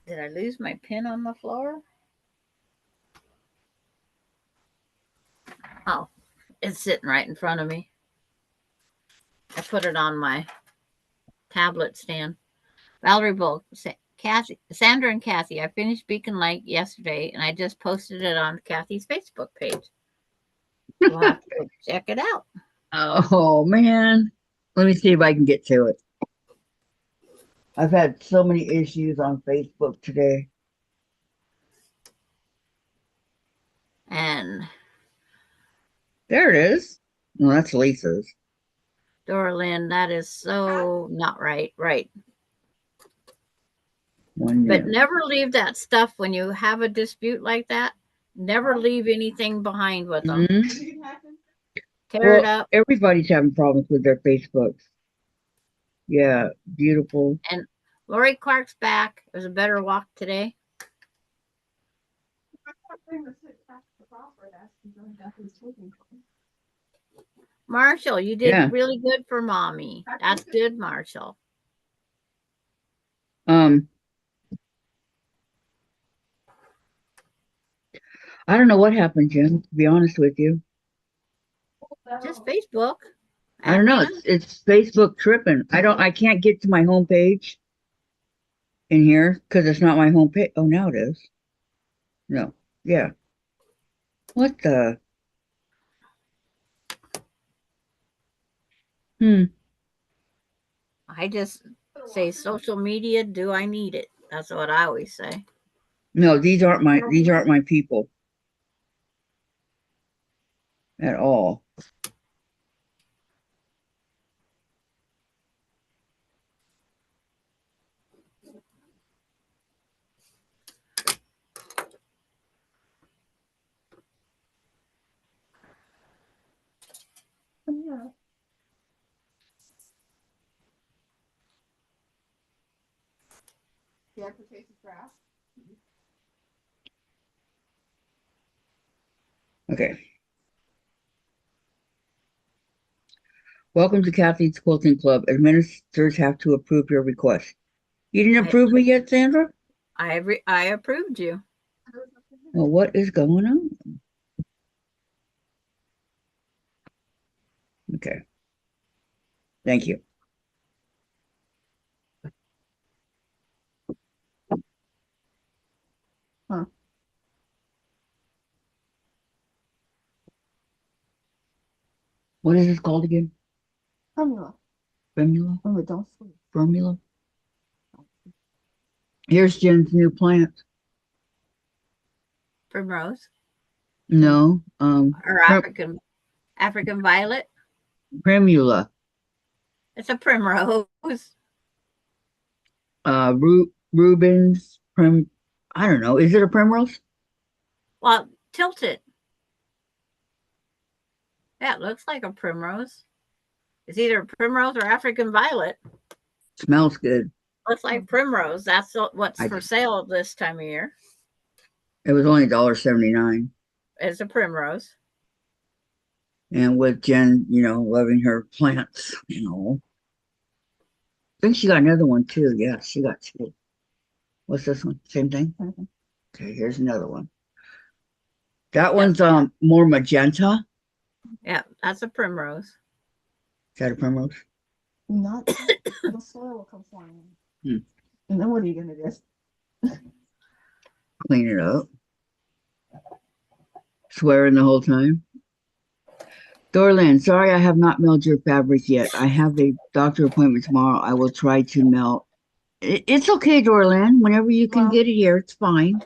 Did I lose my pin on the floor? Oh, it's sitting right in front of me. I put it on my tablet stand. Valerie Bull, Kathy, Sandra and Kathy, I finished Beacon Lake yesterday and I just posted it on Kathy's Facebook page. We'll have to go check it out.
Oh man, let me see if I can get to it. I've had so many issues on Facebook today.
And
There it is. Well, that's Lisa's.
Dorlyn, that is so not right. Right.
One
But
year.
never leave that stuff when you have a dispute like that. Never leave anything behind with them.
Mhm.
Tear it
Well,
up.
everybody's having problems with their Facebooks. Yeah, beautiful.
And Lori Clark's back. It was a better walk today. Marshall, you did
Yeah.
really good for mommy. That's good, Marshall.
I don't know what happened, Jim, to be honest with you.
Just Facebook.
I don't know. It's Facebook tripping. I can't get to my homepage in here because it's not my homepage. Oh, now it is. No. Yeah. What the?
I just say social media, do I need it? That's what I always say.
No, these aren't my people at all. Okay. Welcome to Kathy's Quilting Club. Administrators have to approve your request. You didn't approve me yet, Sandra?
I approved you.
Well, what is going on? Okay. Thank you.
Huh.
What is this called again?
Formula.
Formula?
Formula, don't sleep.
Formula? Here's Jen's new plant.
Primrose
No,
or African violet.
Primula.
It's a primrose.
Rubens I don't know. Is it a primrose?
Well, tilt it. Yeah, it looks like a primrose. It's either primrose or African violet.
Smells good.
Looks like primrose. That's what's
I
for
just-
sale this time of year.
It was only $1.79.
It's a primrose.
And with Jen, loving her plants, I think she got another one too. Yeah, she got two. What's this one? Same thing?
Mhm.
Okay, here's another one. That one's more magenta.
Yeah, that's a primrose.
Is that a primrose?
Not the soil will come flying in.
Hmm.
And then what are you gonna do?
Clean it up. Swearing the whole time. Dorland, sorry I have not mailed your fabric yet. I have a doctor appointment tomorrow. I will try to mail. It's okay, Dorland. Whenever you can
Well-
get it here, it's fine.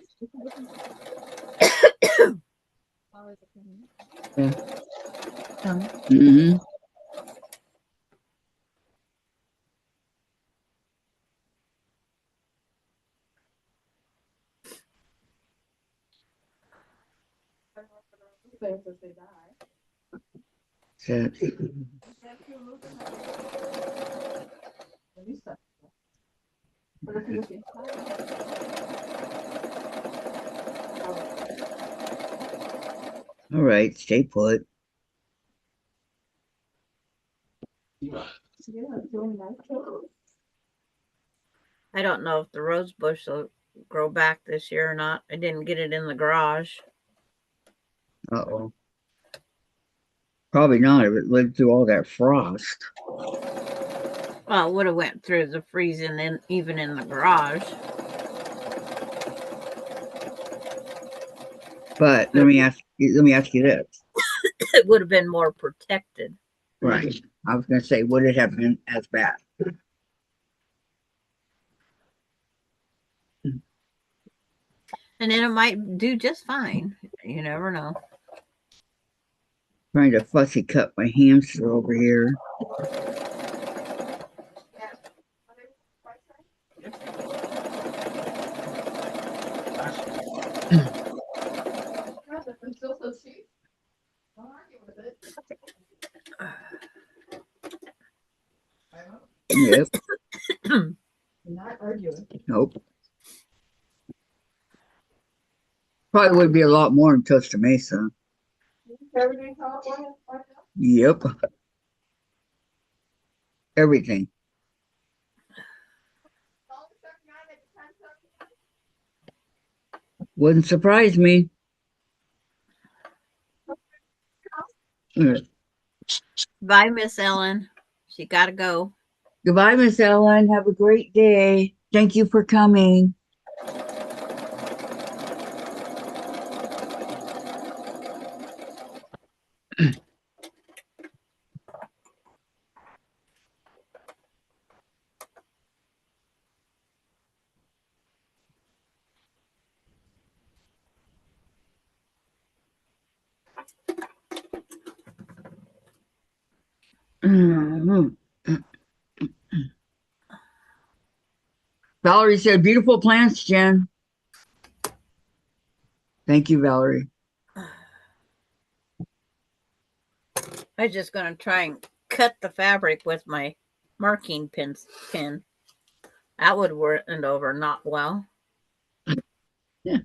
Yeah. Mm-hmm. All right, stay put.
I don't know if the rose bush will grow back this year or not. I didn't get it in the garage.
Uh-oh. Probably not if it lived through all that frost.
Well, it would have went through the freezing and even in the garage.
But let me ask you this.
It would have been more protected.
Right. I was gonna say, would it have been as bad?
And then it might do just fine. You never know.
Trying to fussy cut my hamster over here. Yep.
Not arguing.
Nope. Probably would be a lot more in Costa Mesa.
Everything in California like that?
Yep. Everything. Wouldn't surprise me.
Bye, Miss Ellen. She got to go.
Goodbye, Miss Ellen. Have a great day. Thank you for coming. Valerie said, beautiful plants, Jen. Thank you, Valerie.
I was just going to try and cut the fabric with my marking pin. That would work and over not well.
Yeah.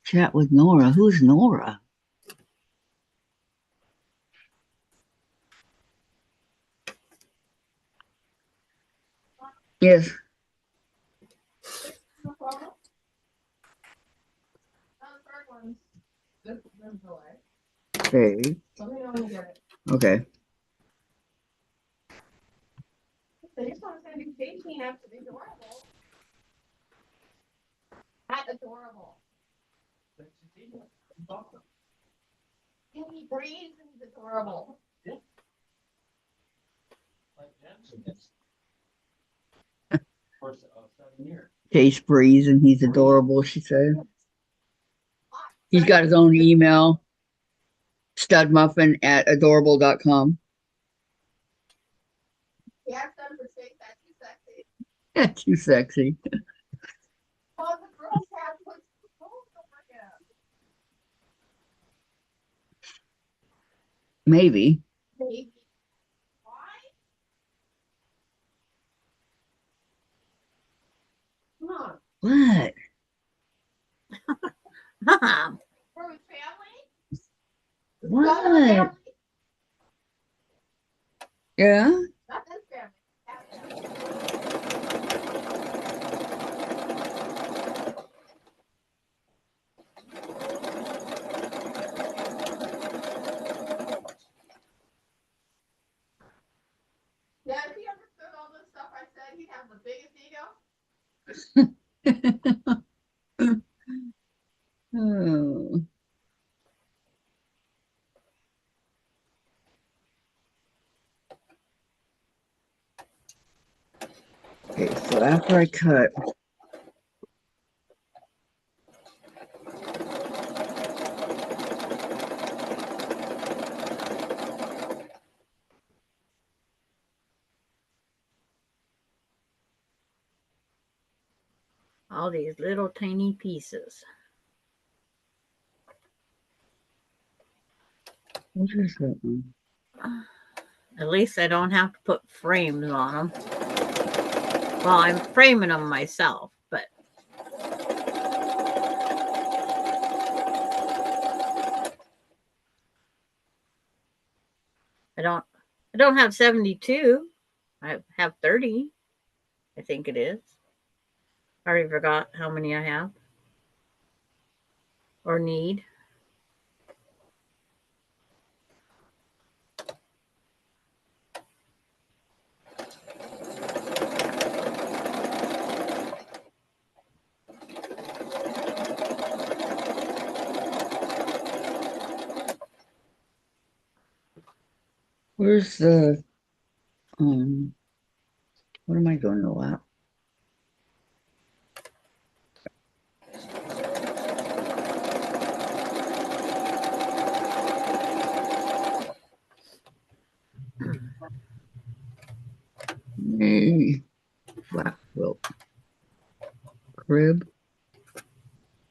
Chat with Nora. Who's Nora? Yes. Okay. Okay.
They just want to send you 18 after the adorable. Not adorable. And he breathes and he's adorable.
Like Jensen is. For 7 years.
Case Breeze, and he's adorable, she said. He's got his own email, studmuffin@adorable.com.
He asked them for steak, that's too sexy.
Yeah, too sexy.
Well, the girls have put clothes over him.
Maybe.
Maybe. Why? Come on.
What?
Mom,
For his family?
What? Yeah?
Not this family. That family. Yeah, if he understood all this stuff I said, he'd have the biggest ego.
Oh. Okay, so after I cut,
all these little tiny pieces.
what is that one?
At least I don't have to put frames on them. Well, I'm framing them myself, but I don't have 72. I have 30. I think it is. I already forgot how many I have or need.
Where's the, what am I doing to lap? Hey, lap quilt. Crib.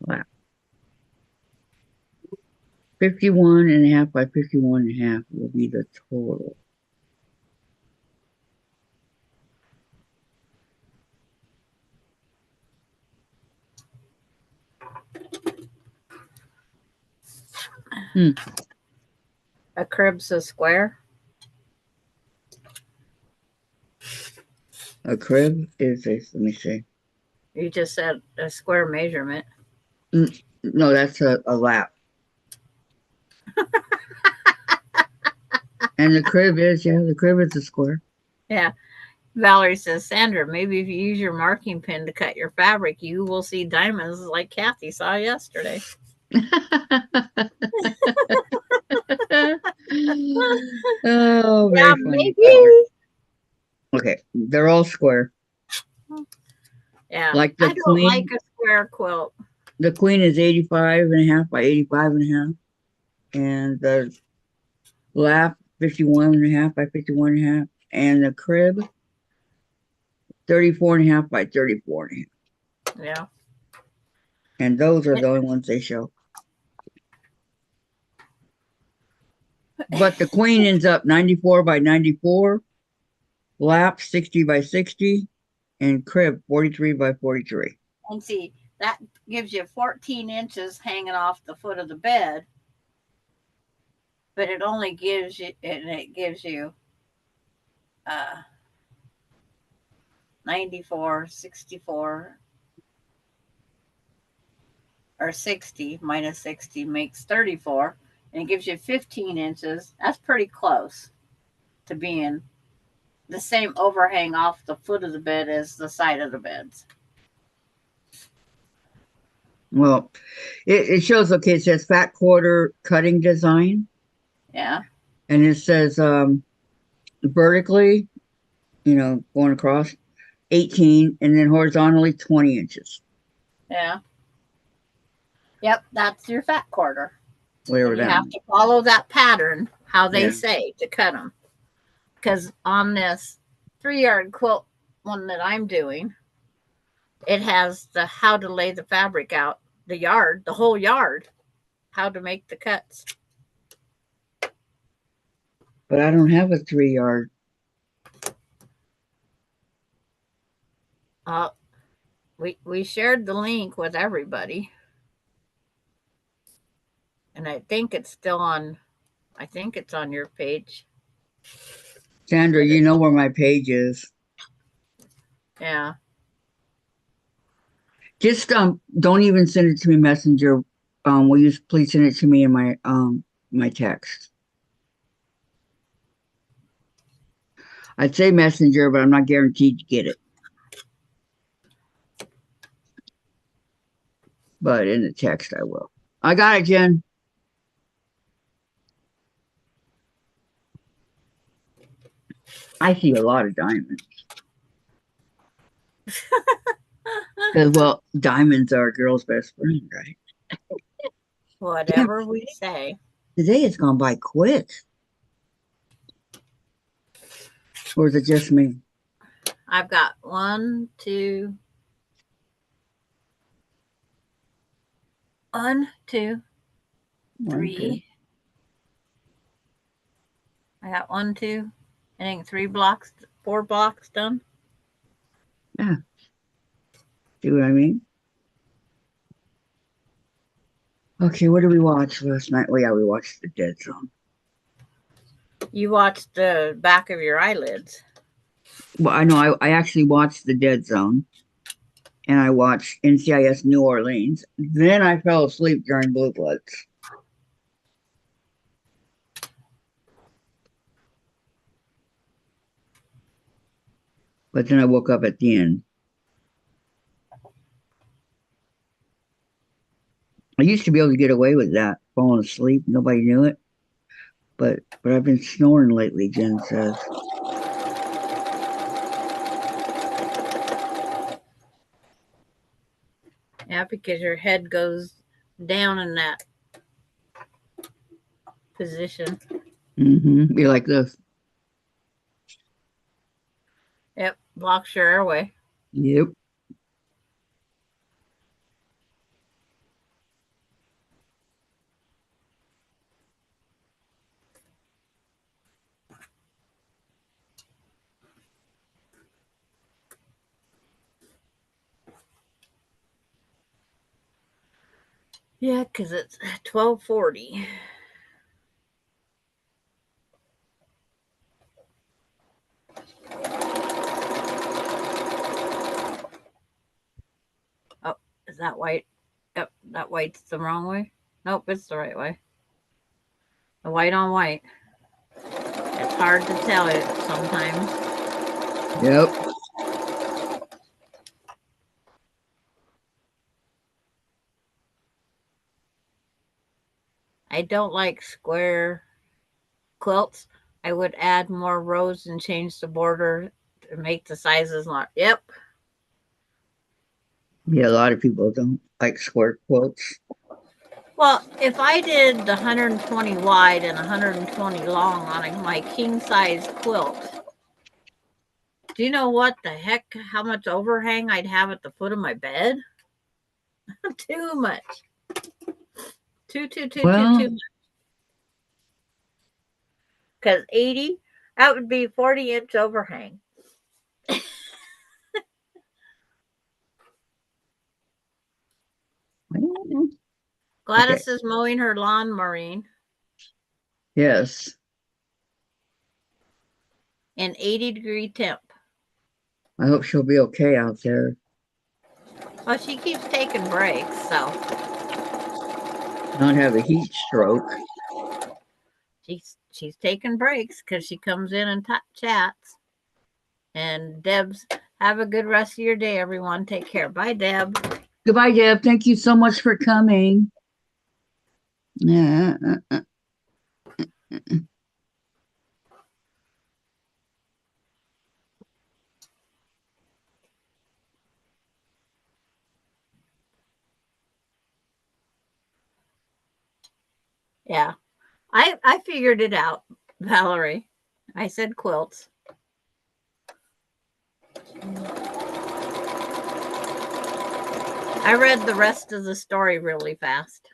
Lap. 51.5 by 51.5 will be the total.
A crib's a square.
A crib is a, let me see.
You just said a square measurement.
No, that's a lap. And the crib is, yeah, the crib is a square.
Yeah. Valerie says, Sandra, maybe if you use your marking pen to cut your fabric, you will see diamonds like Kathy saw yesterday.
Oh,
Yeah,
very funny.
maybe.
Okay, they're all square.
Yeah.
Like
I
the
don't like
queen.
a square quilt.
The queen is 85.5 by 85.5. And the lap 51.5 by 51.5. And the crib 34.5 by 34.5.
Yeah.
And those are the only ones they show. But the queen ends up 94 by 94, lap 60 by 60, and crib 43 by 43.
And see, that gives you 14 inches hanging off the foot of the bed. But it only gives you, and it gives you 94, 64, or 60 minus 60 makes 34. And it gives you 15 inches. That's pretty close to being the same overhang off the foot of the bed as the side of the beds.
Well, it shows, okay, it says fat quarter cutting design,
Yeah.
and it says vertically, going across 18, and then horizontally 20 inches.
Yeah. Yep, that's your fat quarter.
Whatever
And you
that
have
means.
to follow that pattern, how they
Yeah.
say to cut them. Because on this 3-yard quilt one that I'm doing, it has the how to lay the fabric out, the whole yard, how to make the cuts.
But I don't have a 3-yard.
We shared the link with everybody. And I think it's still on, I think it's on your page.
Sandra, you know where my page is.
Yeah.
Just don't even send it to me messenger. Will you please send it to me in my text? I'd say messenger, but I'm not guaranteed to get it. But in the text, I will. I got it, Jen. I see a lot of diamonds. Because, well, diamonds are a girl's best friend, right?
Whatever we say.
Today it's gone by quick. Or is it just me?
I've got 1, 2, 1, 2, 3. I got 1, 2, I think 3 blocks, 4 blocks done.
Yeah. See what I mean? Okay, what did we watch last night? Well, yeah, we watched The Dead Zone.
You watched the back of your eyelids.
Well, I know I actually watched The Dead Zone. And I watched NCIS New Orleans. Then I fell asleep during Blue Bloods. But then I woke up at the end. I used to be able to get away with that, falling asleep. Nobody knew it. But I've been snoring lately, Jen says.
Yeah, because your head goes down in that position.
Be like this.
Yep, blocks your airway.
Yep.
Yeah, because it's 12:40. Oh, is that white? Yep, that white's the wrong way. Nope, it's the right way. The white on white. It's hard to tell it sometimes.
Yep.
I don't like square quilts. I would add more rows and change the border to make the sizes large. Yep.
Yeah, a lot of people don't like square quilts.
Well, if I did the 120 wide and 120 long on my king size quilt, do you know what the heck, how much overhang I'd have at the foot of my bed? Too much. Too much. Because 80, that would be 40-inch overhang. Gladys is mowing her lawn, Maureen.
Yes.
In 80-degree temp.
I hope she'll be okay out there.
Well, she keeps taking breaks, so.
Not have a heat stroke.
She's taking breaks because she comes in and chats. And Deb's, have a good rest of your day, everyone. Take care. Bye, Deb.
Goodbye, Deb. Thank you so much for coming. Yeah.
Yeah. I figured it out, Valerie. I said quilts. I read the rest of the story really fast.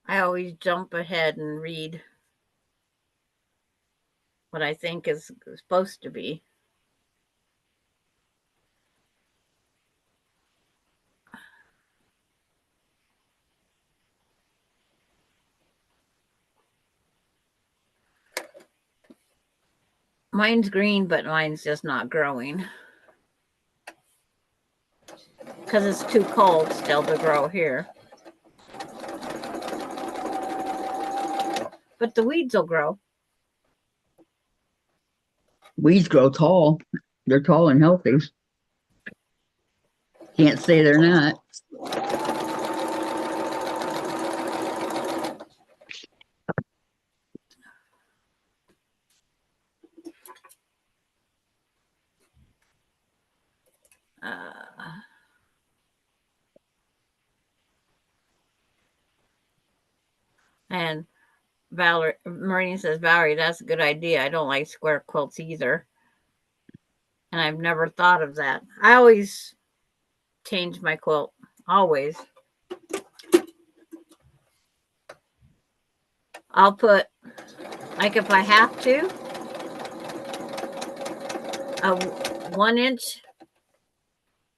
I always jump ahead and read what I think is supposed to be. Mine's green, but mine's just not growing. Because it's too cold still to grow here. But the weeds will grow.
Weeds grow tall. They're tall and healthy. Can't say they're not.
And Valerie, Maureen says, Valerie, that's a good idea. I don't like square quilts either. And I've never thought of that. I always change my quilt. Always. I'll put, like if I have to, a 1-inch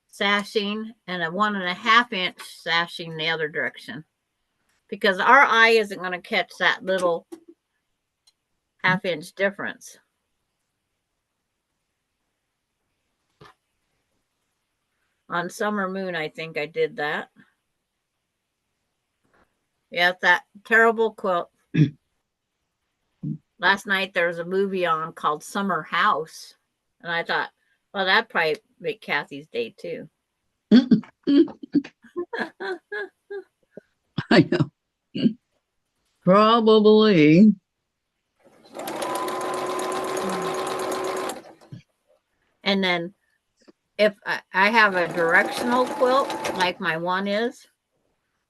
sashing and a 1.5-inch sashing the other direction. Because our eye isn't going to catch that little 1/2-inch difference. On Summer Moon, I think I did that. Yeah, that terrible quilt. Last night there was a movie on called Summer House. And I thought, well, that'd probably make Kathy's day too.
I know. Probably.
And then if I have a directional quilt, like my one is,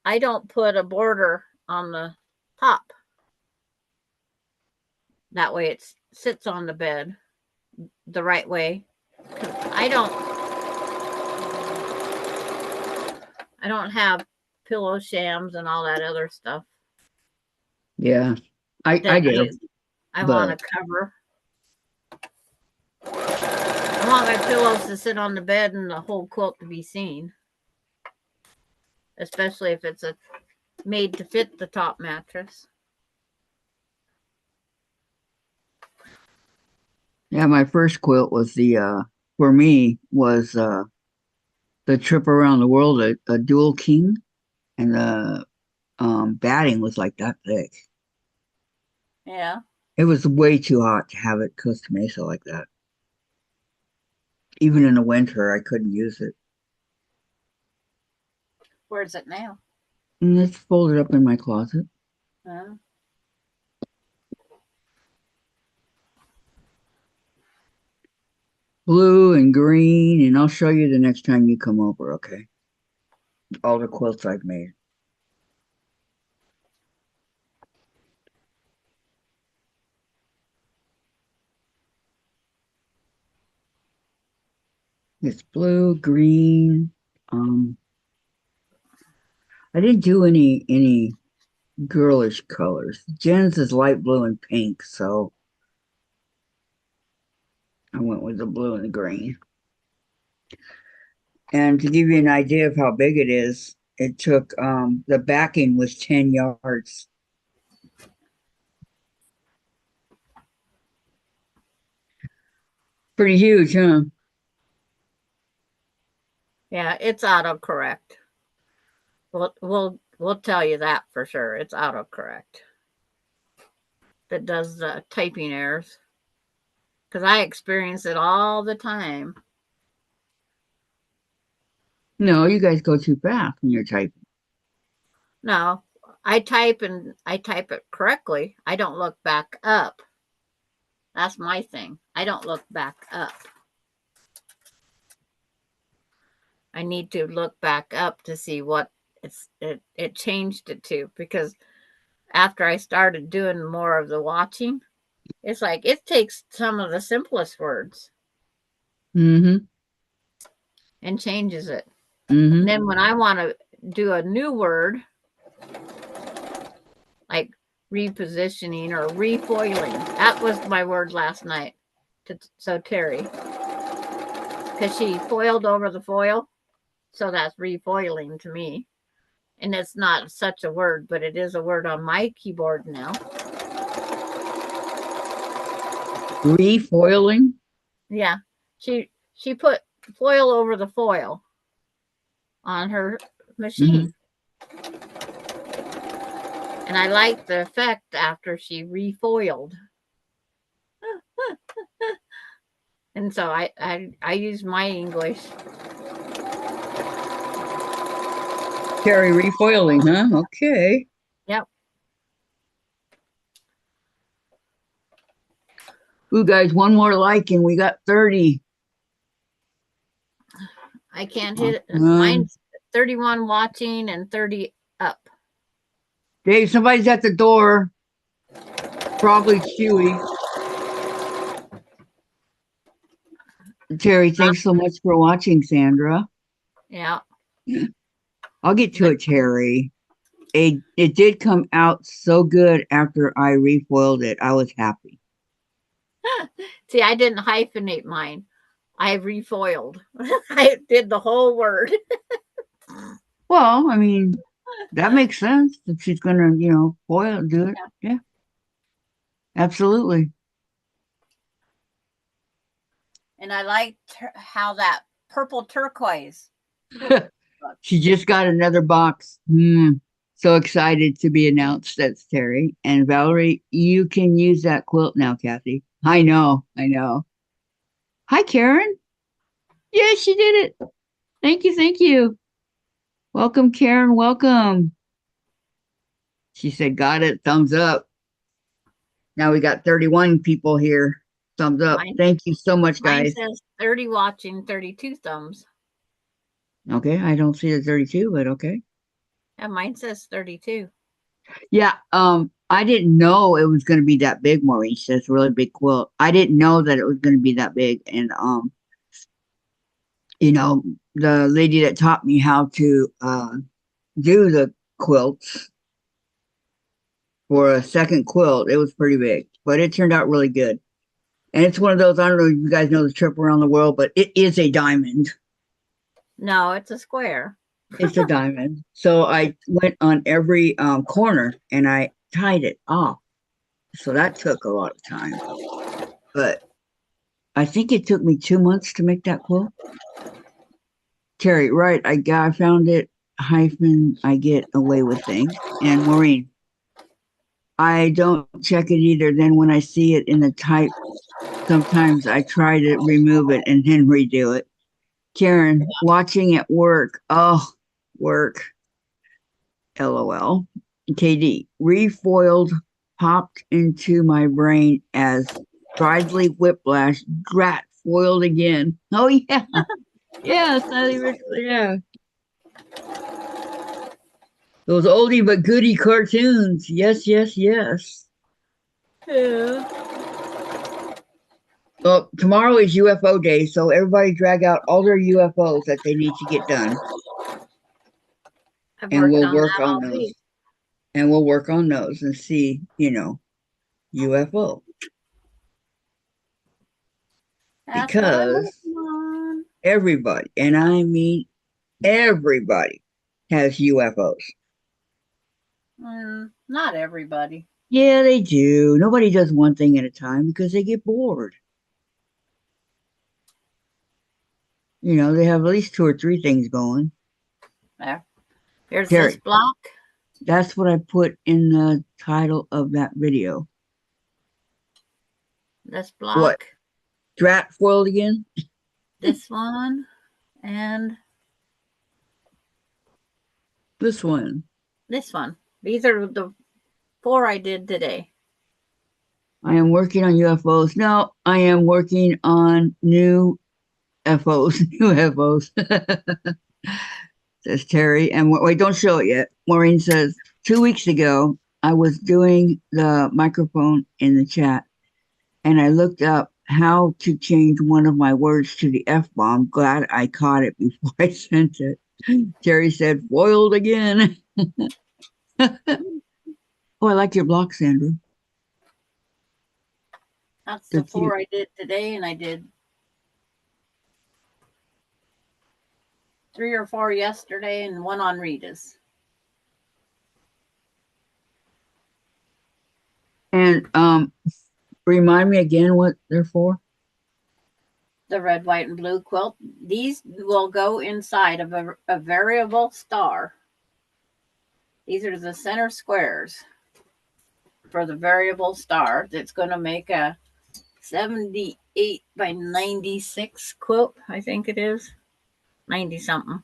I don't put a border on the top. That way it sits on the bed the right way. I don't have pillow shams and all that other stuff.
Yeah, I do.
I want to cover. I want my pillows to sit on the bed and the whole quilt to be seen. Especially if it's made to fit the top mattress.
Yeah, my first quilt was for me was the trip around the world, a dual king, and the batting was like that thick.
Yeah.
It was way too hot to have it Costa Mesa like that. Even in the winter, I couldn't use it.
Where is it now?
And it's folded up in my closet. Blue and green, and I'll show you the next time you come over, okay? All the quilts I've made. It's blue, green. I didn't do any girlish colors. Jen's is light blue and pink, so I went with the blue and the green. And to give you an idea of how big it is, it took the backing was 10 yards. Pretty huge, huh?
Yeah, it's autocorrect. We'll tell you that for sure. It's autocorrect that does the typing errors. Because I experience it all the time.
No, you guys go too fast when you're typing.
No, I type it correctly. I don't look back up. That's my thing. I don't look back up. I need to look back up to see what it changed it to, because after I started doing more of the watching, it's like it takes some of the simplest words
Mm-hmm.
and changes it.
Mm-hmm.
And then when I want to do a new word, like repositioning or refoiling, that was my word last night. So Terry, because she foiled over the foil, so that's refoiling to me. And it's not such a word, but it is a word on my keyboard now.
Refoiling?
Yeah, she put foil over the foil on her machine. And I liked the effect after she refoiled. And so I use my English.
Terry, refoiling, huh? Okay.
Yep.
Ooh, guys, one more like and we got 30.
I can't hit it. Mine's 31 watching and 30 up.
Dave, somebody's at the door. Probably Chewy. Terry, thanks so much for watching, Sandra.
Yeah.
I'll get to it, Terry. It did come out so good after I refoiled it. I was happy.
See, I didn't hyphenate mine. I refoiled. I did the whole word.
Well, I mean, that makes sense. If she's gonna, foil, do it. Yeah. Absolutely.
And I liked how that purple turquoise.
She just got another box. So excited to be announced. That's Terry. And Valerie, you can use that quilt now, Kathy. I know. Hi, Karen. Yeah, she did it. Thank you. Thank you. Welcome, Karen. Welcome. She said, got it. Thumbs up. Now we got 31 people here. Thumbs up. Thank you so much, guys.
Mine says 30 watching, 32 thumbs.
Okay, I don't see the 32, but okay.
Yeah, mine says 32.
Yeah, I didn't know it was going to be that big, Maureen. She says really big quilt. I didn't know that it was going to be that big. And, the lady that taught me how to do the quilts for a second quilt, it was pretty big, but it turned out really good. And it's one of those, I don't know if you guys know the trip around the world, but it is a diamond.
No, it's a square.
It's a diamond. So I went on every corner and I tied it off. So that took a lot of time. But I think it took me 2 months to make that quilt. Terry, right. I found it. I get away with things. And Maureen, I don't check it either. Then when I see it in the type, sometimes I try to remove it and then redo it. Karen, watching at work. Oh, work. LOL. KD, refoiled popped into my brain as Bridley Whiplash. Drat, foiled again. Oh, yeah. Yeah, yeah. Those oldie but goodie cartoons. Yes.
Yeah.
Well, tomorrow is UFO day, so everybody drag out all their UFOs that they need to get done. And we'll work on those. And we'll work on those and see, UFO. Because everybody, and I mean everybody, has UFOs.
Not everybody.
Yeah, they do. Nobody does one thing at a time because they get bored. You know, they have at least 2 or 3 things going.
There. Here's this
Terry,
block.
that's what I put in the title of that video.
This
What?
block.
Drat foiled again?
This one. And
This one.
this one. These are the 4 I did today.
I am working on UFOs. No, I am working on new FOs. New FOs. Says Terry. And wait, don't show it yet. Maureen says, 2 weeks ago, I was doing the microphone in the chat and I looked up how to change one of my words to the F bomb. Glad I caught it before I sent it. Terry said, foiled again. Oh, I like your block, Sandra.
That's
They're
the 4
cute.
I did today, and I did 3 or 4 yesterday and 1 on Rita's.
And remind me again what they're for.
The red, white, and blue quilt. These will go inside of a variable star. These are the center squares for the variable star that's going to make a 78 by 96 quilt, I think it is. 90 something.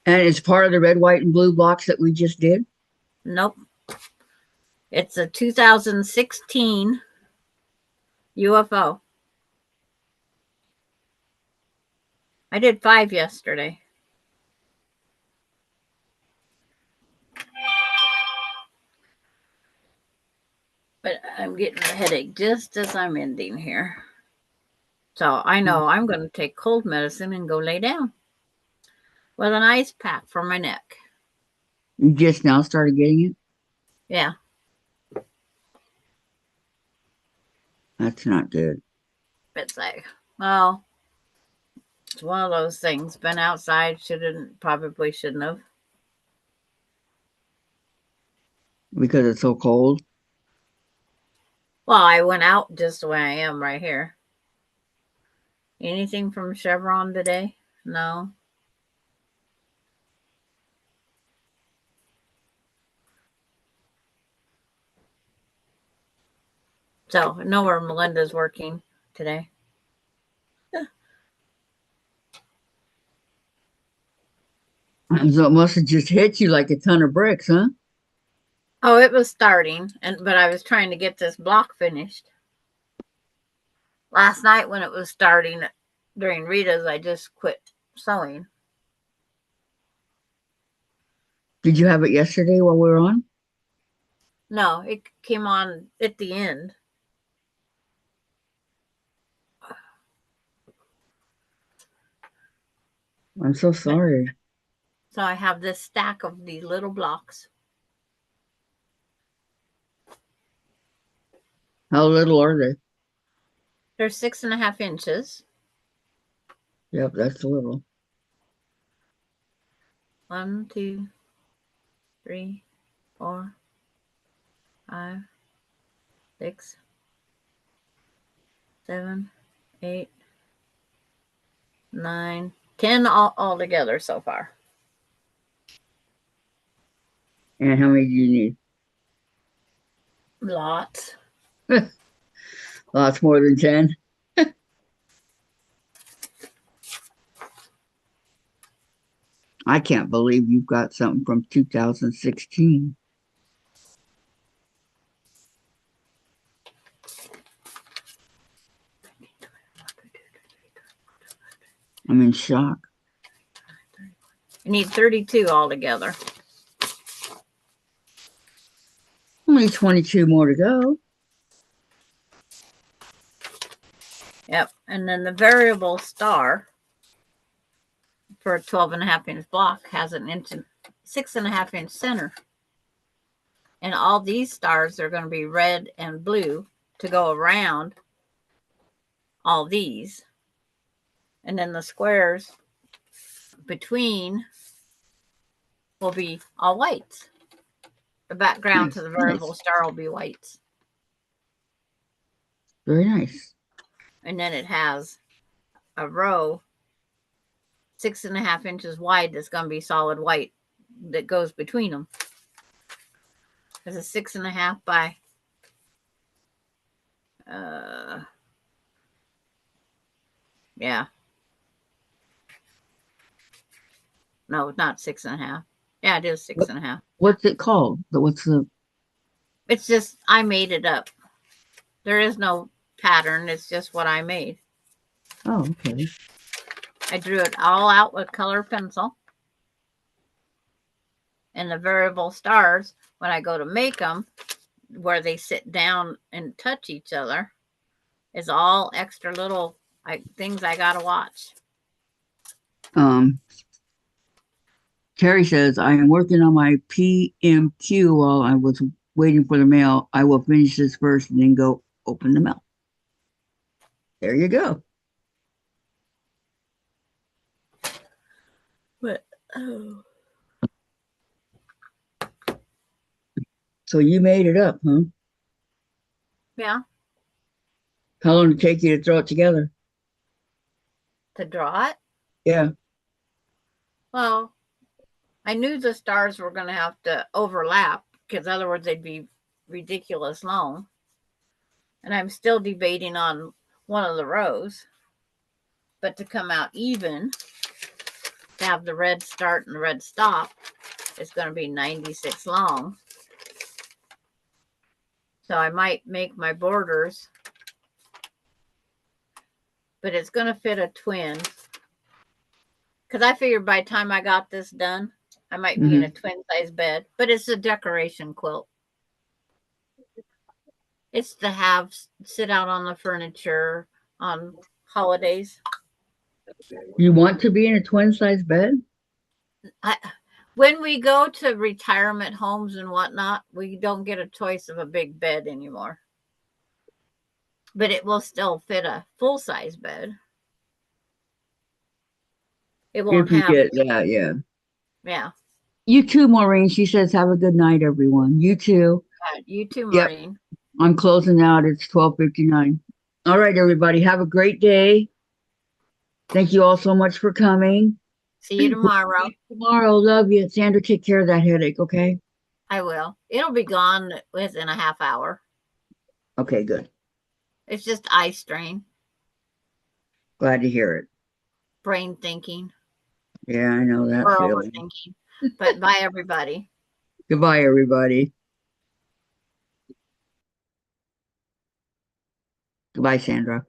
And it's part of the red, white, and blue blocks that we just did.
Nope. It's a 2016 UFO. I did 5 yesterday. But I'm getting a headache just as I'm ending here. So I know I'm going to take cold medicine and go lay down with an ice pack for my neck.
You just now started getting it?
Yeah.
That's not good.
It's like, well, it's one of those things. Been outside, probably shouldn't have.
Because it's so cold?
Well, I went out just the way I am right here. Anything from Chevron today? No. So, I know where Melinda's working today.
So it must have just hit you like a ton of bricks, huh?
Oh, it was starting, but I was trying to get this block finished. Last night when it was starting during Rita's, I just quit sewing.
Did you have it yesterday while we were on?
No, it came on at the end.
I'm so sorry.
So I have this stack of these little blocks.
How little are they?
They're 6.5 inches.
Yep, that's a little.
1, 2, 3, 4, 5, 6, 7, 8, 9, 10 all together so far.
And how many do you need?
Lots.
Lots more than 10. I can't believe you've got something from 2016. I'm in shock.
You need 32 altogether.
Only 22 more to go.
Yep. And then the variable star for a 12.5 inch block has an 6.5 inch center. And all these stars are going to be red and blue to go around all these. And then the squares between will be all whites. The background to the variable star will be whites.
Very nice.
And then it has a row 6.5 inches wide that's going to be solid white that goes between them. It's a 6.5 by yeah. No, not 6.5. Yeah, it is 6.5.
What's it called? What's the?
It's just I made it up. There is no pattern. It's just what I made.
Oh, okay.
I drew it all out with color pencil. And the variable stars, when I go to make them, where they sit down and touch each other, is all extra little things I gotta watch.
Terry says, I am working on my PMQ while I was waiting for the mail. I will finish this first and then go open the mail. There you go.
But oh.
So you made it up, huh?
Yeah,
How long did it take you to throw it together?
to draw it.
Yeah.
Well, I knew the stars were going to have to overlap because otherwise they'd be ridiculous long. And I'm still debating on one of the rows. But to come out even, to have the red start and the red stop, it's going to be 96 long. So I might make my borders, but it's going to fit a twin. Because I figured by the time I got this done, I might be in a twin size bed, but it's a decoration quilt. It's to have sit out on the furniture on holidays.
You want to be in a twin size bed?
When we go to retirement homes and whatnot, we don't get a choice of a big bed anymore. But it will still fit a full size bed. It won't
If you
have.
get that, yeah.
Yeah.
You too, Maureen. She says, have a good night, everyone. You too.
You too,
Yep.
Maureen.
I'm closing out. It's 12:59. All right, everybody. Have a great day. Thank you all so much for coming.
See you tomorrow.
Tomorrow. Love you. Sandra, take care of that headache, okay?
I will. It'll be gone within a half hour.
Okay, good.
It's just eye strain,
Glad to hear it.
brain thinking,
Yeah, I know that
or
feeling.
overthinking. But bye, everybody.
Goodbye, everybody. Goodbye, Sandra.